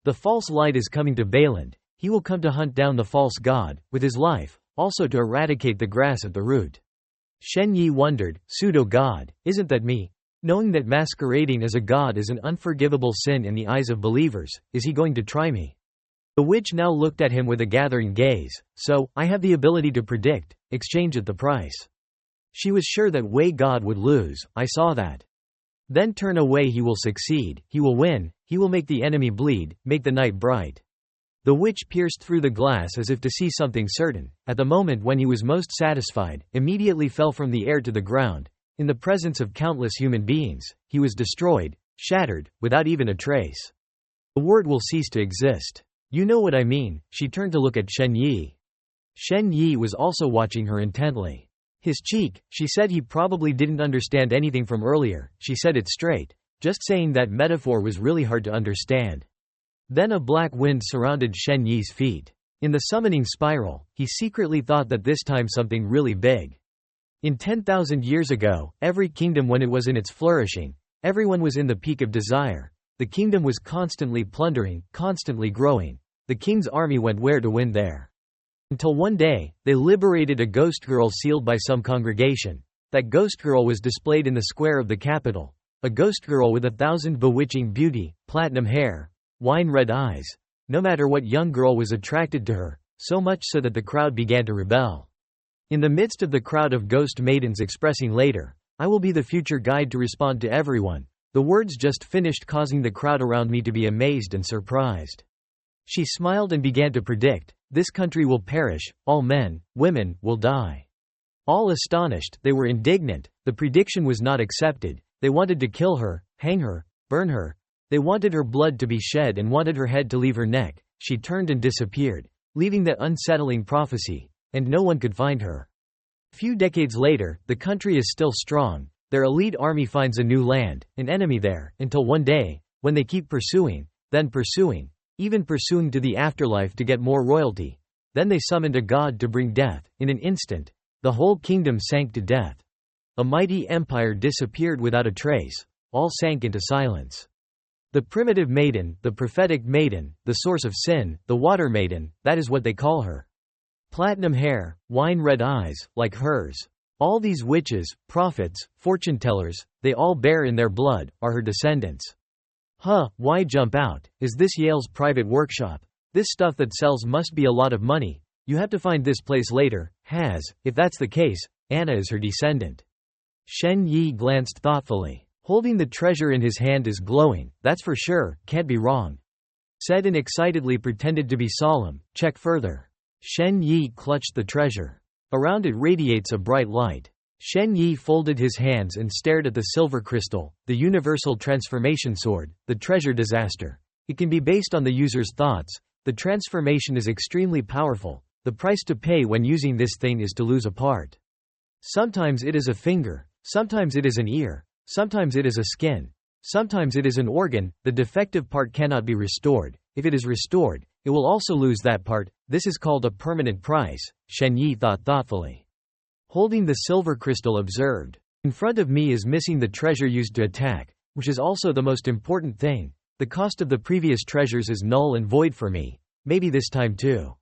The false light is coming to Baland. He will come to hunt down the false god, with his life, also to eradicate the grass at the root. Shen Yi wondered, pseudo-god, isn't that me? Knowing that masquerading as a god is an unforgivable sin in the eyes of believers, is he going to try me? The witch now looked at him with a gathering gaze. So, I have the ability to predict, exchange at the price. She was sure that Wei God would lose, I saw that. Then turn away, he will succeed, he will win, he will make the enemy bleed, make the night bright. The witch pierced through the glass as if to see something certain. At the moment when he was most satisfied, immediately fell from the air to the ground. In the presence of countless human beings, he was destroyed, shattered, without even a trace. The word will cease to exist. You know what I mean. She turned to look at Shen Yi. Shen Yi was also watching her intently. His cheek, she said he probably didn't understand anything from earlier, she said it straight. Just saying that metaphor was really hard to understand. Then a black wind surrounded Shen Yi's feet. In the summoning spiral, he secretly thought that this time something really big. In 10,000 years ago, every kingdom when it was in its flourishing, everyone was in the peak of desire. The kingdom was constantly plundering, constantly growing. The king's army went where to win there. Until one day, they liberated a ghost girl sealed by some congregation. That ghost girl was displayed in the square of the capital. A ghost girl with 1,000 bewitching beauty, platinum hair, wine-red eyes. No matter what young girl was attracted to her, so much so that the crowd began to rebel. In the midst of the crowd of ghost maidens expressing later, I will be the future guide to respond to everyone. The words just finished causing the crowd around me to be amazed and surprised. She smiled and began to predict, this country will perish, all men, women, will die. All astonished, they were indignant, the prediction was not accepted, they wanted to kill her, hang her, burn her. They wanted her blood to be shed and wanted her head to leave her neck. She turned and disappeared, leaving that unsettling prophecy, and no one could find her. Few decades later, the country is still strong. Their elite army finds a new land, an enemy there, until one day, when they keep pursuing, then pursuing, even pursuing to the afterlife to get more royalty. Then they summoned a god to bring death. In an instant, the whole kingdom sank to death. A mighty empire disappeared without a trace. All sank into silence. The primitive maiden, the prophetic maiden, the source of sin, the water maiden, that is what they call her. Platinum hair, wine-red eyes, like hers. All these witches, prophets, fortune-tellers, they all bear in their blood, are her descendants. Huh, why jump out? Is this Yale's private workshop? This stuff that sells must be a lot of money. You have to find this place later. If that's the case, Anna is her descendant. Shen Yi glanced thoughtfully. Holding the treasure in his hand is glowing, that's for sure, can't be wrong. Said and excitedly pretended to be solemn, check further. Shen Yi clutched the treasure. Around it radiates a bright light. Shen Yi folded his hands and stared at the silver crystal, the universal transformation sword, the treasure disaster. It can be based on the user's thoughts. The transformation is extremely powerful. The price to pay when using this thing is to lose a part. Sometimes it is a finger, sometimes it is an ear, sometimes it is a skin, sometimes it is an organ. The defective part cannot be restored. If it is restored, it will also lose that part. This is called a permanent price, Shen Yi thought thoughtfully. Holding the silver crystal observed. In front of me is missing the treasure used to attack, which is also the most important thing. The cost of the previous treasures is null and void for me. Maybe this time too.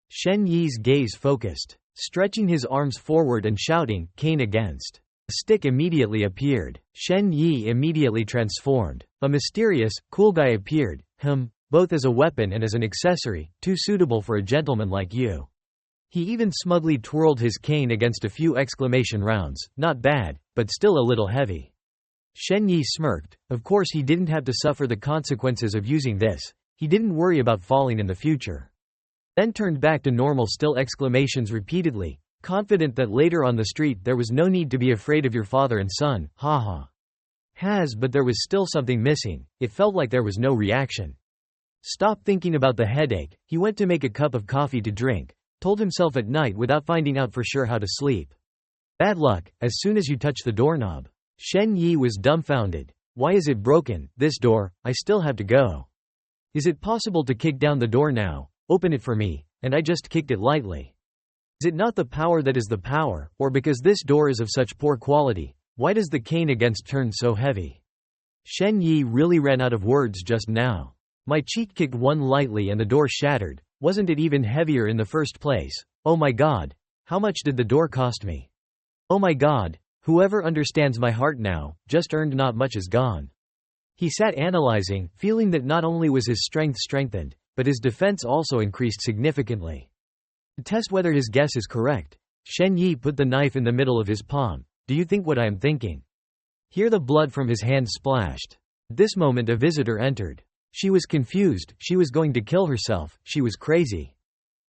Shen Yi's gaze focused. Stretching his arms forward and shouting, cane against. A stick immediately appeared. Shen Yi immediately transformed. A mysterious, cool guy appeared. Both as a weapon and as an accessory, too suitable for a gentleman like you. He even smugly twirled his cane against a few exclamation rounds. Not bad, but still a little heavy. Shen Yi smirked. Of course he didn't have to suffer the consequences of using this. He didn't worry about falling in the future. Then turned back to normal still exclamations repeatedly, confident that later on the street there was no need to be afraid of your father and son, haha. But there was still something missing. It felt like there was no reaction. Stop thinking about the headache. He went to make a cup of coffee to drink. Told himself at night without finding out for sure how to sleep. Bad luck, as soon as you touch the doorknob. Shen Yi was dumbfounded. Why is it broken, this door? I still have to go. Is it possible to kick down the door now? Open it for me. And I just kicked it lightly. Is it not the power that is the power, or because this door is of such poor quality, why does the cane against turn so heavy? Shen Yi really ran out of words just now. My cheek kicked one lightly and the door shattered. Wasn't it even heavier in the first place? Oh my god. How much did the door cost me? Oh my god. Whoever understands my heart now, just earned not much is gone. He sat analyzing, feeling that not only was his strength strengthened, but his defense also increased significantly. To test whether his guess is correct, Shen Yi put the knife in the middle of his palm. Do you think what I am thinking? Here the blood from his hand splashed. At this moment a visitor entered. She was confused, she was going to kill herself, she was crazy.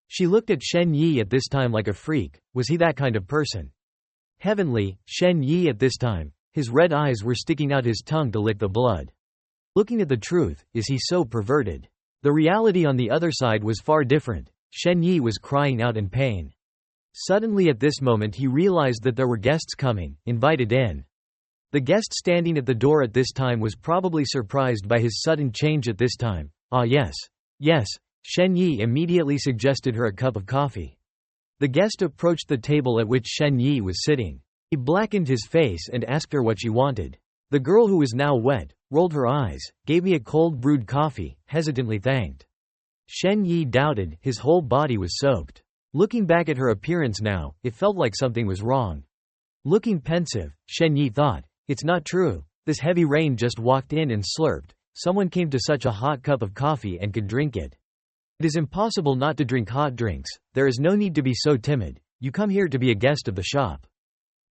She looked at Shen Yi at this time like a freak. Was he that kind of person? Heavenly, Shen Yi at this time, his red eyes were sticking out his tongue to lick the blood. Looking at the truth, is he so perverted? The reality on the other side was far different. Shen Yi was crying out in pain. Suddenly at this moment he realized that there were guests coming, invited in. The guest standing at the door at this time was probably surprised by his sudden change at this time. Ah yes. Yes. Shen Yi immediately suggested her a cup of coffee. The guest approached the table at which Shen Yi was sitting. He blackened his face and asked her what she wanted. The girl, who was now wet, rolled her eyes, gave me a cold brewed coffee, hesitantly thanked. Shen Yi doubted, his whole body was soaked. Looking back at her appearance now, it felt like something was wrong. Looking pensive, Shen Yi thought, it's not true. This heavy rain just walked in and slurped. Someone came to such a hot cup of coffee and could drink it. It is impossible not to drink hot drinks. There is no need to be so timid. You come here to be a guest of the shop.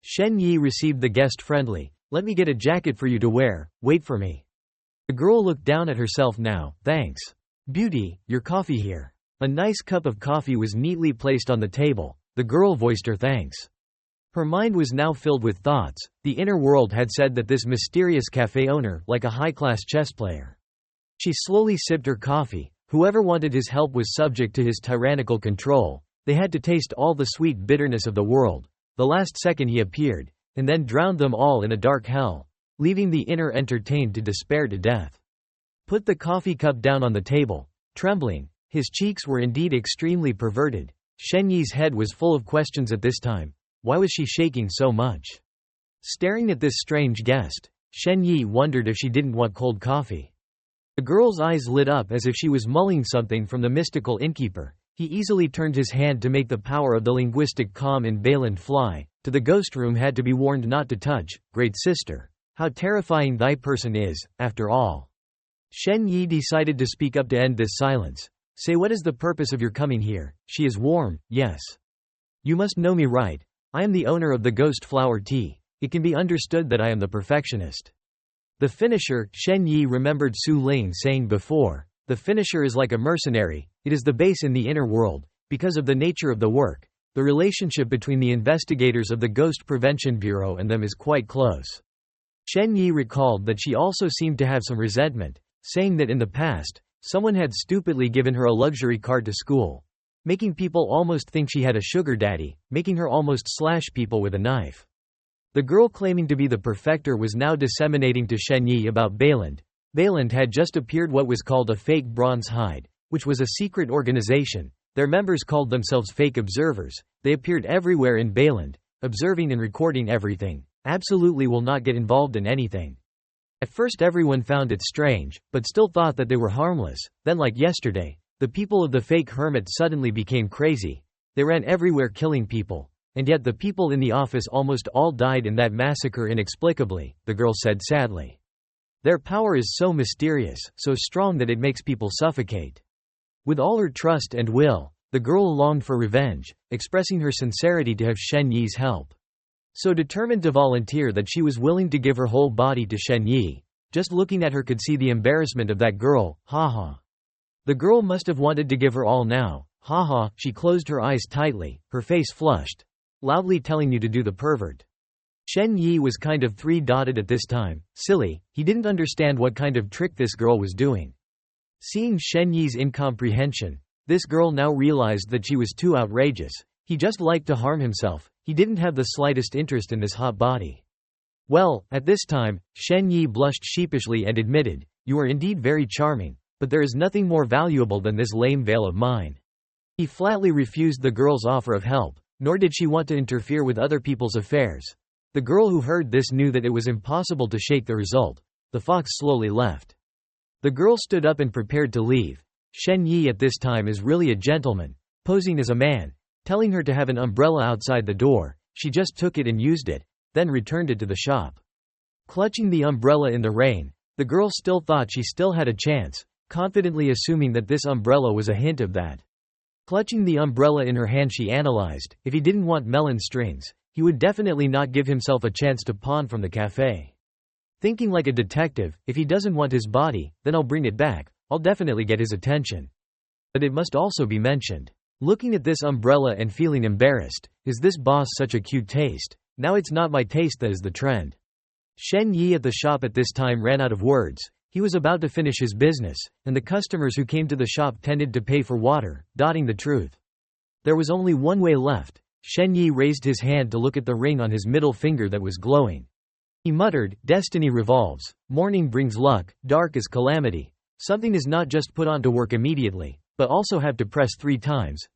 Shen Yi received the guest friendly. Let me get a jacket for you to wear. Wait for me. The girl looked down at herself now. Thanks. Beauty, your coffee here. A nice cup of coffee was neatly placed on the table. The girl voiced her thanks. Her mind was now filled with thoughts. The inner world had said that this mysterious cafe owner, like a high-class chess player. She slowly sipped her coffee. Whoever wanted his help was subject to his tyrannical control. They had to taste all the sweet bitterness of the world. The last second he appeared, and then drowned them all in a dark hell, leaving the inner entertained to despair to death. Put the coffee cup down on the table, trembling. His cheeks were indeed extremely perverted. Shen Yi's head was full of questions at this time. Why was she shaking so much? Staring at this strange guest, Shen Yi wondered if she didn't want cold coffee. The girl's eyes lit up as if she was mulling something from the mystical innkeeper. He easily turned his hand to make the power of the linguistic calm in Bayland fly. To the ghost room had to be warned not to touch, great sister. How terrifying thy person is, after all. Shen Yi decided to speak up to end this silence. Say, what is the purpose of your coming here? She is warm, yes. You must know me right. I am the owner of the ghost flower tea. It can be understood that I am the perfectionist. The finisher, Shen Yi remembered Su Ling saying before. The finisher is like a mercenary, it is the base in the inner world. Because of the nature of the work, the relationship between the investigators of the Ghost Prevention Bureau and them is quite close. Shen Yi recalled that she also seemed to have some resentment, saying that in the past, someone had stupidly given her a luxury card to school, making people almost think she had a sugar daddy, making her almost slash people with a knife. The girl claiming to be the perfecter was now disseminating to Shen Yi about Bayland. Bayland had just appeared what was called a fake bronze hide, which was a secret organization. Their members called themselves fake observers. They appeared everywhere in Bayland, observing and recording everything. Absolutely will not get involved in anything. At first everyone found it strange, but still thought that they were harmless. Then, like yesterday, the people of the fake hermit suddenly became crazy. They ran everywhere killing people. And yet the people in the office almost all died in that massacre inexplicably, the girl said sadly. Their power is so mysterious, so strong that it makes people suffocate. With all her trust and will, the girl longed for revenge, expressing her sincerity to have Shen Yi's help. So determined to volunteer that she was willing to give her whole body to Shen Yi. Just looking at her could see the embarrassment of that girl, haha. The girl must have wanted to give her all now, haha. She closed her eyes tightly, her face flushed. Loudly telling you to do the pervert. Shen Yi was kind of three-dotted at this time, silly, he didn't understand what kind of trick this girl was doing. Seeing Shen Yi's incomprehension, this girl now realized that she was too outrageous. He just liked to harm himself, he didn't have the slightest interest in this hot body. Well, at this time, Shen Yi blushed sheepishly and admitted, you are indeed very charming, but there is nothing more valuable than this lame veil of mine. He flatly refused the girl's offer of help. Nor did she want to interfere with other people's affairs. The girl who heard this knew that it was impossible to shake the result. The fox slowly left. The girl stood up and prepared to leave. Shen Yi at this time is really a gentleman, posing as a man, telling her to have an umbrella outside the door. She just took it and used it, then returned it to the shop. Clutching the umbrella in the rain, the girl still thought she still had a chance, confidently assuming that this umbrella was a hint of that. Clutching the umbrella in her hand, she analyzed, if he didn't want melon strings, he would definitely not give himself a chance to pawn from the cafe. Thinking like a detective, if he doesn't want his body, then I'll bring it back, I'll definitely get his attention. But it must also be mentioned. Looking at this umbrella and feeling embarrassed, is this boss such a cute taste? Now it's not my taste that is the trend. Shen Yi at the shop at this time ran out of words. He was about to finish his business, and the customers who came to the shop tended to pay for water, dotting the truth. There was only one way left. Shen Yi raised his hand to look at the ring on his middle finger that was glowing. He muttered, destiny revolves, morning brings luck, dark is calamity. Something is not just put on to work immediately, but also have to press 3 times.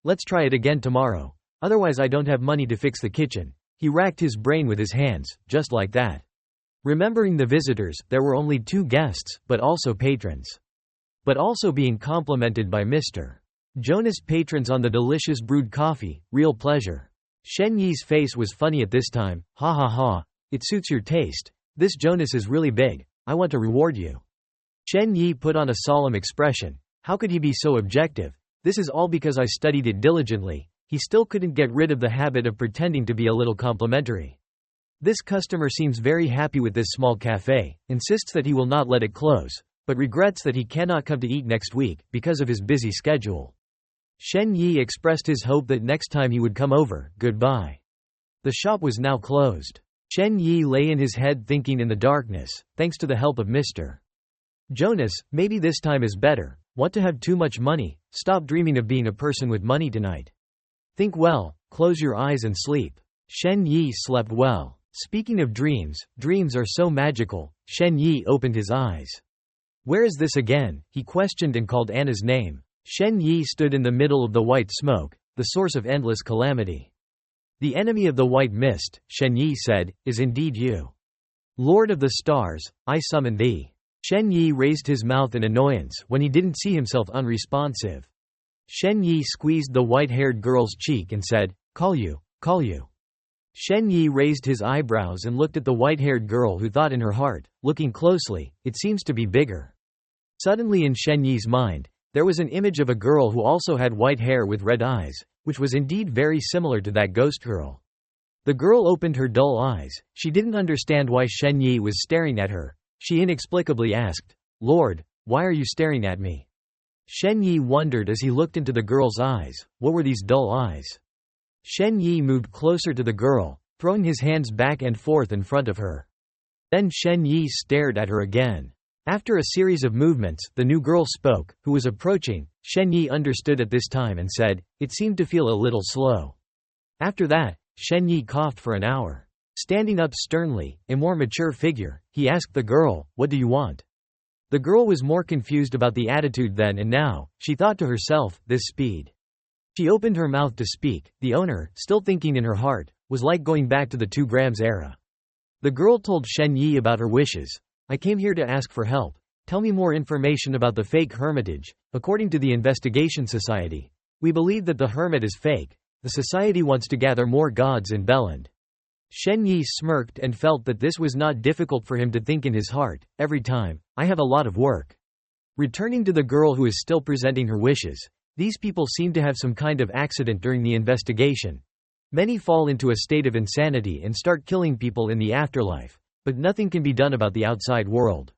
Let's try it again tomorrow. Otherwise I don't have money to fix the kitchen. He racked his brain with his hands, just like that. Remembering the visitors, there were only 2 guests, but also patrons. But also being complimented by Mr. Jonas patrons on the delicious brewed coffee, real pleasure. Shen Yi's face was funny at this time, ha ha ha, it suits your taste. This Jonas is really big, I want to reward you. Shen Yi put on a solemn expression. How could he be so objective? This is all because I studied it diligently. He still couldn't get rid of the habit of pretending to be a little complimentary. This customer seems very happy with this small cafe, insists that he will not let it close, but regrets that he cannot come to eat next week, because of his busy schedule. Shen Yi expressed his hope that next time he would come over. Goodbye. The shop was now closed. Shen Yi lay in his head thinking in the darkness, thanks to the help of Mr. Jonas, maybe this time is better. Want to have too much money? Stop dreaming of being a person with money tonight. Think well, close your eyes and sleep. Shen Yi slept well. Speaking of dreams, dreams are so magical. Shen Yi opened his eyes. Where is this again? He questioned and called Anna's name. Shen Yi stood in the middle of the white smoke, the source of endless calamity. The enemy of the white mist, Shen Yi said, is indeed you. Lord of the stars, I summon thee. Shen Yi raised his mouth in annoyance when he didn't see himself unresponsive. Shen Yi squeezed the white-haired girl's cheek and said, "Call you, call you." Shen Yi raised his eyebrows and looked at the white-haired girl who thought in her heart, looking closely, it seems to be bigger. Suddenly in Shen Yi's mind, there was an image of a girl who also had white hair with red eyes, which was indeed very similar to that ghost girl. The girl opened her dull eyes. She didn't understand why Shen Yi was staring at her. She inexplicably asked, "Lord, why are you staring at me?" Shen Yi wondered as he looked into the girl's eyes. What were these dull eyes? Shen Yi moved closer to the girl, throwing his hands back and forth in front of her. Then Shen Yi stared at her again. After a series of movements, the new girl spoke, who was approaching. Shen Yi understood at this time and said, "It seemed to feel a little slow." After that, Shen Yi coughed for an hour. Standing up sternly, a more mature figure, he asked the girl, "What do you want?" The girl was more confused about the attitude then and now. She thought to herself, "This speed." She opened her mouth to speak. The owner, still thinking in her heart, was like going back to the 2 grams era. The girl told Shen Yi about her wishes. "I came here to ask for help. Tell me more information about the fake hermitage. According to the Investigation Society, we believe that the hermit is fake. The society wants to gather more gods in Beland." Shen Yi smirked and felt that this was not difficult for him to think in his heart. Every time, "I have a lot of work." Returning to the girl who is still presenting her wishes, these people seem to have some kind of accident during the investigation. Many fall into a state of insanity and start killing people in the afterlife, but nothing can be done about the outside world.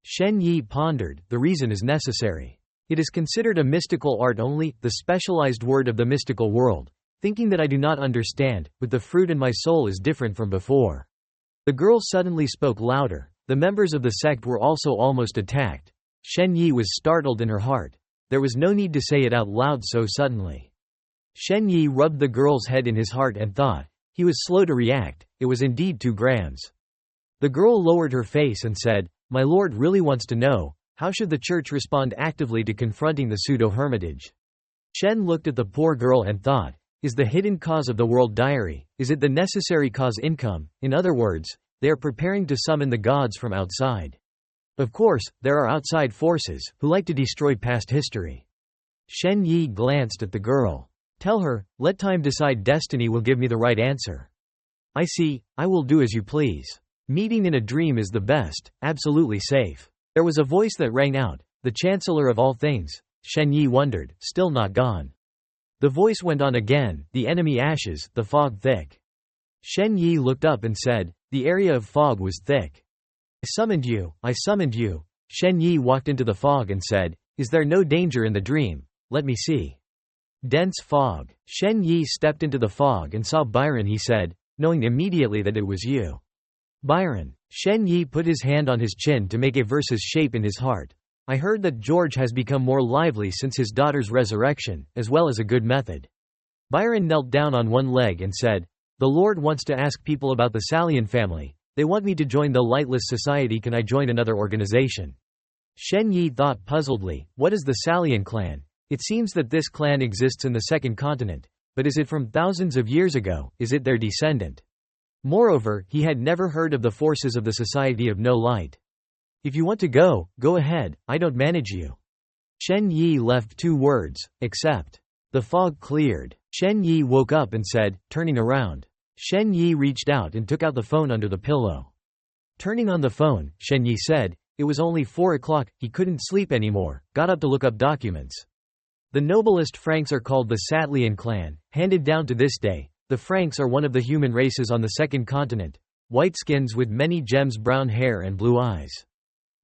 Shen Yi pondered, the reason is necessary. It is considered a mystical art only, the specialized word of the mystical world. Thinking that I do not understand, but the fruit in my soul is different from before. The girl suddenly spoke louder. The members of the sect were also almost attacked. Shen Yi was startled in her heart. There was no need to say it out loud so suddenly. Shen Yi rubbed the girl's head in his heart and thought. He was slow to react. It was indeed 2 grams. The girl lowered her face and said, "My lord really wants to know, how should the church respond actively to confronting the pseudo-hermitage?" Shen looked at the poor girl and thought, is the hidden cause of the world diary, is it the necessary cause income? In other words, they are preparing to summon the gods from outside. Of course, there are outside forces, who like to destroy past history. Shen Yi glanced at the girl. "Tell her, let time decide, destiny will give me the right answer." "I see, I will do as you please. Meeting in a dream is the best, absolutely safe." There was a voice that rang out, "The Chancellor of all things." Shen Yi wondered, still not gone. The voice went on again, "The enemy ashes, the fog thick." Shen Yi looked up and said, "The area of fog was thick. I summoned you, I summoned you." Shen Yi walked into the fog and said, "Is there no danger in the dream? Let me see." Dense fog. Shen Yi stepped into the fog and saw Byron. He said, knowing immediately that it was you. "Byron." Shen Yi put his hand on his chin to make a verse's shape in his heart. "I heard that George has become more lively since his daughter's resurrection, as well as a good method." Byron knelt down on one leg and said, "The Lord wants to ask people about the Salian family. They want me to join the Lightless Society. Can I join another organization?" Shen Yi thought puzzledly, what is the Salian clan? It seems that this clan exists in the second continent. But is it from thousands of years ago? Is it their descendant? Moreover, he had never heard of the forces of the Society of No Light. "If you want to go, go ahead, I don't manage you." Shen Yi left 2 words, "except." The fog cleared. Shen Yi woke up and said, turning around. Shen Yi reached out and took out the phone under the pillow. Turning on the phone, Shen Yi said, it was only 4 o'clock, he couldn't sleep anymore, got up to look up documents. The noblest Franks are called the Satlian clan, handed down to this day. The Franks are one of the human races on the second continent. White skins with many gems, brown hair and blue eyes.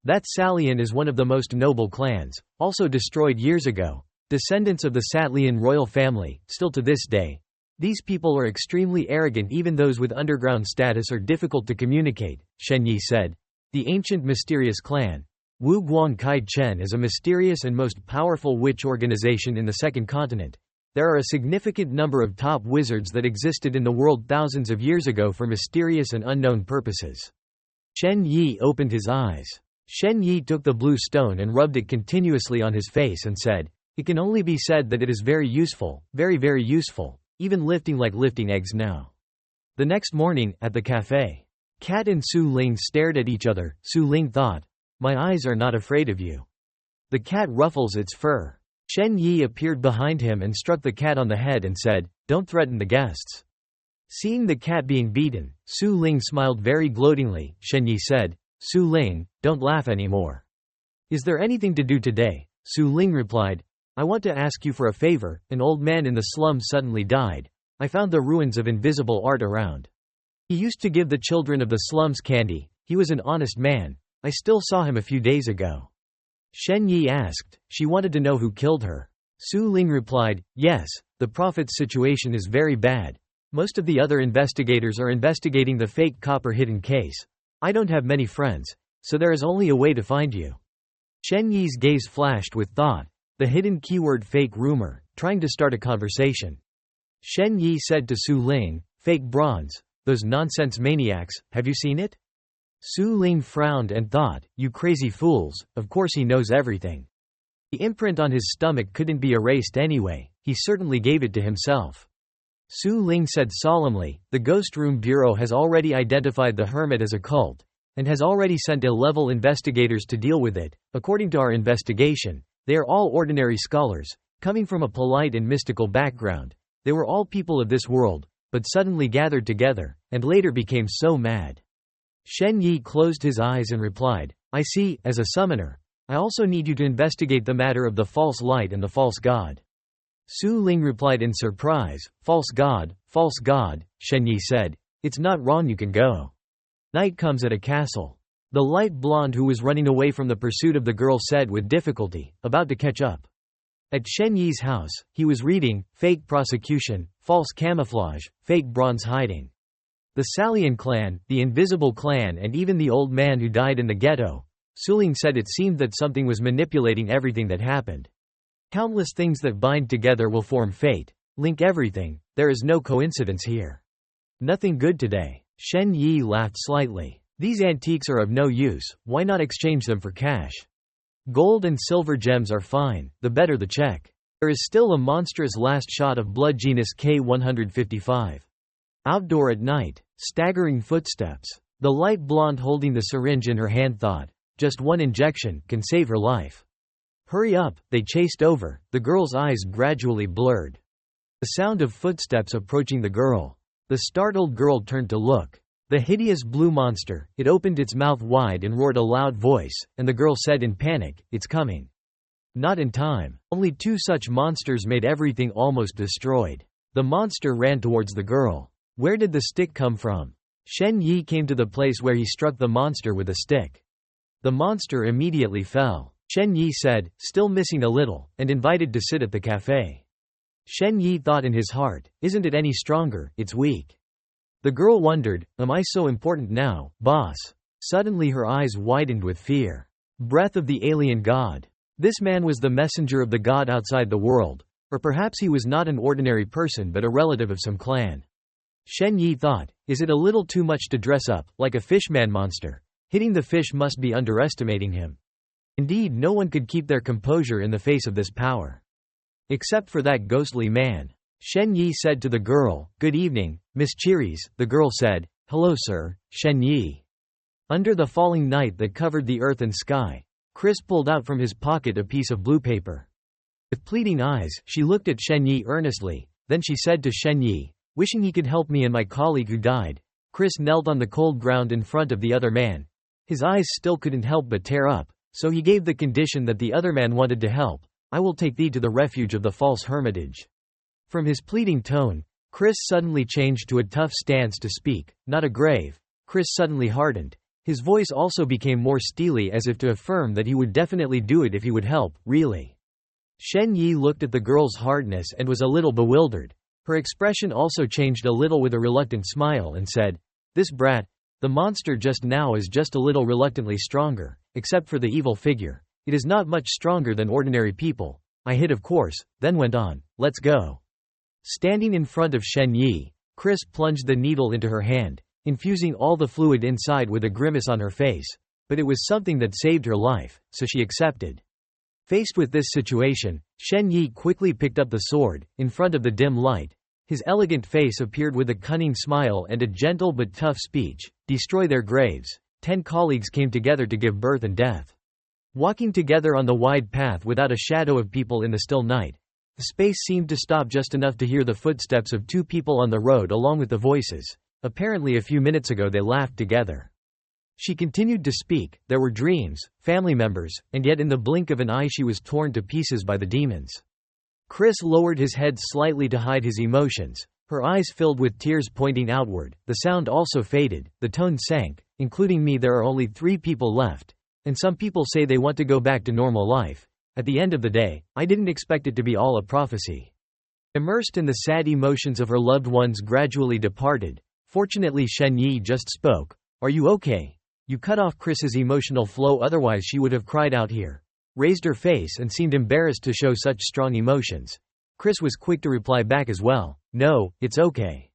That Salian is one of the most noble clans, also destroyed years ago. Descendants of the Satlian royal family, still to this day. These people are extremely arrogant, even those with underground status are difficult to communicate, Shen Yi said. The ancient mysterious clan. Wu Guang Kai Chen is a mysterious and most powerful witch organization in the second continent. There are a significant number of top wizards that existed in the world thousands of years ago for mysterious and unknown purposes. Shen Yi opened his eyes. Shen Yi took the blue stone and rubbed it continuously on his face and said, it can only be said that it is very useful, very very useful, even lifting like lifting eggs now. The next morning, at the cafe, Kat and Su Ling stared at each other. Su Ling thought, My eyes are not afraid of you. The cat ruffles its fur. Shen Yi appeared behind him and struck the cat on the head and said, "Don't threaten the guests." Seeing the cat being beaten, Su Ling smiled very gloatingly. Shen Yi said, "Su Ling, don't laugh anymore. Is there anything to do today?" Su Ling replied, "I want to ask you for a favor. An old man in the slum suddenly died. I found the ruins of invisible art around. He used to give the children of the slums candy. He was an honest man. I still saw him a few days ago." Shen Yi asked. She wanted to know who killed her. Su Ling replied, "Yes, the prophet's situation is very bad. Most of the other investigators are investigating the fake copper hidden case. I don't have many friends, so there is only a way to find you." Shen Yi's gaze flashed with thought. The hidden keyword fake rumor, trying to start a conversation. Shen Yi said to Su Ling, "Fake bronze, those nonsense maniacs, have you seen it?" Su Ling frowned and thought, "You crazy fools, of course he knows everything. The imprint on his stomach couldn't be erased anyway, he certainly gave it to himself." Su Ling said solemnly, "The Ghost Room Bureau has already identified the hermit as a cult, and has already sent A-level investigators to deal with it. According to our investigation, they are all ordinary scholars, coming from a polite and mystical background. They were all people of this world, but suddenly gathered together, and later became so mad." Shen Yi closed his eyes and replied, "I see. As a summoner, I also need you to investigate the matter of the false light and the false god." Su Ling replied in surprise, "False god, false god." Shen Yi said, "It's not wrong, you can go." Night comes at a castle. The light blonde who was running away from the pursuit of the girl said with difficulty, about to catch up. At Shen Yi's house, he was reading, "Fake prosecution, false camouflage, fake bronze hiding." The Salian clan, the Invisible clan and even the old man who died in the ghetto. Su Ling said it seemed that something was manipulating everything that happened. Countless things that bind together will form fate. Link everything, there is no coincidence here. Nothing good today. Shen Yi laughed slightly. These antiques are of no use, why not exchange them for cash? Gold and silver gems are fine, the better the check. There is still a monstrous last shot of blood genus K155. Outdoor at night, staggering footsteps. The light blonde holding the syringe in her hand thought, just one injection can save her life. Hurry up, they chased over, the girl's eyes gradually blurred. The sound of footsteps approaching the girl. The startled girl turned to look. The hideous blue monster, it opened its mouth wide and roared a loud voice, and the girl said in panic, "It's coming." Not in time. Only two such monsters made everything almost destroyed. The monster ran towards the girl. Where did the stick come from? Shen Yi came to the place where he struck the monster with a stick. The monster immediately fell. Shen Yi said, still missing a little, and invited to sit at the cafe. Shen Yi thought in his heart, "Isn't it any stronger, it's weak." The girl wondered, "Am I so important now, boss?" Suddenly her eyes widened with fear. Breath of the alien god. This man was the messenger of the god outside the world, or perhaps he was not an ordinary person but a relative of some clan. Shen Yi thought, is it a little too much to dress up, like a fishman monster? Hitting the fish must be underestimating him. Indeed, no one could keep their composure in the face of this power. Except for that ghostly man. Shen Yi said to the girl, "Good evening, Miss Cheeries." The girl said, "Hello sir, Shen Yi." Under the falling night that covered the earth and sky, Chris pulled out from his pocket a piece of blue paper. With pleading eyes, she looked at Shen Yi earnestly, then she said to Shen Yi, "Wishing he could help me and my colleague who died." Chris knelt on the cold ground in front of the other man. His eyes still couldn't help but tear up, so he gave the condition that the other man wanted to help. "I will take thee to the refuge of the false hermitage." From his pleading tone, Chris suddenly changed to a tough stance to speak, not a grave. Chris suddenly hardened. His voice also became more steely as if to affirm that he would definitely do it if he would help, really. Shen Yi looked at the girl's hardness and was a little bewildered. Her expression also changed a little with a reluctant smile and said, "This brat, the monster just now is just a little reluctantly stronger, except for the evil figure. It is not much stronger than ordinary people. I hid of course," then went on, "Let's go." Standing in front of Shen Yi, Chris plunged the needle into her hand, infusing all the fluid inside with a grimace on her face. But it was something that saved her life, so she accepted. Faced with this situation, Shen Yi quickly picked up the sword. In front of the dim light, his elegant face appeared with a cunning smile and a gentle but tough speech, "Destroy their graves. 10 colleagues came together to give birth and death. Walking together on the wide path without a shadow of people in the still night. The space seemed to stop just enough to hear the footsteps of 2 people on the road along with the voices. Apparently a few minutes ago they laughed together. She continued to speak. There were dreams, family members, and yet in the blink of an eye she was torn to pieces by the demons. Chris lowered his head slightly to hide his emotions. Her eyes filled with tears pointing outward. The sound also faded. The tone sank. Including me, there are only 3 people left. And some people say they want to go back to normal life. At the end of the day, I didn't expect it to be all a prophecy. Immersed in the sad emotions of her loved ones gradually departed. Fortunately Shen Yi just spoke. Are you okay? You cut off Chris's emotional flow, otherwise she would have cried out here. Raised her face and seemed embarrassed to show such strong emotions. Chris was quick to reply back as well. No, it's okay.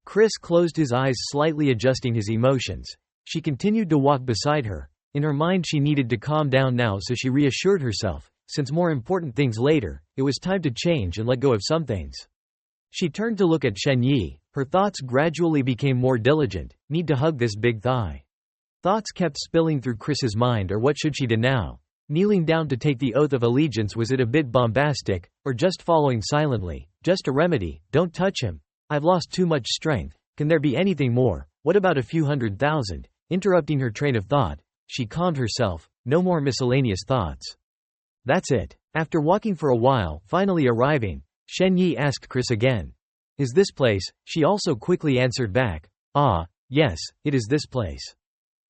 Chris closed his eyes, slightly adjusting his emotions. She continued to walk beside her. In her mind she needed to calm down now, so she reassured herself. Since more important things later, it was time to change and let go of some things. She turned to look at Shen Yi. Her thoughts gradually became more diligent. Need to hug this big thigh. Thoughts kept spilling through Chris's mind. Or what should she do now? Kneeling down to take the oath of allegiance, was it a bit bombastic? Or just following silently? Just a remedy. Don't touch him. I've lost too much strength. Can there be anything more? What about a few 100,000? Interrupting her train of thought, she calmed herself. No more miscellaneous thoughts. That's it. After walking for a while, finally arriving, Shen Yi asked Chris again. Is this place? She also quickly answered back. Ah, yes, it is this place.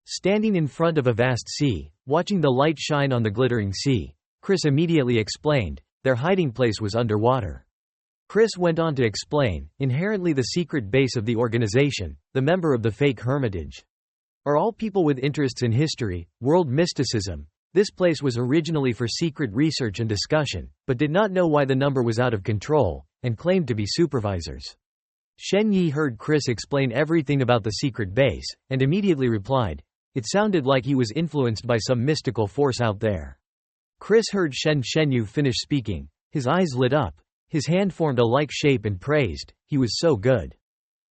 Standing in front of a vast sea, watching the light shine on the glittering sea, Chris immediately explained. Their hiding place was underwater. Chris went on to explain, inherently the secret base of the organization, the member of the fake hermitage. Are all people with interests in history, world mysticism. This place was originally for secret research and discussion, but did not know why the number was out of control, and claimed to be supervisors. Shen Yi heard Chris explain everything about the secret base, and immediately replied. It sounded like he was influenced by some mystical force out there. Chris heard Shen Yu finish speaking. His eyes lit up. His hand formed a like shape and praised. He was so good.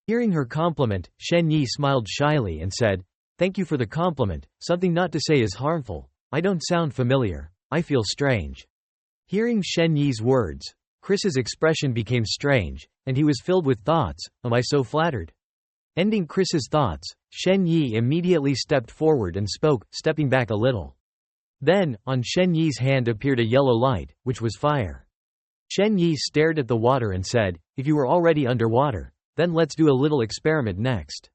Hearing her compliment, Shen Yi smiled shyly and said, Thank you for the compliment. Something not to say is harmful. I don't sound familiar. I feel strange. Hearing Shen Yi's words, Chris's expression became strange, and he was filled with thoughts. Am I so flattered? Ending Chris's thoughts, Shen Yi immediately stepped forward and spoke, stepping back a little. Then, on Shen Yi's hand appeared a yellow light, which was fire. Shen Yi stared at the water and said, If you were already underwater, then let's do a little experiment next.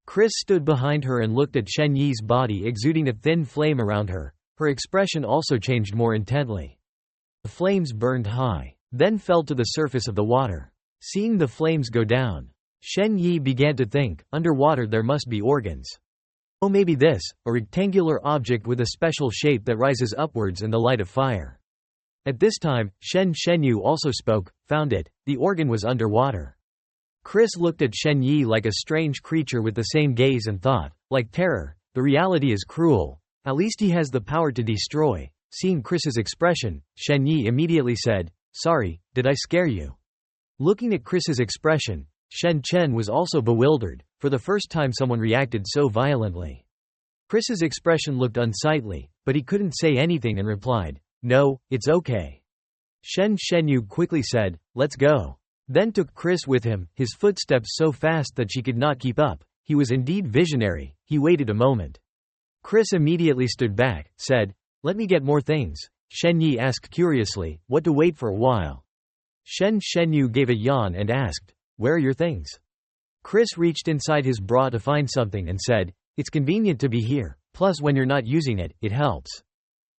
Chris stood behind her and looked at Shen Yi's body exuding a thin flame around her. Her expression also changed more intently. The flames burned high, then fell to the surface of the water. Seeing the flames go down, Shen Yi began to think, underwater there must be organs. Oh, maybe this, a rectangular object with a special shape that rises upwards in the light of fire. At this time, Shen Yu also spoke, found it, the organ was underwater. Chris looked at Shen Yi like a strange creature with the same gaze and thought, like terror, the reality is cruel. At least he has the power to destroy. Seeing Chris's expression, Shen Yi immediately said, Sorry, did I scare you? Looking at Chris's expression, Shen Chen was also bewildered. For the first time someone reacted so violently. Chris's expression looked unsightly, but he couldn't say anything and replied, No, it's okay. Shen Yu quickly said, Let's go. Then took Chris with him, his footsteps so fast that she could not keep up. He was indeed visionary. He waited a moment. Chris immediately stood back, said, Let me get more things. Shen Yi asked curiously, What to wait for a while? Shen Yu gave a yawn and asked, Where are your things? Chris reached inside his bra to find something and said, It's convenient to be here, plus when you're not using it, it helps.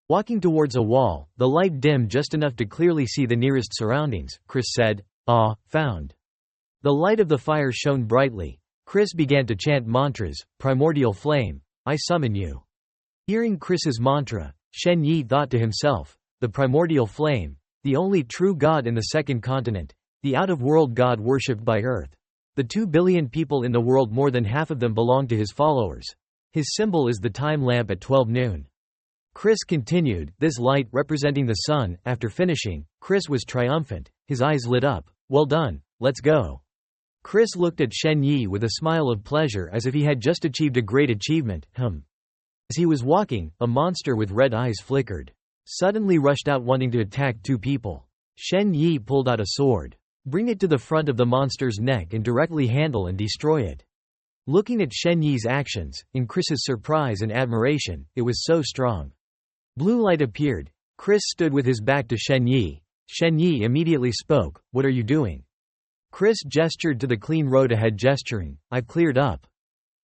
Walking towards a wall, the light dimmed just enough to clearly see the nearest surroundings. Chris said, Ah, found. The light of the fire shone brightly. Chris began to chant mantras, Primordial flame, I summon you. Hearing Chris's mantra, Shen Yi thought to himself, the primordial flame, the only true God in the second continent, the out-of-world God worshipped by Earth. The 2 billion people in the world, more than half of them belong to his followers. His symbol is the time lamp at 12 noon. Chris continued, this light representing the sun. After finishing, Chris was triumphant. His eyes lit up. Well done, let's go. Chris looked at Shen Yi with a smile of pleasure as if he had just achieved a great achievement. As he was walking, a monster with red eyes flickered. Suddenly rushed out wanting to attack two people. Shen Yi pulled out a sword. Bring it to the front of the monster's neck and directly handle and destroy it. Looking at Shen Yi's actions, in Chris's surprise and admiration, it was so strong. Blue light appeared. Chris stood with his back to Shen Yi. Shen Yi immediately spoke, "What are you doing?" Chris gestured to the clean road ahead, gesturing, "I've cleared up."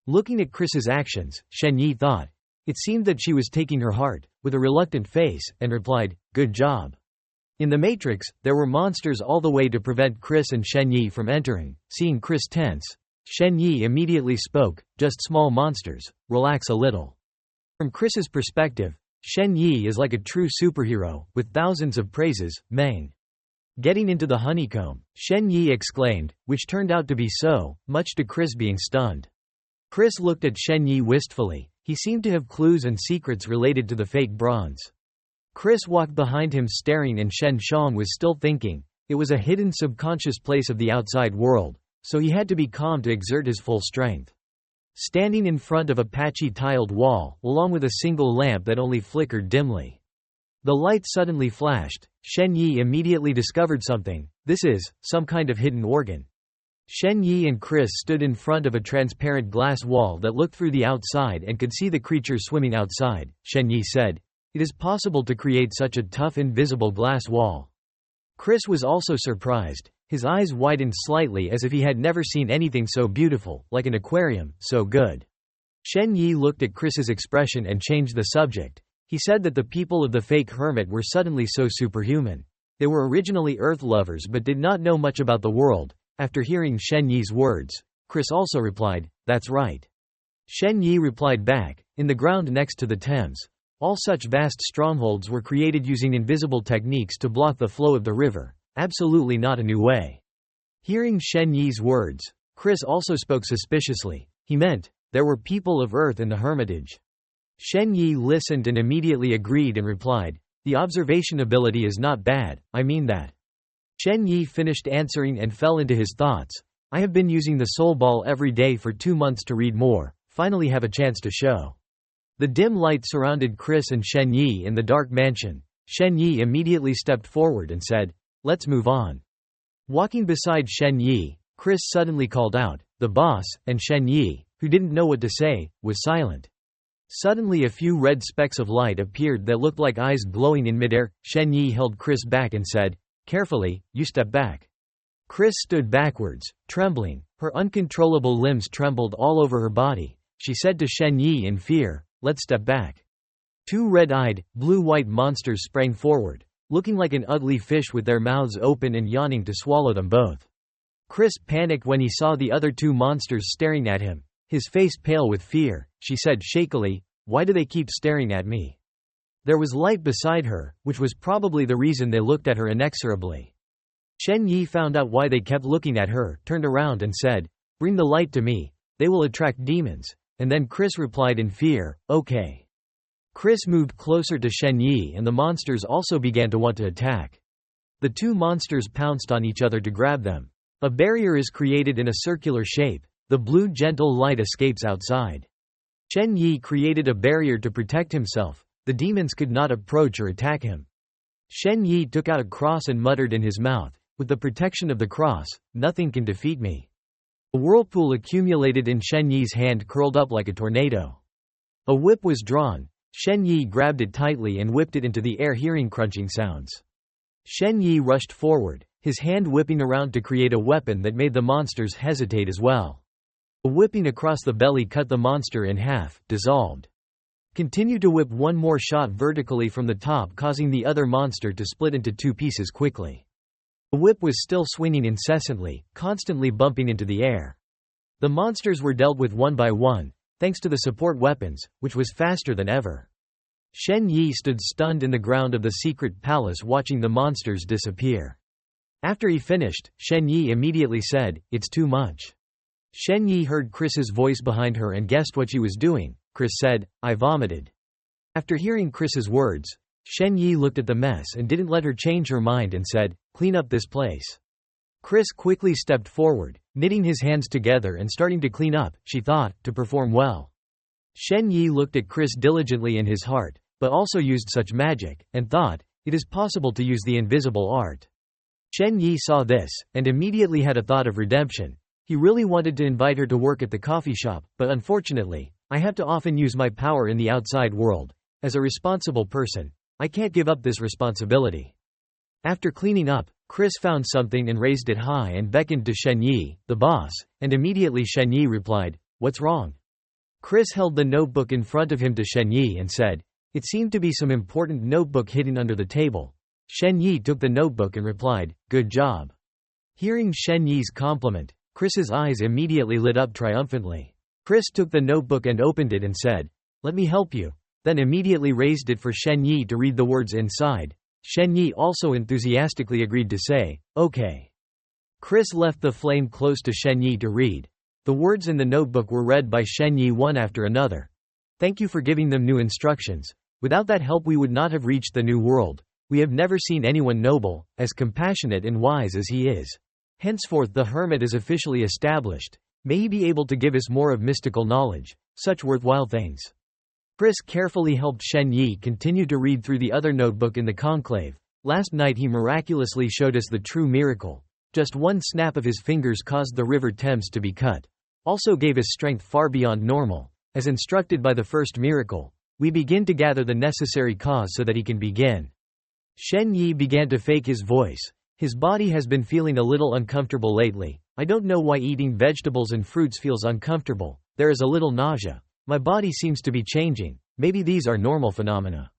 Looking at Chris's actions, Shen Yi thought. It seemed that she was taking her heart, with a reluctant face, and replied, "Good job." In the Matrix, there were monsters all the way to prevent Chris and Shen Yi from entering. Seeing Chris tense, Shen Yi immediately spoke, "Just small monsters, relax a little." From Chris's perspective, Shen Yi is like a true superhero, with thousands of praises. Meng. Getting into the honeycomb, Shen Yi exclaimed, which turned out to be so, much to Chris being stunned. Chris looked at Shen Yi wistfully. He seemed to have clues and secrets related to the fake bronze. Chris walked behind him staring, and Shen Shang was still thinking. It was a hidden subconscious place of the outside world, so he had to be calm to exert his full strength. Standing in front of a patchy tiled wall, along with a single lamp that only flickered dimly. The light suddenly flashed. Shen Yi immediately discovered something. This is some kind of hidden organ. Shen Yi and Chris stood in front of a transparent glass wall that looked through the outside and could see the creature swimming outside. Shen Yi said, "It is possible to create such a tough invisible glass wall." Chris was also surprised. His eyes widened slightly as if he had never seen anything so beautiful, like an aquarium, so good. Shen Yi looked at Chris's expression and changed the subject. He said that the people of the fake hermit were suddenly so superhuman. They were originally earth lovers but did not know much about the world. After hearing Shen Yi's words, Chris also replied, "That's right." Shen Yi replied back, "In the ground next to the Thames, all such vast strongholds were created using invisible techniques to block the flow of the river. Absolutely not a new way." Hearing Shen Yi's words, Chris also spoke suspiciously. He meant, there were people of Earth in the hermitage. Shen Yi listened and immediately agreed and replied, "The observation ability is not bad, I mean that." Shen Yi finished answering and fell into his thoughts. "I have been using the soul ball every day for 2 months to read more, finally have a chance to show." The dim light surrounded Chris and Shen Yi in the dark mansion. Shen Yi immediately stepped forward and said, "Let's move on." Walking beside Shen Yi, Chris suddenly called out, "The boss," and Shen Yi, who didn't know what to say, was silent. Suddenly a few red specks of light appeared that looked like eyes glowing in midair. Shen Yi held Chris back and said, "Carefully, you step back." Chris stood backwards, trembling. Her uncontrollable limbs trembled all over her body. She said to Shen Yi in fear, "Let's step back." 2 red-eyed, blue-white monsters sprang forward, looking like an ugly fish with their mouths open and yawning to swallow them both. Chris panicked when he saw the other 2 monsters staring at him. His face pale with fear, she said shakily, "Why do they keep staring at me?" There was light beside her, which was probably the reason they looked at her inexorably. Shen Yi found out why they kept looking at her, turned around and said, "Bring the light to me. They will attract demons." And then Chris replied in fear, "Okay." Chris moved closer to Shen Yi and the monsters also began to want to attack. The 2 monsters pounced on each other to grab them. A barrier is created in a circular shape. The blue gentle light escapes outside. Shen Yi created a barrier to protect himself. The demons could not approach or attack him. Shen Yi took out a cross and muttered in his mouth, "With the protection of the cross, nothing can defeat me." A whirlpool accumulated in Shen Yi's hand, curled up like a tornado. A whip was drawn. Shen Yi grabbed it tightly and whipped it into the air, hearing crunching sounds. Shen Yi rushed forward, his hand whipping around to create a weapon that made the monsters hesitate as well. A whipping across the belly cut the monster in half, dissolved. Continue to whip one more shot vertically from the top, causing the other monster to split into 2 pieces quickly. The whip was still swinging incessantly, constantly bumping into the air. The monsters were dealt with one by one, thanks to the support weapons, which was faster than ever. Shen Yi stood stunned in the ground of the secret palace watching the monsters disappear. After he finished, Shen Yi immediately said, "It's too much." Shen Yi heard Chris's voice behind her and guessed what she was doing. Chris said, "I vomited." After hearing Chris's words, Shen Yi looked at the mess and didn't let her change her mind and said, "Clean up this place." Chris quickly stepped forward, knitting his hands together and starting to clean up, she thought, to perform well. Shen Yi looked at Chris diligently in his heart, but also used such magic, and thought, it is possible to use the invisible art. Shen Yi saw this, and immediately had a thought of redemption. He really wanted to invite her to work at the coffee shop, but unfortunately, I have to often use my power in the outside world. As a responsible person, I can't give up this responsibility. After cleaning up, Chris found something and raised it high and beckoned to Shen Yi, the boss, and immediately Shen Yi replied, "What's wrong?" Chris held the notebook in front of him to Shen Yi and said, "It seemed to be some important notebook hidden under the table." Shen Yi took the notebook and replied, "Good job." Hearing Shen Yi's compliment, Chris's eyes immediately lit up triumphantly. Chris took the notebook and opened it and said, "Let me help you," then immediately raised it for Shen Yi to read the words inside. Shen Yi also enthusiastically agreed to say, "Okay." Chris left the flame close to Shen Yi to read. The words in the notebook were read by Shen Yi one after another. "Thank you for giving them new instructions. Without that help we would not have reached the new world. We have never seen anyone noble, as compassionate and wise as he is. Henceforth the hermit is officially established. May he be able to give us more of mystical knowledge, such worthwhile things." Chris carefully helped Shen Yi continue to read through the other notebook in the conclave. "Last night he miraculously showed us the true miracle. Just one snap of his fingers caused the river Thames to be cut. Also gave us strength far beyond normal. As instructed by the first miracle, we begin to gather the necessary cause so that he can begin." Shen Yi began to fake his voice. "His body has been feeling a little uncomfortable lately. I don't know why eating vegetables and fruits feels uncomfortable. There is a little nausea. My body seems to be changing. Maybe these are normal phenomena."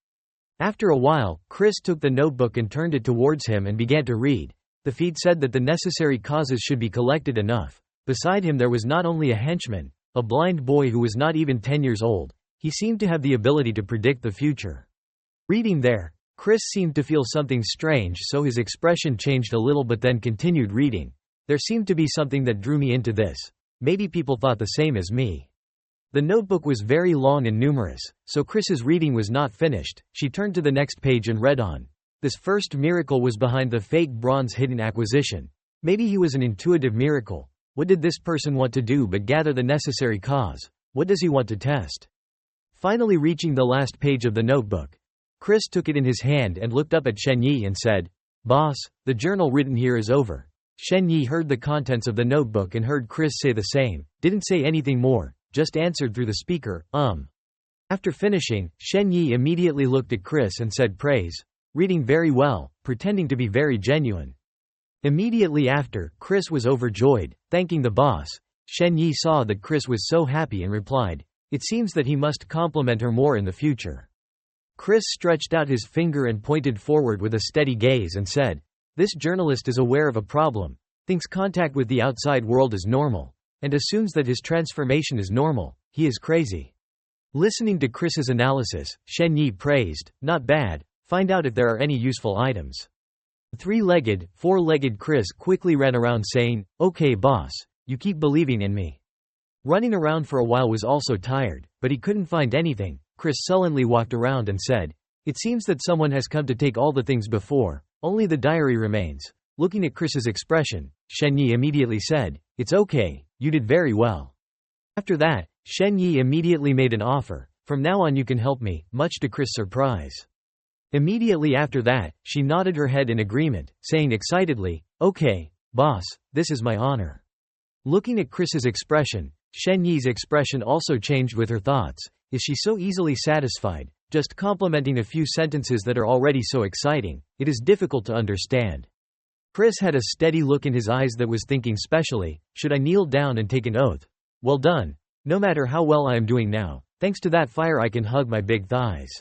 After a while, Chris took the notebook and turned it towards him and began to read. The feed said that the necessary causes should be collected enough. Beside him there was not only a henchman, a blind boy who was not even 10 years old. He seemed to have the ability to predict the future. Reading there, Chris seemed to feel something strange, so his expression changed a little but then continued reading. "There seemed to be something that drew me into this. Maybe people thought the same as me." The notebook was very long and numerous, so Chris's reading was not finished. She turned to the next page and read on. This first miracle was behind the fake bronze hidden acquisition. Maybe he was an intuitive miracle. What did this person want to do but gather the necessary cause? What does he want to test? Finally reaching the last page of the notebook, Chris took it in his hand and looked up at Shen Yi and said, "Boss, the journal written here is over." Shen Yi heard the contents of the notebook and heard Chris say the same, didn't say anything more, just answered through the speaker, After finishing, Shen Yi immediately looked at Chris and said praise. Reading very well, pretending to be very genuine. Immediately after, Chris was overjoyed, thanking the boss. Shen Yi saw that Chris was so happy and replied, "It seems that he must compliment her more in the future." Chris stretched out his finger and pointed forward with a steady gaze and said, "This journalist is aware of a problem, thinks contact with the outside world is normal, and assumes that his transformation is normal. He is crazy." Listening to Chris's analysis, Shen Yi praised, "Not bad, find out if there are any useful items." Three-legged, four-legged Chris quickly ran around saying, "Okay boss, you keep believing in me." Running around for a while was also tired, but he couldn't find anything. Chris sullenly walked around and said, "It seems that someone has come to take all the things before, only the diary remains." Looking at Chris's expression, Shen Yi immediately said, "It's okay, you did very well." After that, Shen Yi immediately made an offer, "From now on you can help me," much to Chris' surprise. Immediately after that, she nodded her head in agreement, saying excitedly, "Okay, boss, this is my honor." Looking at Chris's expression, Shen Yi's expression also changed with her thoughts. Is she so easily satisfied, just complimenting a few sentences that are already so exciting? It is difficult to understand. Chris had a steady look in his eyes that was thinking specially, should I kneel down and take an oath? Well done. No matter how well I am doing now, thanks to that fire I can hug my big thighs.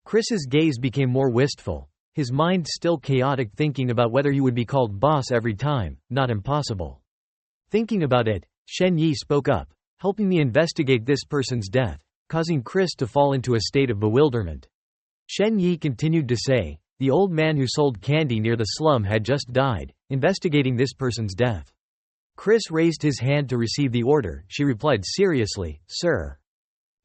Chris's gaze became more wistful, his mind still chaotic, thinking about whether he would be called boss every time, not impossible. Thinking about it, Shen Yi spoke up, helping me investigate this person's death, causing Chris to fall into a state of bewilderment. Shen Yi continued to say, the old man who sold candy near the slum had just died, investigating this person's death. Chris raised his hand to receive the order. She replied seriously, "Sir."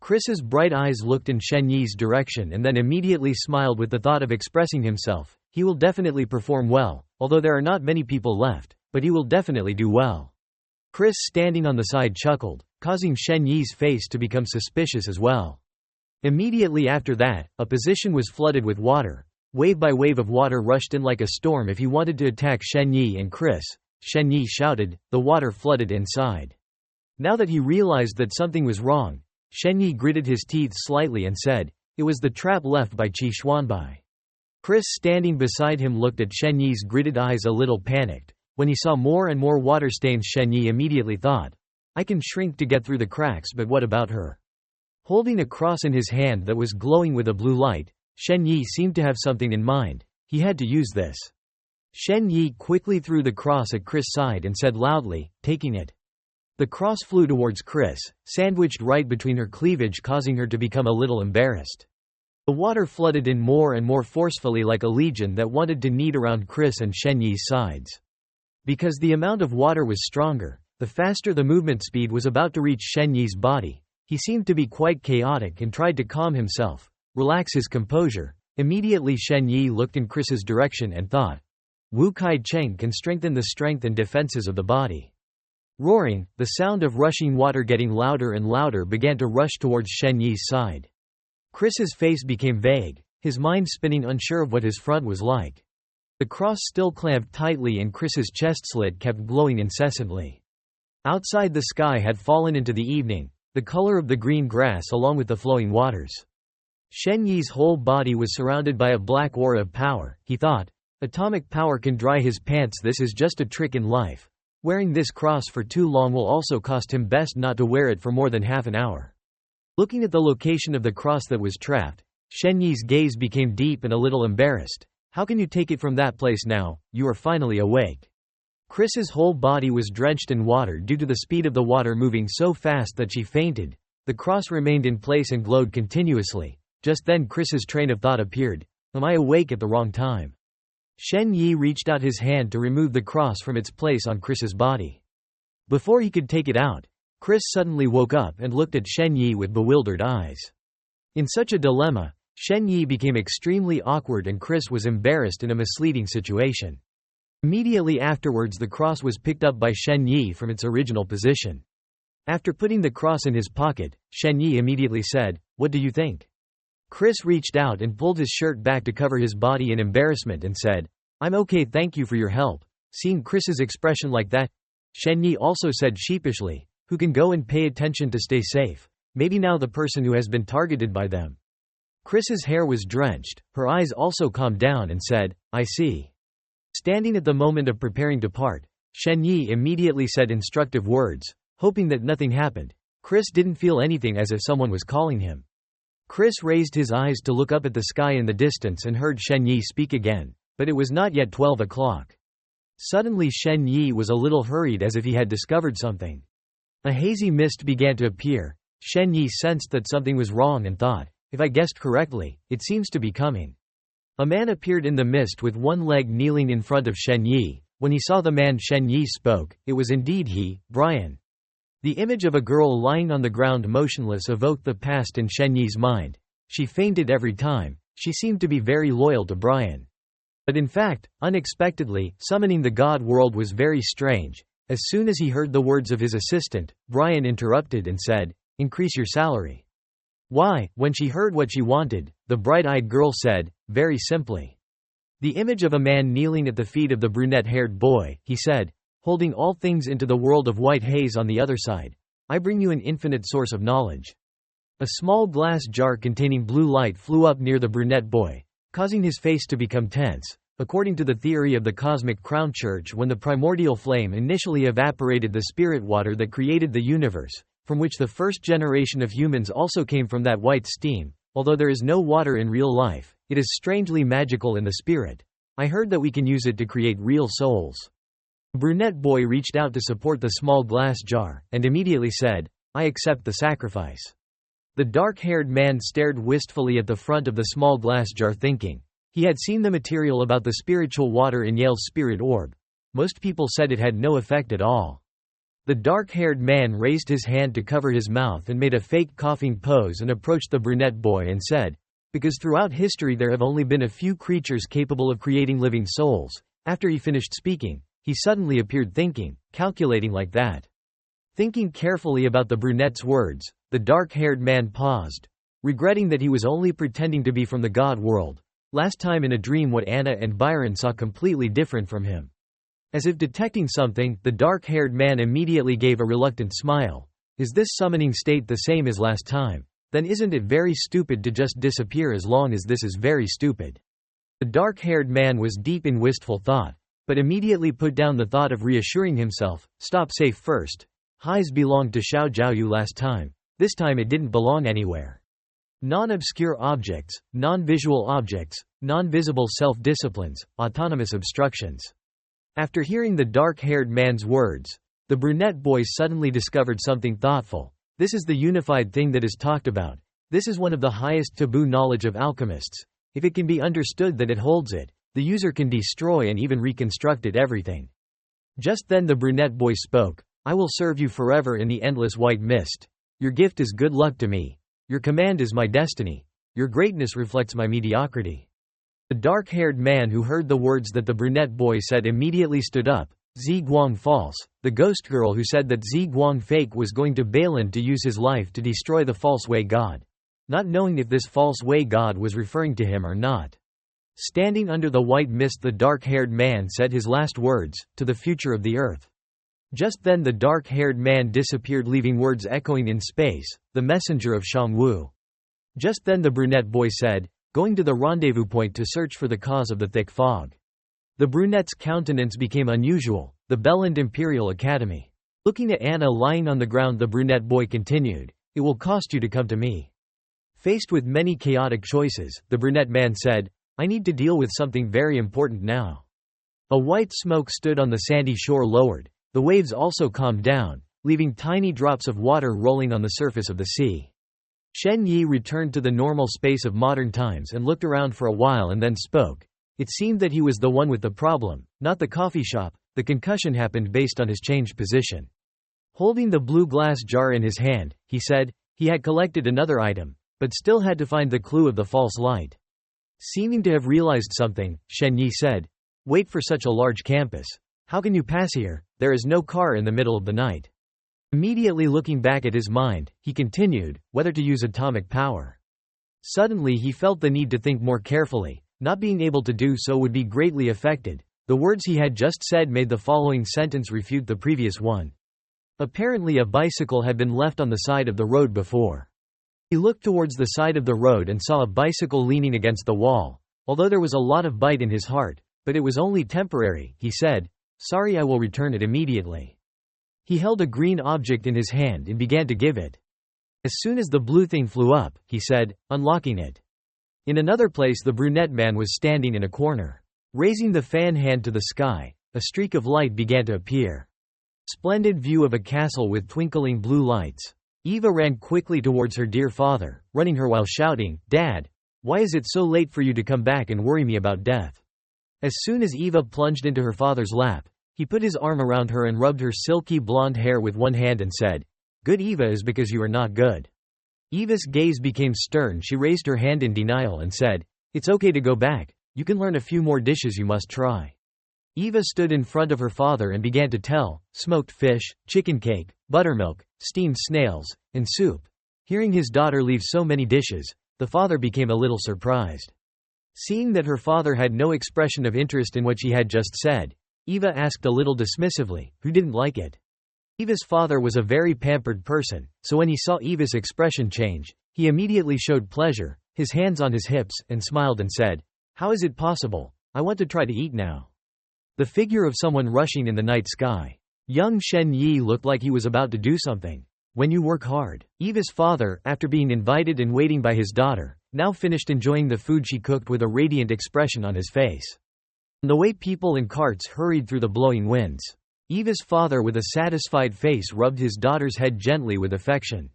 Chris's bright eyes looked in Shen Yi's direction and then immediately smiled with the thought of expressing himself. He will definitely perform well, although there are not many people left, but he will definitely do well. Chris standing on the side chuckled, causing Shen Yi's face to become suspicious as well. Immediately after that, a position was flooded with water. Wave by wave of water rushed in like a storm if he wanted to attack Shen Yi and Chris. Shen Yi shouted, the water flooded inside. Now that he realized that something was wrong, Shen Yi gritted his teeth slightly and said, it was the trap left by Qi Xuanbai. Chris standing beside him looked at Shen Yi's gritted eyes a little panicked. When he saw more and more water stains, Shen Yi immediately thought, I can shrink to get through the cracks, but what about her? Holding a cross in his hand that was glowing with a blue light, Shen Yi seemed to have something in mind. He had to use this. Shen Yi quickly threw the cross at Chris' side and said loudly, taking it. The cross flew towards Chris, sandwiched right between her cleavage, causing her to become a little embarrassed. The water flooded in more and more forcefully like a legion that wanted to knead around Chris and Shen Yi's sides. Because the amount of water was stronger, the faster the movement speed was about to reach Shen Yi's body. He seemed to be quite chaotic and tried to calm himself, relax his composure. Immediately Shen Yi looked in Chris's direction and thought, Wu Kai Cheng can strengthen the strength and defenses of the body. Roaring, the sound of rushing water getting louder and louder began to rush towards Shen Yi's side. Chris's face became vague, his mind spinning, unsure of what his front was like. The cross still clamped tightly and Chris's chest slit kept glowing incessantly. Outside, the sky had fallen into the evening, the color of the green grass along with the flowing waters. Shen Yi's whole body was surrounded by a black aura of power. He thought, atomic power can dry his pants. This is just a trick in life. Wearing this cross for too long will also cost him. Best not to wear it for more than half an hour. Looking at the location of the cross that was trapped, Shen Yi's gaze became deep and a little embarrassed. How can you take it from that place now? You are finally awake. Chris's whole body was drenched in water due to the speed of the water moving so fast that she fainted. The cross remained in place and glowed continuously. Just then Chris's train of thought appeared. Am I awake at the wrong time? Shen Yi reached out his hand to remove the cross from its place on Chris's body. Before he could take it out, Chris suddenly woke up and looked at Shen Yi with bewildered eyes. In such a dilemma, Shen Yi became extremely awkward and Chris was embarrassed in a misleading situation. Immediately afterwards, the cross was picked up by Shen Yi from its original position. After putting the cross in his pocket, Shen Yi immediately said, What do you think? Chris reached out and pulled his shirt back to cover his body in embarrassment and said, I'm okay, thank you for your help. Seeing Chris's expression like that, Shen Yi also said sheepishly, Who can go and pay attention to stay safe? Maybe now the person who has been targeted by them. Chris's hair was drenched, her eyes also calmed down and said, I see. Standing at the moment of preparing to part, Shen Yi immediately said instructive words, hoping that nothing happened. Chris didn't feel anything, as if someone was calling him. Chris raised his eyes to look up at the sky in the distance and heard Shen Yi speak again, but it was not yet 12 o'clock. Suddenly Shen Yi was a little hurried, as if he had discovered something. A hazy mist began to appear. Shen Yi sensed that something was wrong and thought, if I guessed correctly, it seems to be coming. A man appeared in the mist with one leg kneeling in front of Shen Yi. When he saw the man, Shen Yi spoke. It was indeed he, Brian. The image of a girl lying on the ground motionless evoked the past in Shen Yi's mind. She fainted every time. She seemed to be very loyal to Brian. But in fact, unexpectedly, summoning the god world was very strange. As soon as he heard the words of his assistant, Brian interrupted and said, Increase your salary. Why? When she heard what she wanted, the bright-eyed girl said, very simply. The image of a man kneeling at the feet of the brunette-haired boy, he said, holding all things into the world of white haze on the other side. I bring you an infinite source of knowledge. A small glass jar containing blue light flew up near the brunette boy, causing his face to become tense. According to the theory of the cosmic crown church, when the primordial flame initially evaporated the spirit water that created the universe, from which the first generation of humans also came from that white steam, although there is no water in real life, it is strangely magical in the spirit. I heard that we can use it to create real souls. The brunette boy reached out to support the small glass jar, and immediately said, I accept the sacrifice. The dark-haired man stared wistfully at the front of the small glass jar, thinking. He had seen the material about the spiritual water in Yale's spirit orb. Most people said it had no effect at all. The dark-haired man raised his hand to cover his mouth and made a fake coughing pose and approached the brunette boy and said, Because throughout history there have only been a few creatures capable of creating living souls. After he finished speaking, he suddenly appeared thinking, calculating like that. Thinking carefully about the brunette's words, the dark-haired man paused, regretting that he was only pretending to be from the god world. Last time in a dream what Anna and Byron saw completely different from him. As if detecting something, the dark-haired man immediately gave a reluctant smile. Is this summoning state the same as last time? Then isn't it very stupid to just disappear as long as this is very stupid? The dark-haired man was deep in wistful thought, but immediately put down the thought of reassuring himself. Stop safe first. Highs belonged to Xiao Jiaoyu last time. This time it didn't belong anywhere. Non-obscure objects, non-visual objects, non-visible self-disciplines, autonomous obstructions. After hearing the dark-haired man's words, the brunette boy suddenly discovered something thoughtful. This is the unified thing that is talked about. This is one of the highest taboo knowledge of alchemists. If it can be understood that it holds it, the user can destroy and even reconstruct it everything. Just then the brunette boy spoke. I will serve you forever in the endless white mist. Your gift is good luck to me. Your command is my destiny. Your greatness reflects my mediocrity. The dark-haired man who heard the words that the brunette boy said immediately stood up. Zi Guang false, the ghost girl who said that Zi Guang fake was going to Balin to use his life to destroy the false way god. Not knowing if this false way god was referring to him or not. Standing under the white mist, the dark-haired man said his last words, to the future of the earth. Just then the dark-haired man disappeared, leaving words echoing in space, the messenger of Shangwu. Just then the brunette boy said, going to the rendezvous point to search for the cause of the thick fog. The brunette's countenance became unusual, the Belland Imperial Academy. Looking at Anna lying on the ground, the brunette boy continued, it will cost you to come to me. Faced with many chaotic choices, the brunette man said, I need to deal with something very important now. A white smoke stood on the sandy shore, lowered. The waves also calmed down, leaving tiny drops of water rolling on the surface of the sea. Shen Yi returned to the normal space of modern times and looked around for a while and then spoke. It seemed that he was the one with the problem, not the coffee shop. The concussion happened based on his changed position. Holding the blue glass jar in his hand, he said, he had collected another item, but still had to find the clue of the false light. Seeming to have realized something, Shen Yi said, wait for such a large campus. How can you pass here? There is no car in the middle of the night. Immediately looking back at his mind, he continued, whether to use atomic power. Suddenly he felt the need to think more carefully. Not being able to do so would be greatly affected. The words he had just said made the following sentence refute the previous one. Apparently a bicycle had been left on the side of the road before. He looked towards the side of the road and saw a bicycle leaning against the wall. Although there was a lot of bite in his heart, but it was only temporary, he said, sorry, I will return it immediately. He held a green object in his hand and began to give it. As soon as the blue thing flew up, he said, unlocking it. In another place the brunette man was standing in a corner. Raising the fan hand to the sky, a streak of light began to appear. Splendid view of a castle with twinkling blue lights. Eva ran quickly towards her dear father, running her while shouting, Dad, why is it so late for you to come back and worry me about death? As soon as Eva plunged into her father's lap, he put his arm around her and rubbed her silky blonde hair with one hand and said, good Eva is because you are not good. Eva's gaze became stern. She raised her hand in denial and said, it's okay to go back, you can learn a few more dishes you must try. Eva stood in front of her father and began to tell, smoked fish, chicken cake, buttermilk, steamed snails, and soup. Hearing his daughter leave so many dishes, the father became a little surprised. Seeing that her father had no expression of interest in what she had just said, Eva asked a little dismissively, who didn't like it? Eva's father was a very pampered person, so when he saw Eva's expression change, he immediately showed pleasure, his hands on his hips, and smiled and said, how is it possible? I want to try to eat now. The figure of someone rushing in the night sky. Young Shen Yi looked like he was about to do something. When you work hard. Eva's father, after being invited and waiting by his daughter, now finished enjoying the food she cooked with a radiant expression on his face. On the way people and carts hurried through the blowing winds. Eva's father with a satisfied face rubbed his daughter's head gently with affection.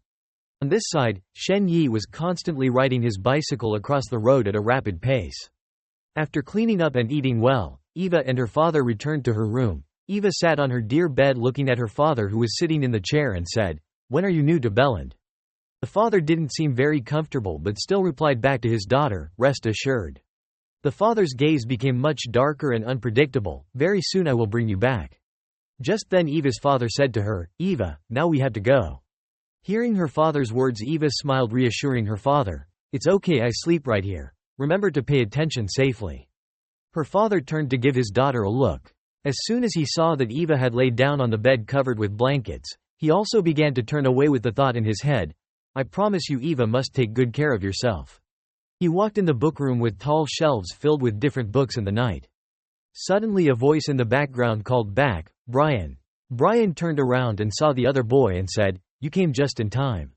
On this side, Shen Yi was constantly riding his bicycle across the road at a rapid pace. After cleaning up and eating well, Eva and her father returned to her room. Eva sat on her dear bed looking at her father who was sitting in the chair and said, when are you new to Belland? The father didn't seem very comfortable but still replied back to his daughter, rest assured. The father's gaze became much darker and unpredictable, very soon I will bring you back. Just then Eva's father said to her, "Eva, now we have to go." Hearing her father's words, Eva smiled, reassuring her father, "It's okay, I sleep right here. Remember to pay attention safely." Her father turned to give his daughter a look. As soon as he saw that Eva had laid down on the bed covered with blankets, he also began to turn away with the thought in his head, "I promise you Eva must take good care of yourself." He walked in the bookroom with tall shelves filled with different books in the night. Suddenly a voice in the background called back, "Brian." Brian turned around and saw the other boy and said, "You came just in time.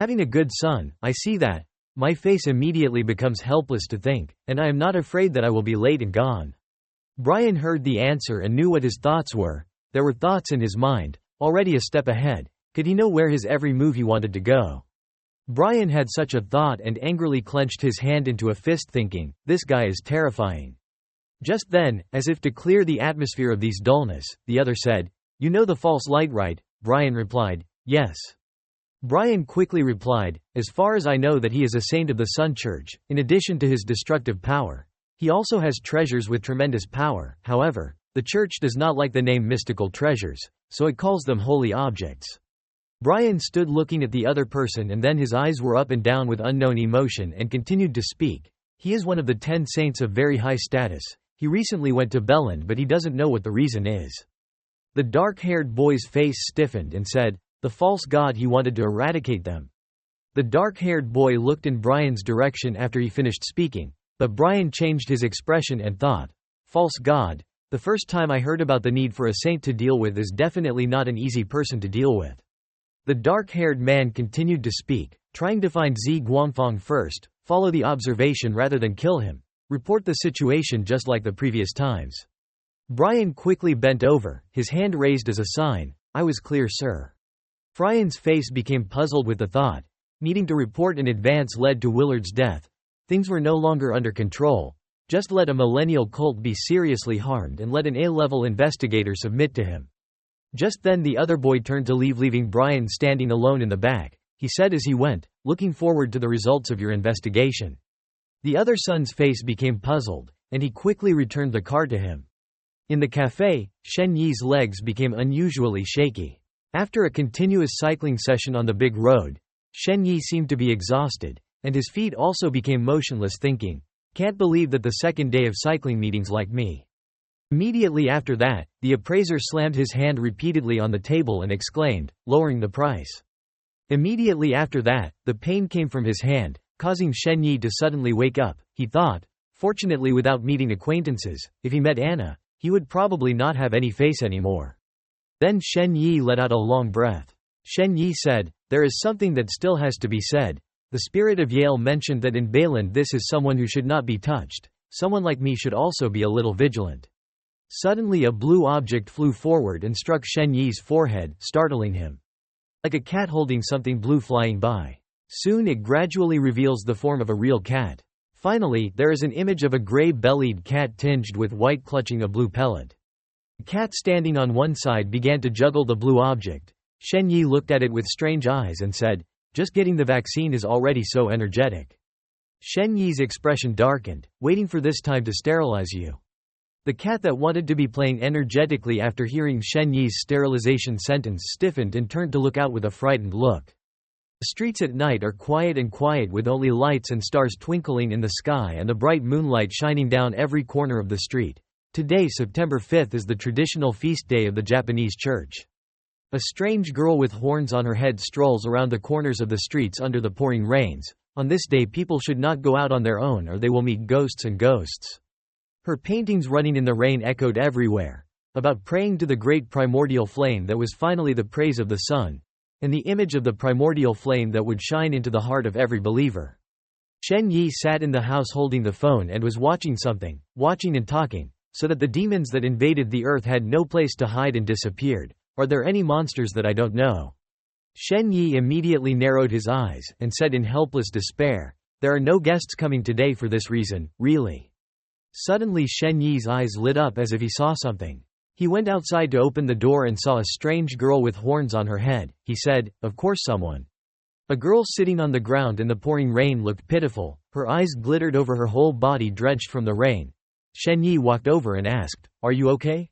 Having a good son, I see that." My face immediately becomes helpless to think, and I am not afraid that I will be late and gone. Brian heard the answer and knew what his thoughts were. There were thoughts in his mind, already a step ahead. Could he know where his every move he wanted to go? Brian had such a thought and angrily clenched his hand into a fist, thinking, "This guy is terrifying." Just then, as if to clear the atmosphere of these dullness, the other said, "You know the false light, right?" Brian replied, "Yes." Brian quickly replied, "As far as I know that he is a saint of the Sun Church. In addition to his destructive power, he also has treasures with tremendous power. However, the Church does not like the name mystical treasures, so it calls them holy objects." Brian stood looking at the other person, and then his eyes were up and down with unknown emotion and continued to speak. "He is one of the 10 saints of very high status. He recently went to Belland, but he doesn't know what the reason is." The dark-haired boy's face stiffened and said, "The false god, he wanted to eradicate them." The dark-haired boy looked in Brian's direction after he finished speaking, but Brian changed his expression and thought, "False god? The first time I heard about the need for a saint to deal with is definitely not an easy person to deal with." The dark-haired man continued to speak, trying to find Zi Guangfang first, follow the observation rather than kill him, report the situation just like the previous times. Brian quickly bent over, his hand raised as a sign, "I was clear, sir." Brian's face became puzzled with the thought. Needing to report in advance led to Willard's death. Things were no longer under control. Just let a millennial cult be seriously harmed and let an A-level investigator submit to him. Just then the other boy turned to leave, leaving Brian standing alone in the back. He said as he went, "Looking forward to the results of your investigation." The other son's face became puzzled, and he quickly returned the card to him. In the cafe, Shen Yi's legs became unusually shaky. After a continuous cycling session on the big road, Shen Yi seemed to be exhausted, and his feet also became motionless, thinking, "Can't believe that the second day of cycling meetings like me." Immediately after that, the appraiser slammed his hand repeatedly on the table and exclaimed, lowering the price. Immediately after that, the pain came from his hand, causing Shen Yi to suddenly wake up. He thought, fortunately without meeting acquaintances, if he met Anna, he would probably not have any face anymore. Then Shen Yi let out a long breath. Shen Yi said, "There is something that still has to be said. The spirit of Yale mentioned that in Bayland this is someone who should not be touched. Someone like me should also be a little vigilant." Suddenly a blue object flew forward and struck Shen Yi's forehead, startling him. Like a cat holding something blue flying by. Soon it gradually reveals the form of a real cat. Finally, there is an image of a gray-bellied cat tinged with white clutching a blue pellet. The cat standing on one side began to juggle the blue object. Shen Yi looked at it with strange eyes and said, "Just getting the vaccine is already so energetic." Shen Yi's expression darkened, "Waiting for this time to sterilize you." The cat that wanted to be playing energetically after hearing Shen Yi's sterilization sentence stiffened and turned to look out with a frightened look. The streets at night are quiet with only lights and stars twinkling in the sky and the bright moonlight shining down every corner of the street. Today, September 5th, is the traditional feast day of the Japanese church. A strange girl with horns on her head strolls around the corners of the streets under the pouring rains. On this day people should not go out on their own or they will meet ghosts and ghosts. Her paintings running in the rain echoed everywhere, about praying to the great primordial flame that was finally the praise of the sun, and the image of the primordial flame that would shine into the heart of every believer. Shen Yi sat in the house holding the phone and was watching something, watching and talking, so that the demons that invaded the earth had no place to hide and disappeared. Are there any monsters that I don't know? Shen Yi immediately narrowed his eyes, and said in helpless despair, "There are no guests coming today for this reason, really." Suddenly Shen Yi's eyes lit up as if he saw something. He went outside to open the door and saw a strange girl with horns on her head. He said, "Of course someone." A girl sitting on the ground in the pouring rain looked pitiful, her eyes glittered over her whole body drenched from the rain. Shen Yi walked over and asked, "Are you okay?"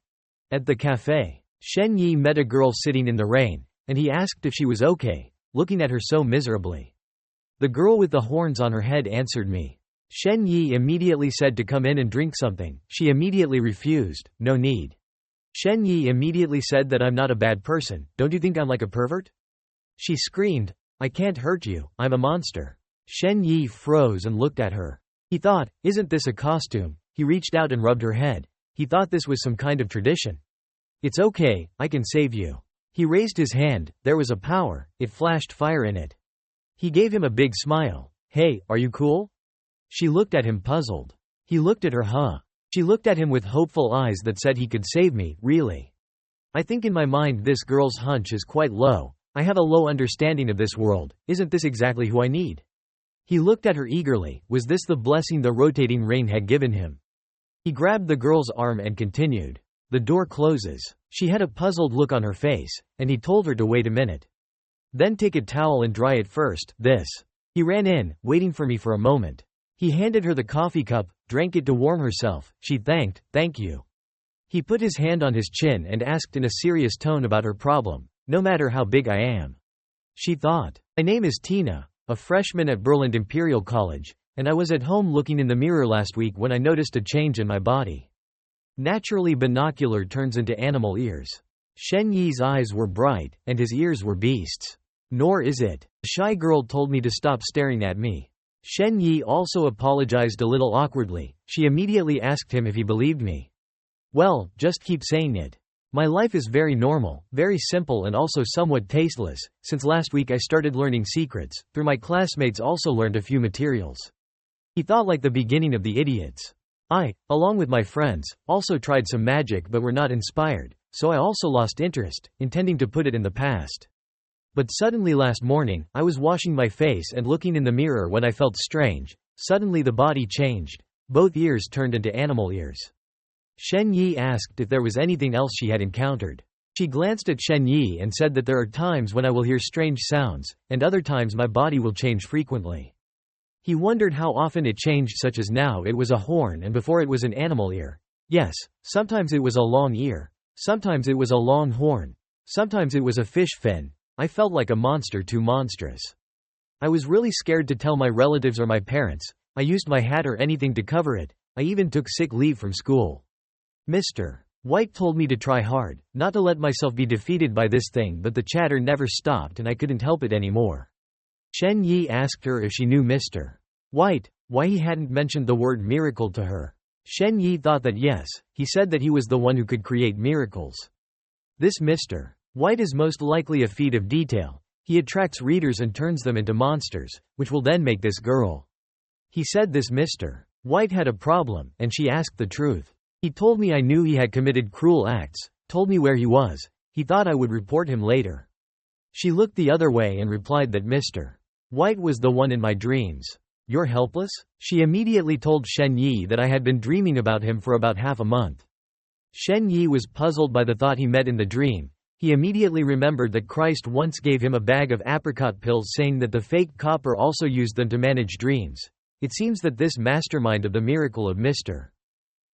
At the cafe. Shen Yi met a girl sitting in the rain, and he asked if she was okay, looking at her so miserably. The girl with the horns on her head answered me. Shen Yi immediately said to come in and drink something. She immediately refused. No need. Shen Yi immediately said that I'm not a bad person. Don't you think I'm like a pervert? She screamed, I can't hurt you, I'm a monster. Shen Yi froze and looked at her. He thought, isn't this a costume? He reached out and rubbed her head. He thought this was some kind of tradition. It's okay, I can save you. He raised his hand, there was a power, it flashed fire in it. He gave him a big smile. Hey, are you cool? She looked at him puzzled. He looked at her, huh? She looked at him with hopeful eyes that said he could save me, really. I think in my mind this girl's hunch is quite low. I have a low understanding of this world, isn't this exactly who I need? He looked at her eagerly, was this the blessing the rotating rain had given him? He grabbed the girl's arm and continued. The door closes. She had a puzzled look on her face, and he told her to wait a minute. Then take a towel and dry it first, this. He ran in, waiting for me for a moment. He handed her the coffee cup, drank it to warm herself. She thanked, thank you. He put his hand on his chin and asked in a serious tone about her problem. No matter how big I am. She thought. My name is Tina, a freshman at Berlin Imperial College, and I was at home looking in the mirror last week when I noticed a change in my body. Naturally, binocular turns into animal ears. Shen Yi's eyes were bright, and his ears were beasts. Nor is it. The shy girl told me to stop staring at me. Shen Yi also apologized a little awkwardly. She immediately asked him if he believed me. Well, just keep saying it. My life is very normal, very simple and also somewhat tasteless. Since last week I started learning secrets, through my classmates also learned a few materials. He thought like the beginning of the idiots. I, along with my friends, also tried some magic but were not inspired, so I also lost interest, intending to put it in the past. But suddenly last morning, I was washing my face and looking in the mirror when I felt strange. Suddenly the body changed. Both ears turned into animal ears. Shen Yi asked if there was anything else she had encountered. She glanced at Shen Yi and said that there are times when I will hear strange sounds, and other times my body will change frequently. He wondered how often it changed, such as now it was a horn and before it was an animal ear. Yes, sometimes it was a long ear. Sometimes it was a long horn. Sometimes it was a fish fin. I felt like a monster, too monstrous. I was really scared to tell my relatives or my parents. I used my hat or anything to cover it. I even took sick leave from school. Mr. White told me to try hard, not to let myself be defeated by this thing, but the chatter never stopped and I couldn't help it anymore. Shen Yi asked her if she knew Mr. White, why he hadn't mentioned the word miracle to her. Shen Yi thought that yes, he said that he was the one who could create miracles. This Mr. White is most likely a feat of detail. He attracts readers and turns them into monsters, which will then make this girl. He said this Mr. White had a problem, and she asked the truth. He told me I knew he had committed cruel acts, told me where he was. He thought I would report him later. She looked the other way and replied that Mr. White was the one in my dreams. You're helpless? She immediately told Shen Yi that I had been dreaming about him for about half a month. Shen Yi was puzzled by the thought he met in the dream. He immediately remembered that Christ once gave him a bag of apricot pills, saying that the fake copper also used them to manage dreams. It seems that this mastermind of the miracle of Mr.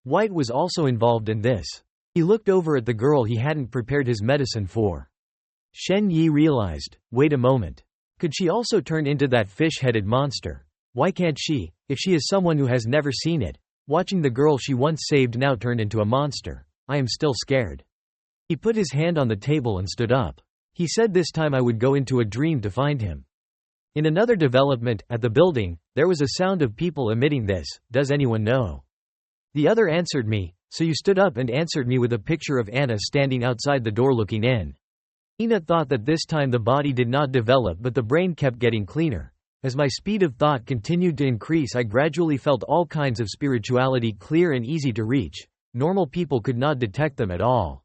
White was also involved in this. He looked over at the girl he hadn't prepared his medicine for. Shen Yi realized, wait a moment. Could she also turn into that fish-headed monster? Why can't she, if she is someone who has never seen it? Watching the girl she once saved now turn into a monster. I am still scared. He put his hand on the table and stood up. He said this time I would go into a dream to find him. In another development, at the building, there was a sound of people emitting this. Does anyone know? The other answered me, so you stood up and answered me with a picture of Anna standing outside the door looking in. Ina thought that this time the body did not develop but the brain kept getting cleaner. As my speed of thought continued to increase, I gradually felt all kinds of spirituality clear and easy to reach. Normal people could not detect them at all.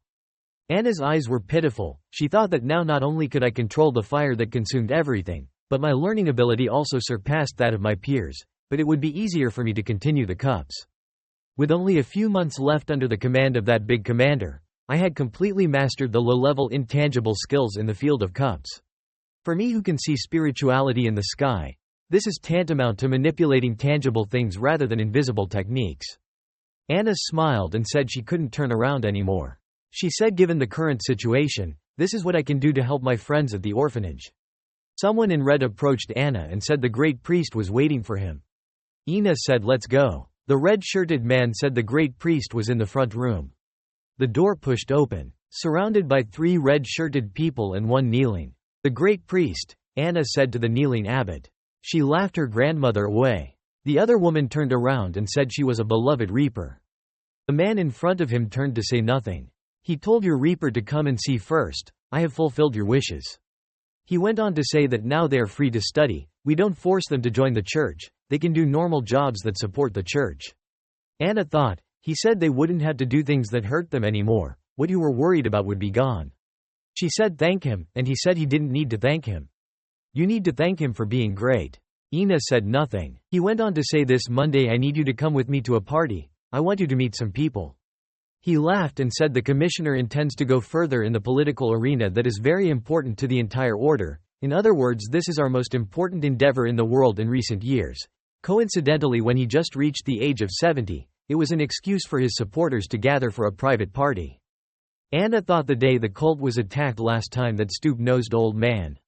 Anna's eyes were pitiful. She thought that now not only could I control the fire that consumed everything, but my learning ability also surpassed that of my peers, but it would be easier for me to continue the cups. With only a few months left under the command of that big commander, I had completely mastered the low-level intangible skills in the field of cups. For me who can see spirituality in the sky, this is tantamount to manipulating tangible things rather than invisible techniques. Anna smiled and said she couldn't turn around anymore. She said given the current situation, this is what I can do to help my friends at the orphanage. Someone in red approached Anna and said the great priest was waiting for him. Ina said let's go. The red-shirted man said the great priest was in the front room. The door pushed open. Surrounded by 3 red-shirted people and one kneeling. The great priest, Anna said to the kneeling abbot. She laughed her grandmother away. The other woman turned around and said she was a beloved reaper. The man in front of him turned to say nothing. He told your reaper to come and see first. I have fulfilled your wishes. He went on to say that now they are free to study. We don't force them to join the church. They can do normal jobs that support the church. Anna thought, he said they wouldn't have to do things that hurt them anymore. What you were worried about would be gone. She said thank him, and he said he didn't need to thank him. You need to thank him for being great. Ina said nothing. He went on to say this Monday I need you to come with me to a party. I want you to meet some people. He laughed and said the commissioner intends to go further in the political arena that is very important to the entire order. In other words, this is our most important endeavor in the world in recent years. Coincidentally, when he just reached the age of 70, it was an excuse for his supporters to gather for a private party. Anna thought the day the cult was attacked last time that stoop-nosed old man.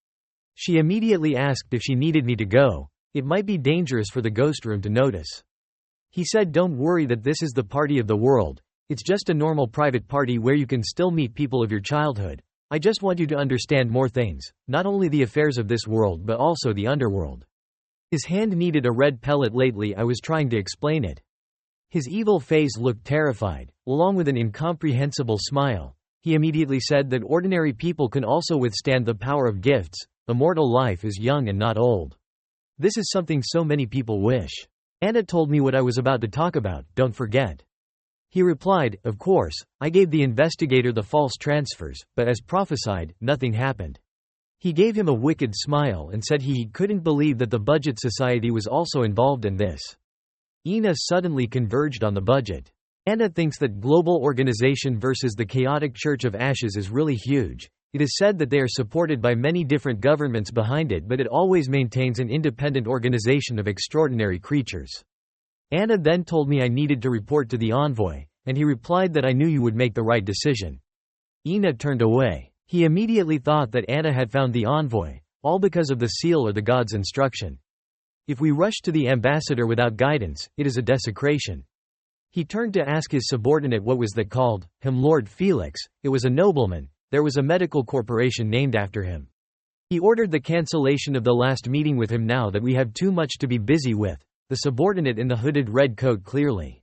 She immediately asked if she needed me to go. It might be dangerous for the ghost room to notice. He said don't worry that this is the party of the world. It's just a normal private party where you can still meet people of your childhood. I just want you to understand more things, not only the affairs of this world but also the underworld. His hand needed a red pellet lately. I was trying to explain it. His evil face looked terrified, along with an incomprehensible smile. He immediately said that ordinary people can also withstand the power of gifts. Immortal life is young and not old. This is something so many people wish. Anna told me what I was about to talk about, don't forget. He replied, of course. I gave the investigator the false transfers, but as prophesied, nothing happened. He gave him a wicked smile and said he couldn't believe that the Budget Society was also involved in this. Ina suddenly converged on the budget. Anna thinks that global organization versus the chaotic Church of Ashes is really huge. It is said that they are supported by many different governments behind it, but it always maintains an independent organization of extraordinary creatures. Anna then told me I needed to report to the envoy, and he replied that I knew you would make the right decision. Ina turned away. He immediately thought that Anna had found the envoy, all because of the seal or the god's instruction. If we rush to the ambassador without guidance, it is a desecration. He turned to ask his subordinate what was that called him Lord Felix. It was a nobleman. There was a medical corporation named after him. He ordered the cancellation of the last meeting with him now that we have too much to be busy with. The subordinate in the hooded red coat clearly